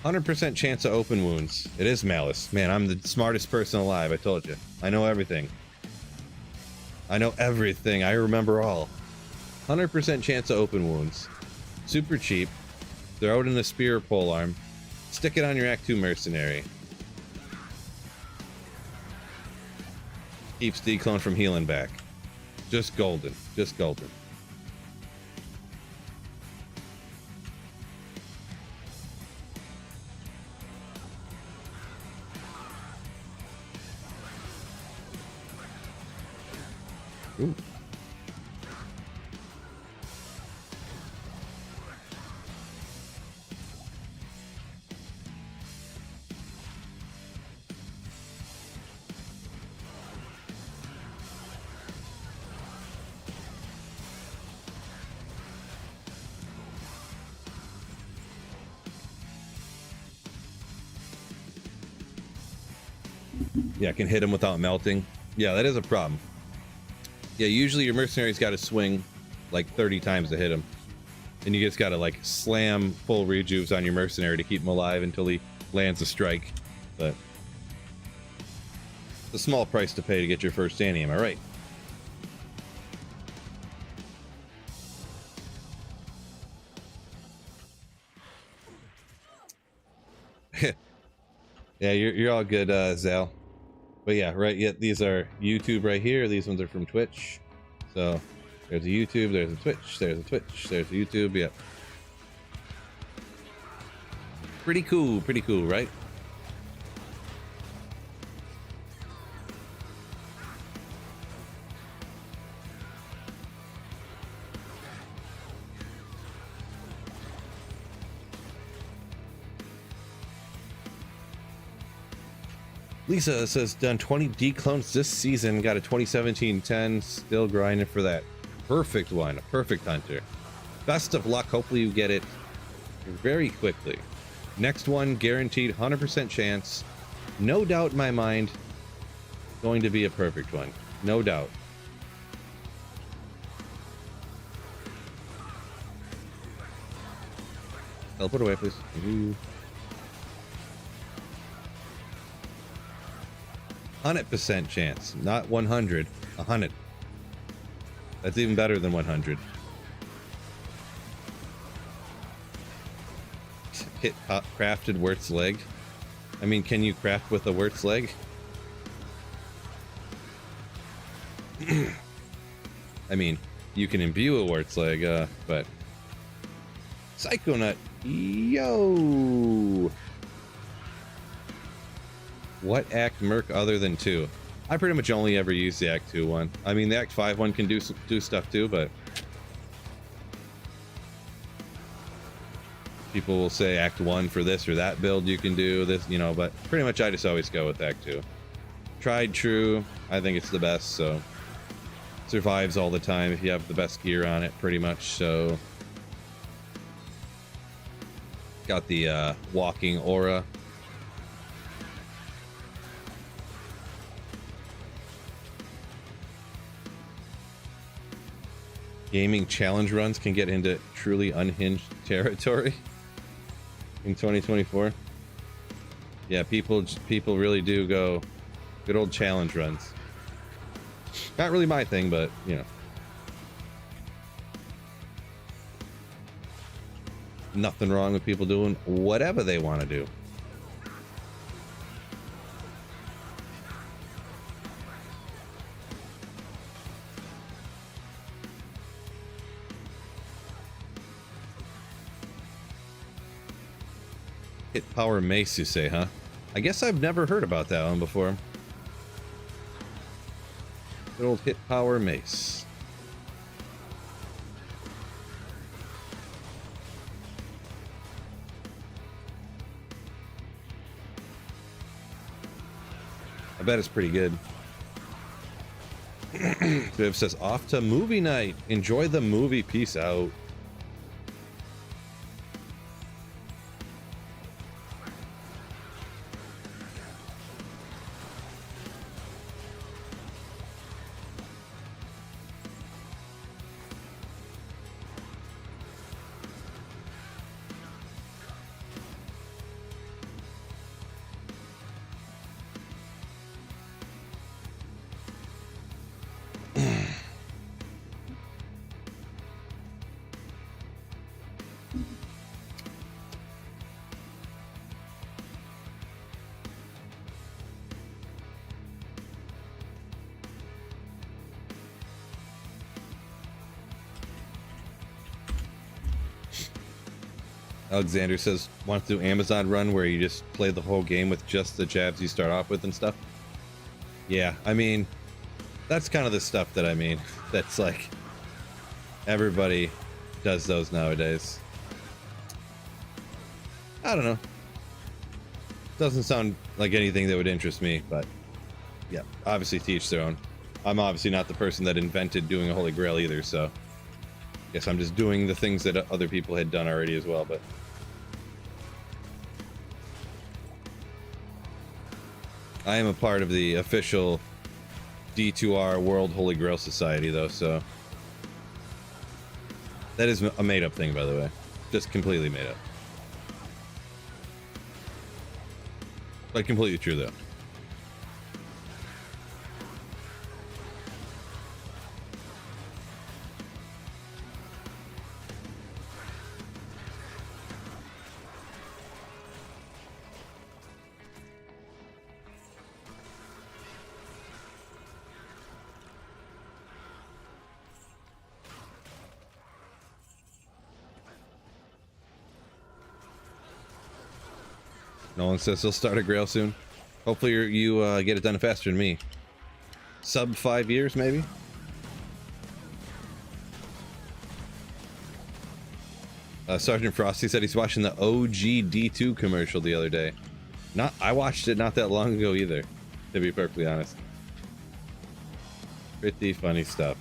100% chance of open wounds. It is Malice. Man, I'm the smartest person alive. I told you. I know everything. I know everything. I remember all. 100% chance of open wounds. Super cheap. Throw it in the spear or polearm. Stick it on your Act 2 mercenary. Keeps Declone from healing back. Just golden. Just golden. Ooh. Yeah, I can hit him without melting. Yeah, that is a problem. Yeah, usually your mercenary's got to swing like 30 times to hit him. And you just got to like slam full rejuves on your mercenary to keep him alive until he lands a strike. But it's a small price to pay to get your first Annie, am I right? Yeah, you're all good, Zal. But yeah, right. Yeah, these are YouTube right here. These ones are from Twitch. So there's a YouTube, there's a Twitch, there's a Twitch, there's a YouTube. Yeah. Pretty cool, right? Lisa says, done 20 declones this season, got a 2017-10, still grinding for that perfect one, a perfect hunter. Best of luck, hopefully you get it very quickly. Next one, guaranteed 100% chance, no doubt in my mind, going to be a perfect one, no doubt. Teleport away, please. Ooh. 100% chance, not 100, 100. That's even better than 100. Hit crafted Wirt's leg. I mean, can you craft with a Wirt's leg? I mean, you can imbue a Wirt's leg, but Psychonut, yo. What Act Merc other than 2? I pretty much only ever use the Act 2 one. I mean, the Act 5 one can do stuff too, but people will say Act 1 for this or that build you can do this, you know, but pretty much I just always go with Act 2. Tried true. I think it's the best, so survives all the time if you have the best gear on it, pretty much. So got the walking aura. Gaming challenge runs can get into truly unhinged territory in 2024. Yeah, people really do go good old challenge runs. Not really my thing, but you know, nothing wrong with people doing whatever they want to do. Hit power mace, you say, huh? I guess I've never heard about that one before. Good old hit power mace. I bet it's pretty good. Viv says, off to movie night. Enjoy the movie. Peace out. Alexander says, wants to do Amazon run where you just play the whole game with just the jabs you start off with and stuff. Yeah, I mean, that's kind of the stuff that I mean. That's like, everybody does those nowadays. I don't know. Doesn't sound like anything that would interest me, but yeah, obviously to each their own. I'm obviously not the person that invented doing a Holy Grail either, so guess I'm just doing the things that other people had done already as well, but I am a part of the official D2R World Holy Grail Society, though, so that is a made-up thing, by the way. Just completely made up. But completely true, though. Nolan says he'll start a Grail soon. Hopefully you get it done faster than me. Sub 5 years, maybe? Sergeant Frosty said he's watching the OG D2 commercial the other day. I watched it not that long ago either, to be perfectly honest. Pretty funny stuff.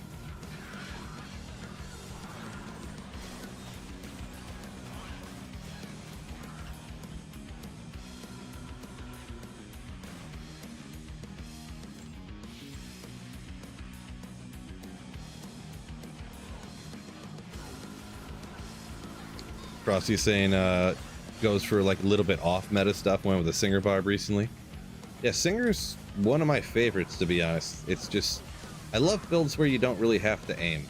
Frosty saying goes for like a little bit off meta stuff. Went with a Singer Barb recently. Yeah, Singer's one of my favorites, to be honest. It's just, I love builds where you don't really have to aim.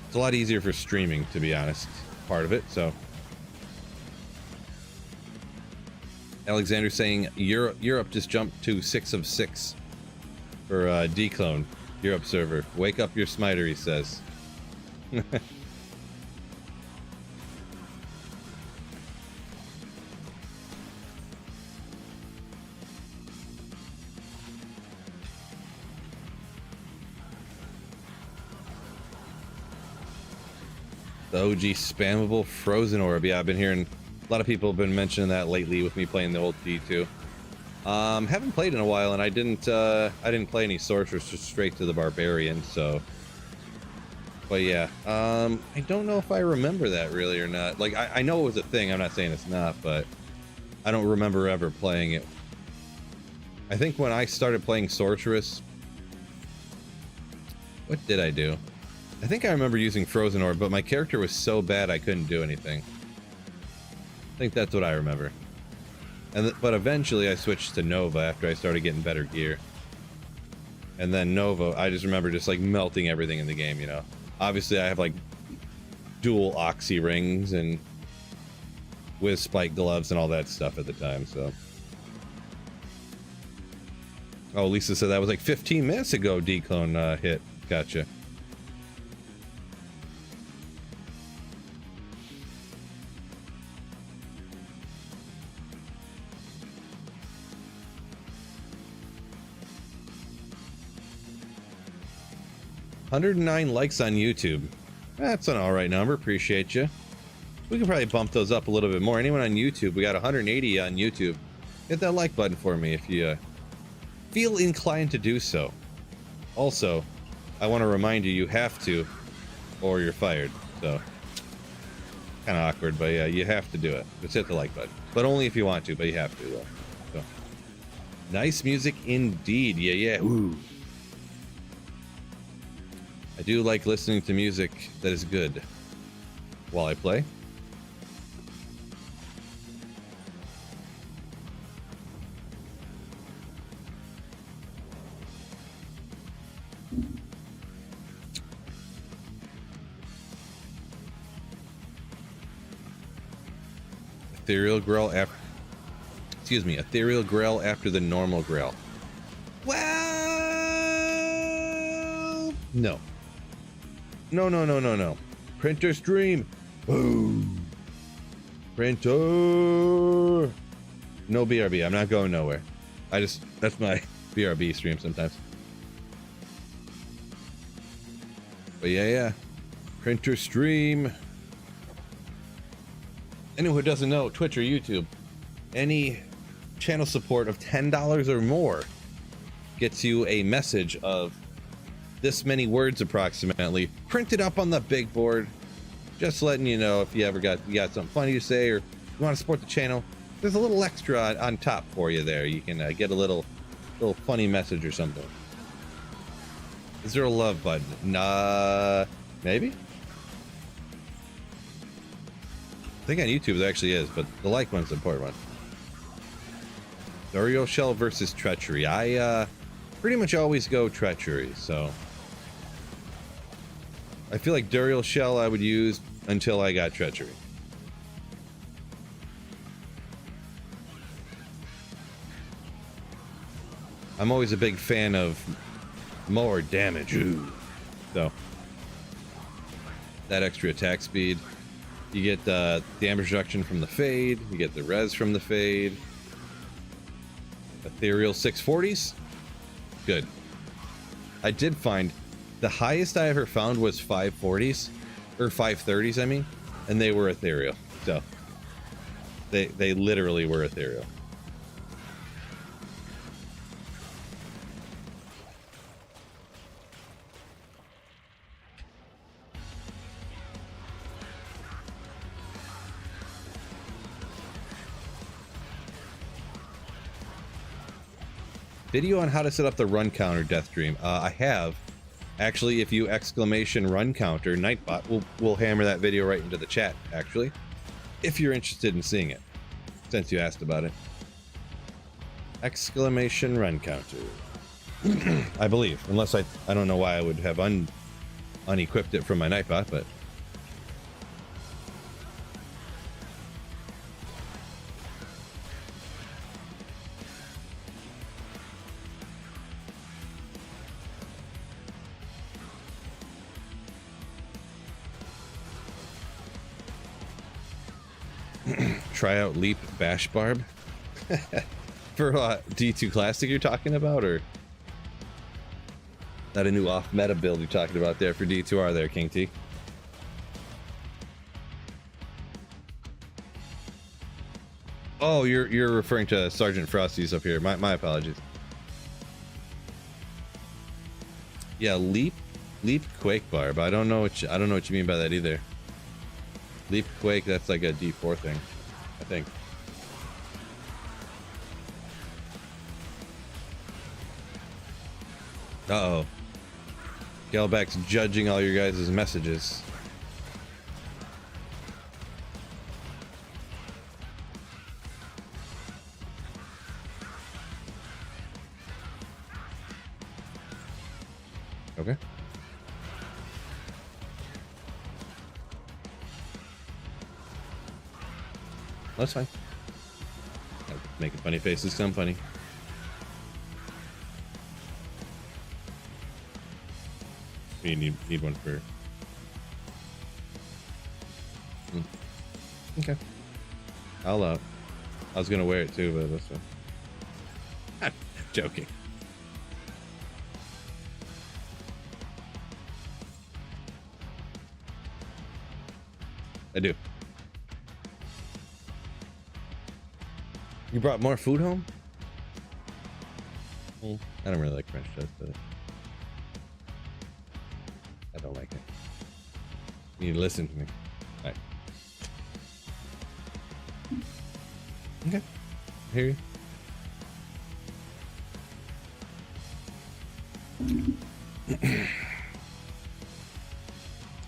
It's a lot easier for streaming, to be honest. Part of it, so. Alexander saying Europe just jumped to 6 of 6 for Declone. Europe server. Wake up your smiter, he says. The OG spammable frozen orb. Yeah, I've been hearing a lot of people have been mentioning that lately with me playing the old D2. Haven't played in a while, and I didn't play any sorcerers, just straight to the barbarian, so. But yeah, I don't know if I remember that really or not. Like, I know it was a thing, I'm not saying it's not, but I don't remember ever playing it. I think when I started playing sorceress, what did I do? I think I remember using Frozen Orb, but my character was so bad I couldn't do anything. I think that's what I remember. But eventually I switched to Nova after I started getting better gear. And then Nova, I just remember just like melting everything in the game, you know. Obviously I have like dual Oxy rings and with spike gloves and all that stuff at the time, so. Oh, Lisa said that was like 15 minutes ago Declone hit. Gotcha. $109 likes on YouTube. That's an alright number, appreciate you. We can probably bump those up a little bit more. Anyone on YouTube, we got 180 on YouTube. Hit that like button for me if you feel inclined to do so. Also, I want to remind you, you have to, or you're fired. So, kind of awkward, but yeah, you have to do it. Just hit the like button. But only if you want to, but you have to, though. So. Nice music indeed. Yeah. Ooh. I do like listening to music that is good while I play. Ethereal Grail after, excuse me, Ethereal Grail after the normal Grail. Well, no. No, no, no, no, no. Printer stream. Boom. Printer. No BRB. I'm not going nowhere. That's my BRB stream sometimes. But yeah. Printer stream. Anyone who doesn't know, Twitch or YouTube, any channel support of $10 or more gets you a message of this many words approximately printed up on the big board, just letting you know if you got something funny to say or you want to support the channel. There's a little extra on top for you there. You can get a little funny message or something. Is there a love button? Nah, maybe. I think on YouTube there actually is, but the like one's the important one. Tyreal shell versus treachery. I pretty much always go treachery, so I feel like Tyreal shell I would use until I got treachery. I'm always a big fan of more damage. Ooh. So that extra attack speed. You get the damage reduction from the fade. You get the res from the fade. Ethereal 640s. Good. I did find the highest I ever found was 540s or 530s, I mean, and they were ethereal. So they literally were ethereal. Video on how to set up the run counter death dream. I have. Actually, if you exclamation run counter, Nightbot will hammer that video right into the chat, actually. If you're interested in seeing it. Since you asked about it. Exclamation run counter. I believe. Unless I don't know why I would have unequipped it from my Nightbot, but... Try out Leap Bash Barb for D2 Classic you're talking about, or that a new off meta build you're talking about there for D2R there, King T? Oh, you're referring to Sergeant Frosty's up here. My apologies. Yeah, Leap Quake Barb. I don't know what you mean by that either. Leap Quake, that's like a D4 thing, I think. Uh-oh. Galback's judging all your guys' messages. Okay. That's fine. Making funny faces sound funny. You need one for... Okay. I'll I was gonna wear it too, but that's fine. Joking. I do. You brought more food home? I don't really like French toast, but I don't like it. You need to listen to me. All right. Okay. I hear you.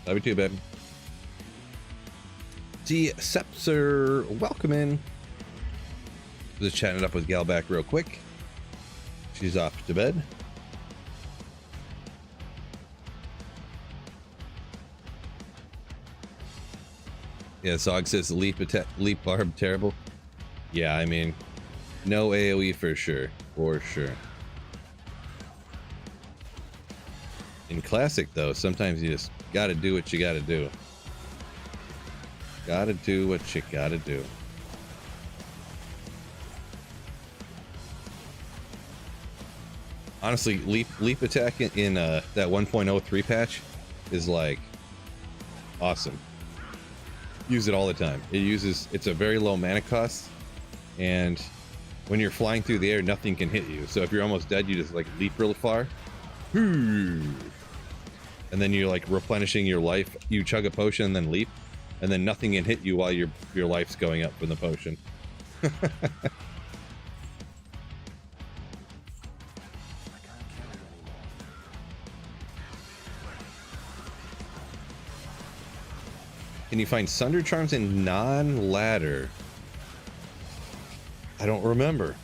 Love you too, babe. Sepser, welcome in. Just chatting it up with Galback real quick. She's off to bed. Yeah, Zog says leap barb terrible. Yeah, I mean, no AoE for sure. For sure. In Classic though, sometimes you just gotta do what you gotta do. Gotta do what you gotta do. Honestly, leap attack in that 1.03 patch is like awesome. Use it all the time. It's a very low mana cost, and when you're flying through the air, nothing can hit you. So if you're almost dead, you just like leap real far, and then you're like replenishing your life. You chug a potion and then leap, and then nothing can hit you while your life's going up from the potion. Can you find Sunder Charms in non-ladder? I don't remember.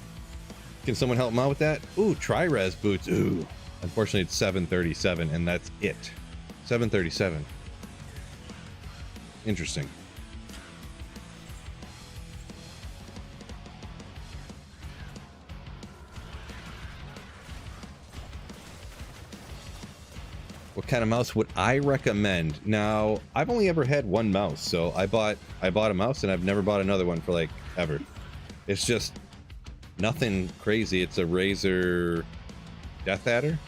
Can someone help me out with that? Ooh, Tri-Res boots. Ooh. Unfortunately, it's 737, and that's it. 737. Interesting. What kind of mouse would I recommend? Now, I've only ever had one mouse, so I bought a mouse and I've never bought another one for like ever. It's just nothing crazy. It's a Razer Death Adder.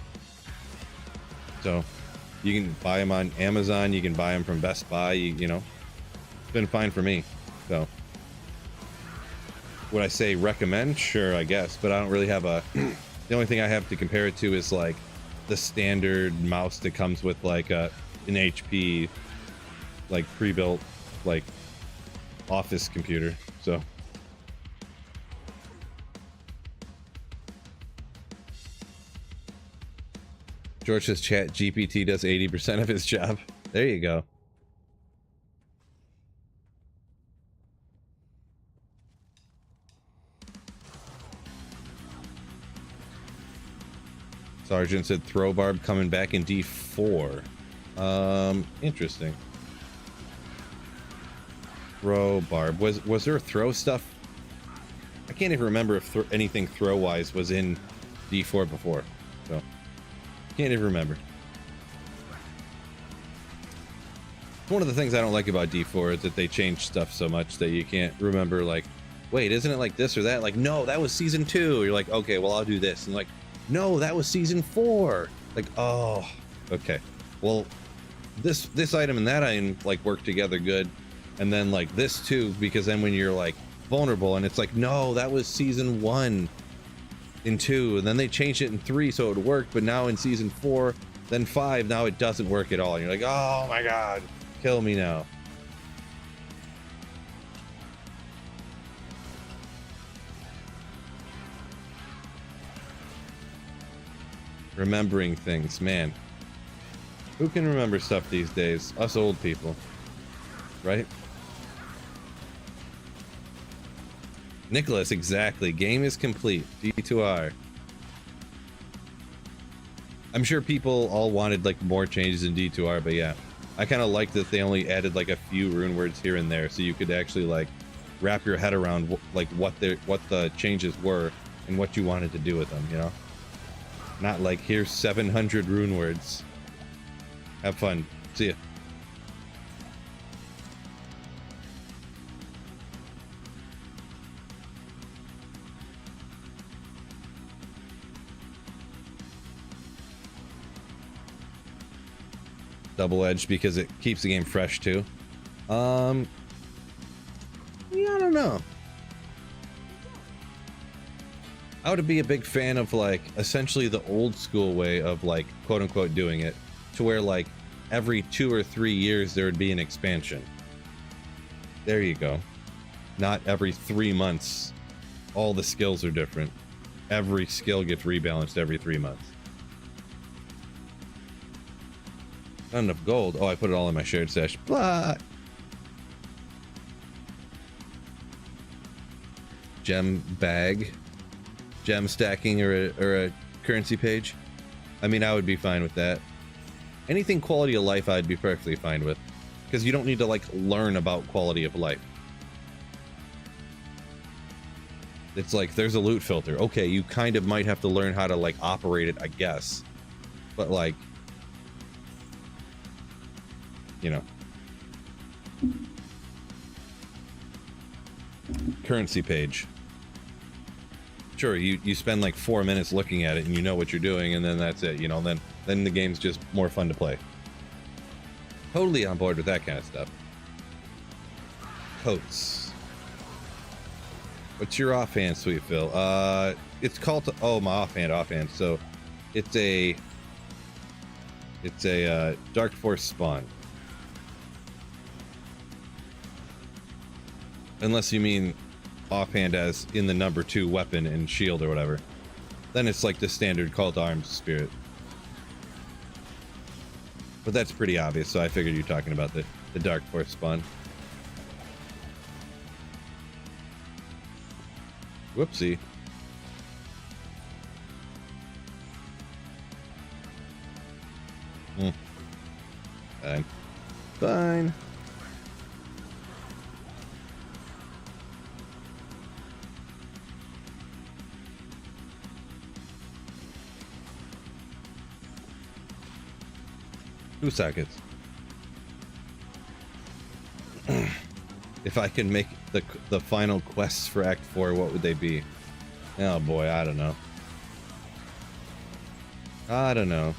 So you can buy them on Amazon, you can buy them from Best Buy, you know. It's been fine for me. So would I say recommend? Sure, I guess, but I don't really have a the only thing I have to compare it to is like the standard mouse that comes with like an HP like pre-built like office computer. So George says Chat GPT does 80% of his job. There you go. Sergeant said throw barb coming back in D4. Interesting. Throw barb. Was there throw stuff? I can't even remember if anything throw wise was in D4 before. So can't even remember. One of the things I don't like about D4 is that they change stuff so much that you can't remember, like, wait, isn't it like this or that? Like, no, that was season 2. You're like, okay, well, I'll do this. And like, no, that was season 4. Like, oh, okay. Well, this item and that item like work together good. And then like this too, because then when you're like vulnerable and it's like, no, that was season 1 in 2, and then they changed it in 3 so it would work, but now in season 4, then 5, now it doesn't work at all. And you're like, oh my god, kill me now. Remembering things, man. Who can remember stuff these days? Us old people, right? Nicholas, exactly. Game is complete. D2R. I'm sure people all wanted like more changes in D2R, but yeah, I kind of like that they only added like a few rune words here and there, so you could actually like wrap your head around like what the changes were and what you wanted to do with them, you know? Not like, here's 700 rune words. Have fun. See ya. Double-edged because it keeps the game fresh too. Yeah, I don't know. I would be a big fan of like essentially the old school way of like quote unquote doing it, to where like every 2 or 3 years there would be an expansion. There you go. Not every 3 months. All the skills are different. Every skill gets rebalanced every 3 months. Not enough gold. Oh, I put it all in my shared stash. Blah. Gem bag. Gem stacking or a currency page. I mean, I would be fine with that. Anything quality of life I'd be perfectly fine with, because you don't need to like learn about quality of life. It's like there's a loot filter. Okay, you kind of might have to learn how to like operate it, I guess, but like you know, currency page. Sure, you spend like 4 minutes looking at it and you know what you're doing, and then that's it, you know, then the game's just more fun to play. Totally on board with that kind of stuff. Coats. What's your offhand, Sweet Phil? It's called, oh, my offhand. So it's a Dark Force spawn. Unless you mean offhand as in the number 2 weapon and shield or whatever. Then it's like the standard call to arms spirit. But that's pretty obvious, so I figured you're talking about the Dark Force spawn. Whoopsie. Fine. Fine. Two seconds. If I can make the final quests for Act 4, what would they be? Oh boy, I don't know. I don't know.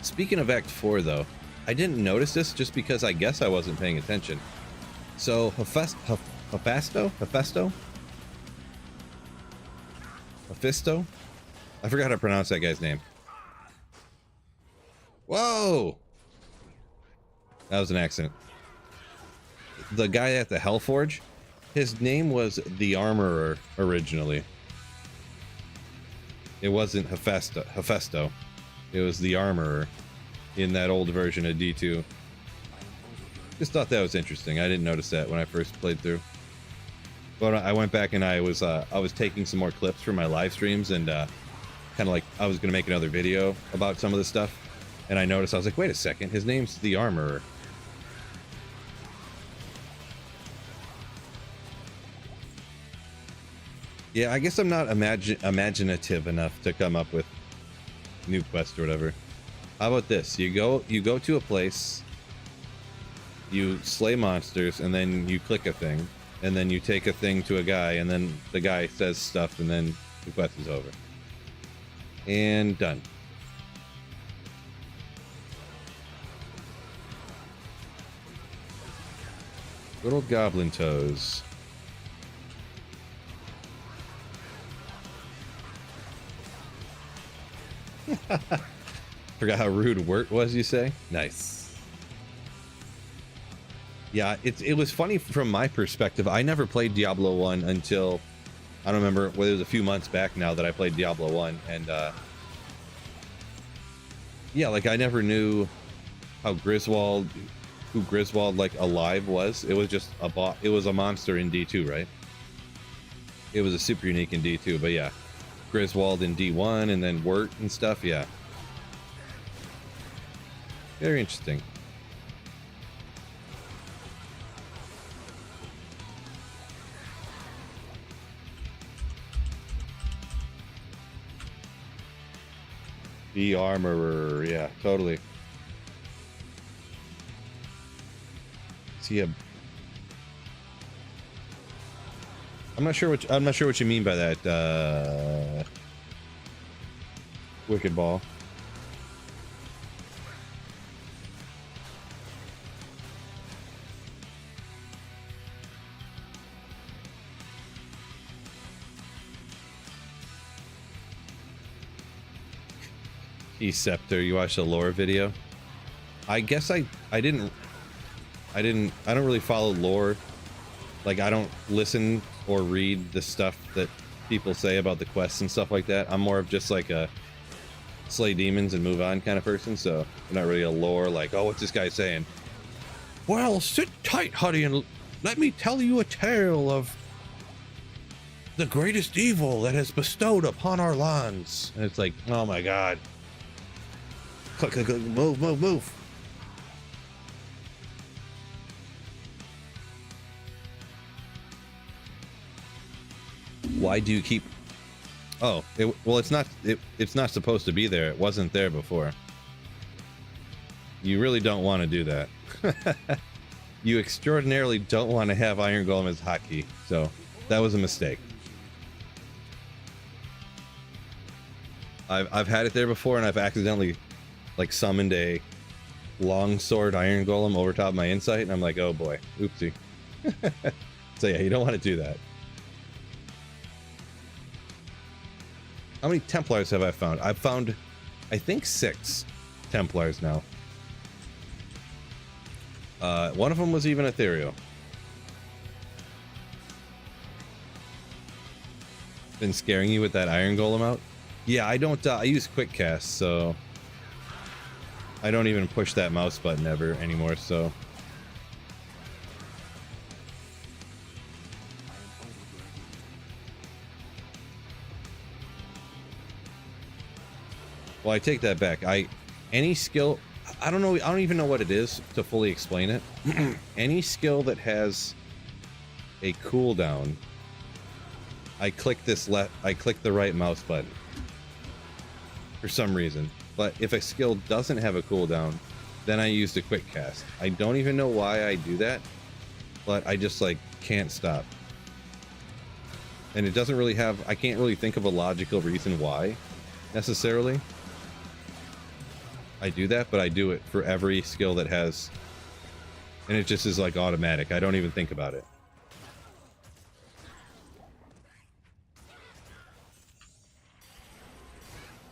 Speaking of Act 4 though, I didn't notice this just because I guess I wasn't paying attention. So Hephaestus? I forgot how to pronounce that guy's name. Whoa! That was an accident. The guy at the Hellforge, his name was the Armorer originally. It wasn't Hephaesto. It was the Armorer in that old version of D2. Just thought that was interesting. I didn't notice that when I first played through. But I went back and I was taking some more clips for my live streams and kind of like I was going to make another video about some of this stuff. And I noticed, I was like, wait a second, his name's the Armorer. Yeah, I guess I'm not imaginative enough to come up with new quests or whatever. How about this? You go to a place, you slay monsters, and then you click a thing, and then you take a thing to a guy, and then the guy says stuff, and then the quest is over. And done. Good old goblin toes. Forgot how rude Wirt was, you say? Nice. Yeah, it was funny from my perspective. I never played Diablo 1 until, I don't remember, well, it was a few months back now that I played Diablo 1. And, yeah, like I never knew how Griswold, who Griswold like alive was. It was just a bot. It was a monster in D2, right? It was a super unique in D2, but yeah, Griswold in D1 and then Wirt and stuff. Yeah, very interesting. The Armorer, yeah, totally. I'm not sure what you mean by that, Wicked Ball. Scepter, you watched the lore video? I guess I don't really follow lore. Like, I don't listen or read the stuff that people say about the quests and stuff like that. I'm more of just like a slay demons and move on kind of person, so I'm not really a lore like, oh, what's this guy saying? Well, sit tight, honey, and let me tell you a tale of the greatest evil that has bestowed upon our lands. And it's like, oh my god. Click, click, click, move, move, move. Why do you keep... Oh, well, it's not supposed to be there. It wasn't there before. You really don't want to do that. You extraordinarily don't want to have Iron Golem as hotkey, so that was a mistake. I've had it there before, and I've accidentally like summoned a longsword Iron Golem over top of my insight, and I'm like, oh boy, oopsie. So yeah, you don't want to do that. How many Templars have I found? I've found, I think, 6 Templars now. One of them was even ethereal. Been scaring you with that Iron Golem out? Yeah, I don't, I use quick cast, so I don't even push that mouse button ever anymore, so. Well, I take that back. Any skill, I don't know, I don't even know what it is to fully explain it. Any skill that has a cooldown, I click the right mouse button for some reason. But if a skill doesn't have a cooldown, then I use the quick cast. I don't even know why I do that, but I just like can't stop. And it doesn't really have, I can't really think of a logical reason why necessarily I do that, but I do it for every skill that has, and it just is like automatic. I don't even think about it.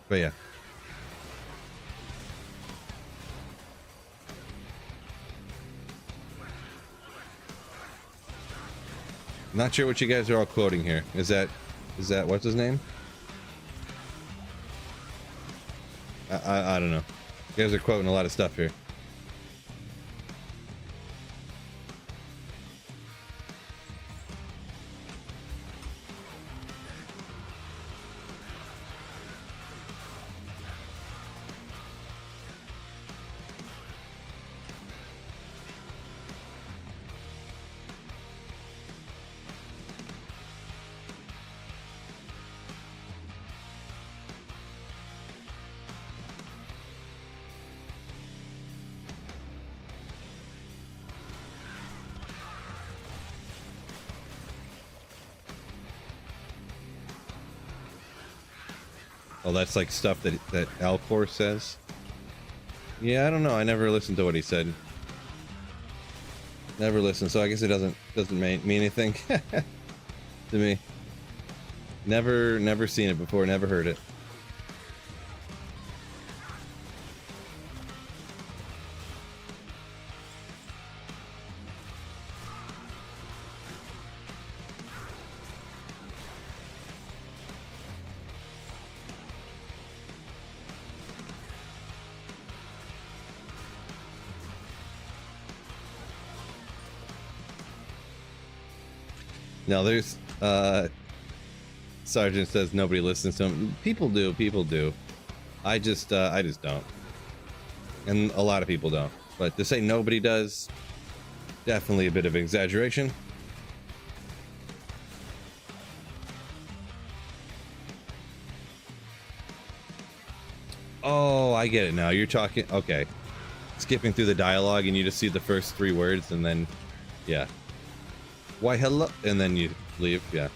But yeah. Not sure what you guys are all quoting here. Is that what's his name? I don't know. You guys are quoting a lot of stuff here. Oh, that's like stuff that Alcor says. Yeah, I don't know. I never listened to what he said. Never listened, so I guess it doesn't mean anything to me. Never seen it before. Never heard it. No, there's Sergeant says nobody listens to him. People do. I just don't. And a lot of people don't. But to say nobody does, definitely a bit of exaggeration. Oh, I get it now. You're talking, okay. Skipping through the dialogue and you just see the first 3 words and then, yeah. Why hello, and then you leave. Yeah,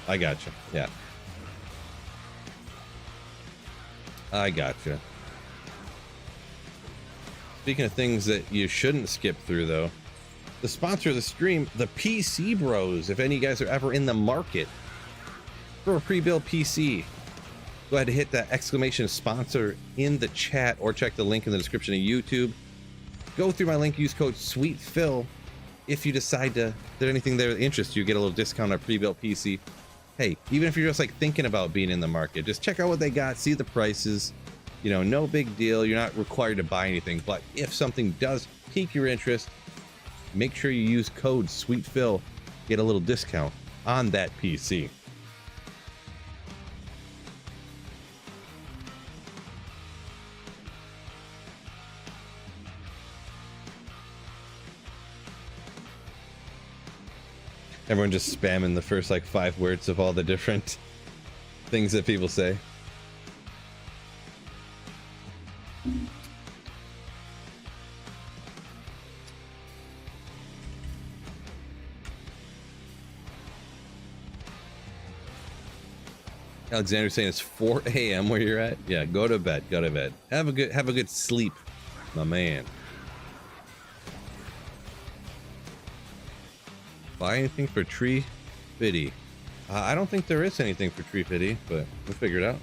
I gotcha. Yeah, I gotcha. Speaking of things that you shouldn't skip through, though, the sponsor of the stream, the PC Bros. If any of you guys are ever in the market for a pre-built PC, go ahead and hit that exclamation sponsor in the chat or check the link in the description of YouTube. Go through my link, use code SweetPhil. If you decide to, there's anything there that interests you, get a little discount on a pre-built PC. Hey, even if you're just like thinking about being in the market, just check out what they got, see the prices. You know, no big deal. You're not required to buy anything, but if something does pique your interest, make sure you use code SweetPhil, get a little discount on that PC. Everyone just spamming the first like 5 words of all the different things that people say. Alexander's saying it's 4 a.m. where you're at. Yeah, go to bed. Go to bed. Have a good sleep, my man. Buy anything for Tree Fitty? I don't think there is anything for Tree Fitty, but we'll figure it out.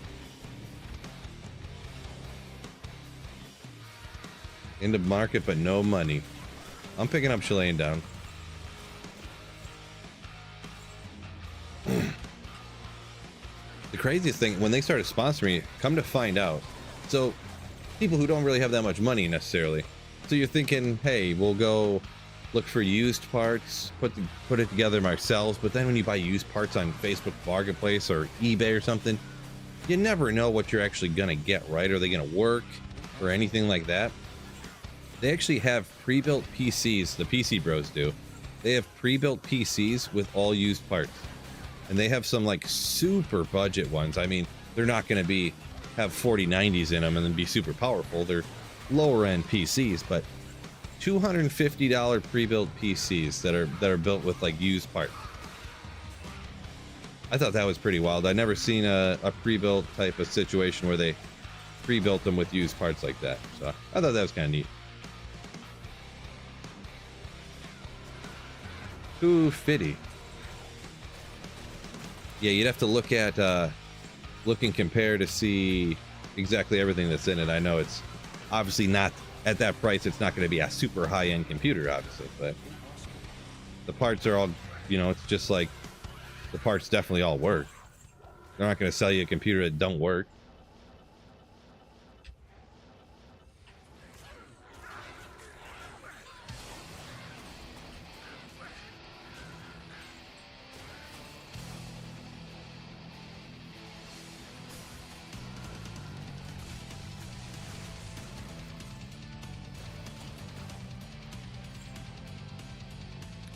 Into market, but no money. I'm picking up Chilean down. The craziest thing, when they started sponsoring me, come to find out, so people who don't really have that much money necessarily, so you're thinking, hey, we'll go look for used parts, put it together ourselves, but then when you buy used parts on Facebook Marketplace or eBay or something, you never know what you're actually gonna get, right? Are they gonna work or anything like that? They actually have pre-built PCs, the PC bros do. They have pre-built PCs with all used parts. And they have some like super budget ones. I mean, they're not going to have 4090s in them and then be super powerful. They're lower end PCs, but $250 pre-built PCs that are built with like used parts. I thought that was pretty wild. I'd never seen a pre-built type of situation where they pre-built them with used parts like that. So I thought that was kind of neat. $250. Yeah, you'd have to look and compare to see exactly everything that's in it. I know it's obviously not at that price. It's not going to be a super high-end computer, obviously, but the parts are all, it's just like the parts definitely all work. They're not going to sell you a computer that don't work.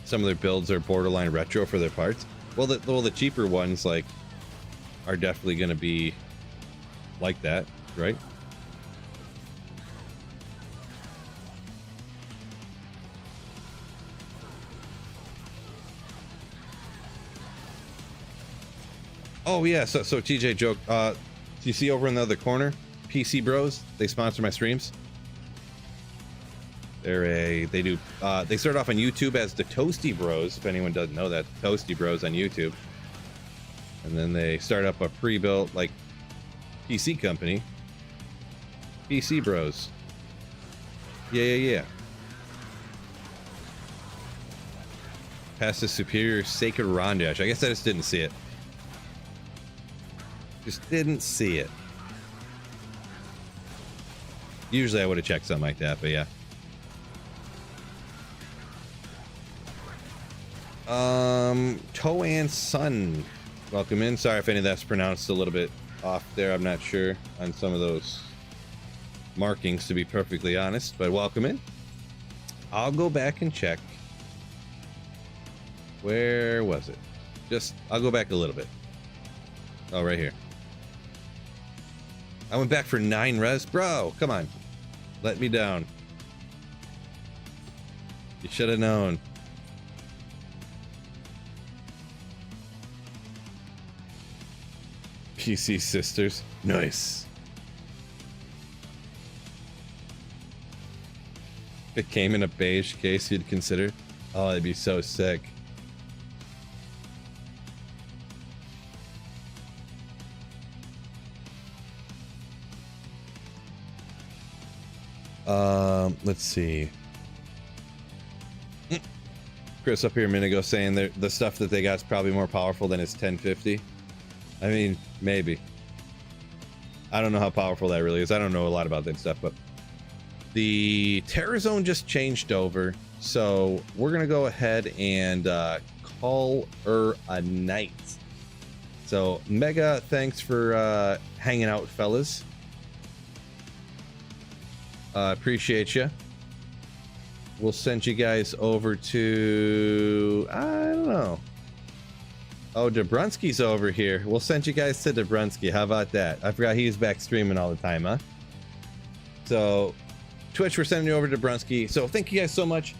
Some of their builds are borderline retro for their parts. Well, the cheaper ones like are definitely going to be like that, right? Oh yeah, so TJ joke. Do you see over in the other corner, PC Bros? They sponsor my streams. They start off on YouTube as the Toasty Bros, if anyone doesn't know that. Toasty Bros on YouTube. And then they start up a pre-built like PC company. PC Bros. Yeah. Past the superior sacred Rondash. I guess I just didn't see it. Just didn't see it. Usually I would have checked something like that, but yeah. Toan Sun, welcome in. Sorry if any of that's pronounced a little bit off there. I'm not sure on some of those markings, to be perfectly honest, but welcome in. I'll go back and check. Where was it? I'll go back a little bit. Oh, right here. I went back for 9 res. Bro, come on. Let me down. You should have known. PC sisters. Nice. If it came in a beige case, you'd consider. Oh, that'd be so sick. Let's see. Chris up here a minute ago saying that the stuff that they got is probably more powerful than his 1050. I mean, maybe. I don't know how powerful that really is. I don't know a lot about that stuff, but the Terror Zone just changed over, so we're gonna go ahead and call her a night. So mega thanks for hanging out, fellas. Appreciate you. We'll send you guys over to, I don't know. Oh, Dabrunski's over here. We'll send you guys to Dabrunski. How about that? I forgot he's back streaming all the time, huh? So, Twitch, we're sending you over to Dabrunski. So, thank you guys so much.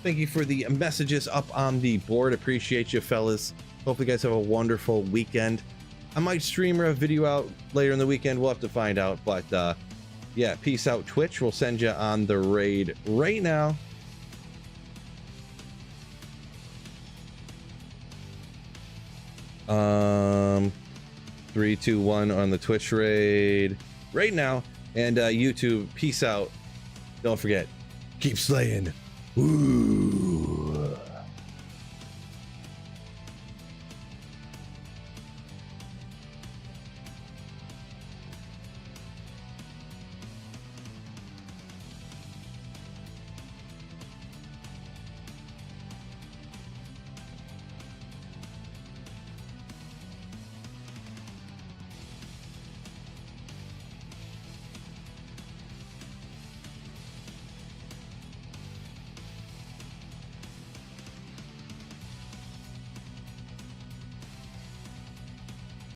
Thank you for the messages up on the board. Appreciate you, fellas. Hopefully, you guys have a wonderful weekend. I might stream a video out later in the weekend. We'll have to find out. But yeah, peace out, Twitch. We'll send you on the raid right now. Um, 3, 2, 1 on the Twitch raid right now. And YouTube, peace out. Don't forget, keep slaying. Woo.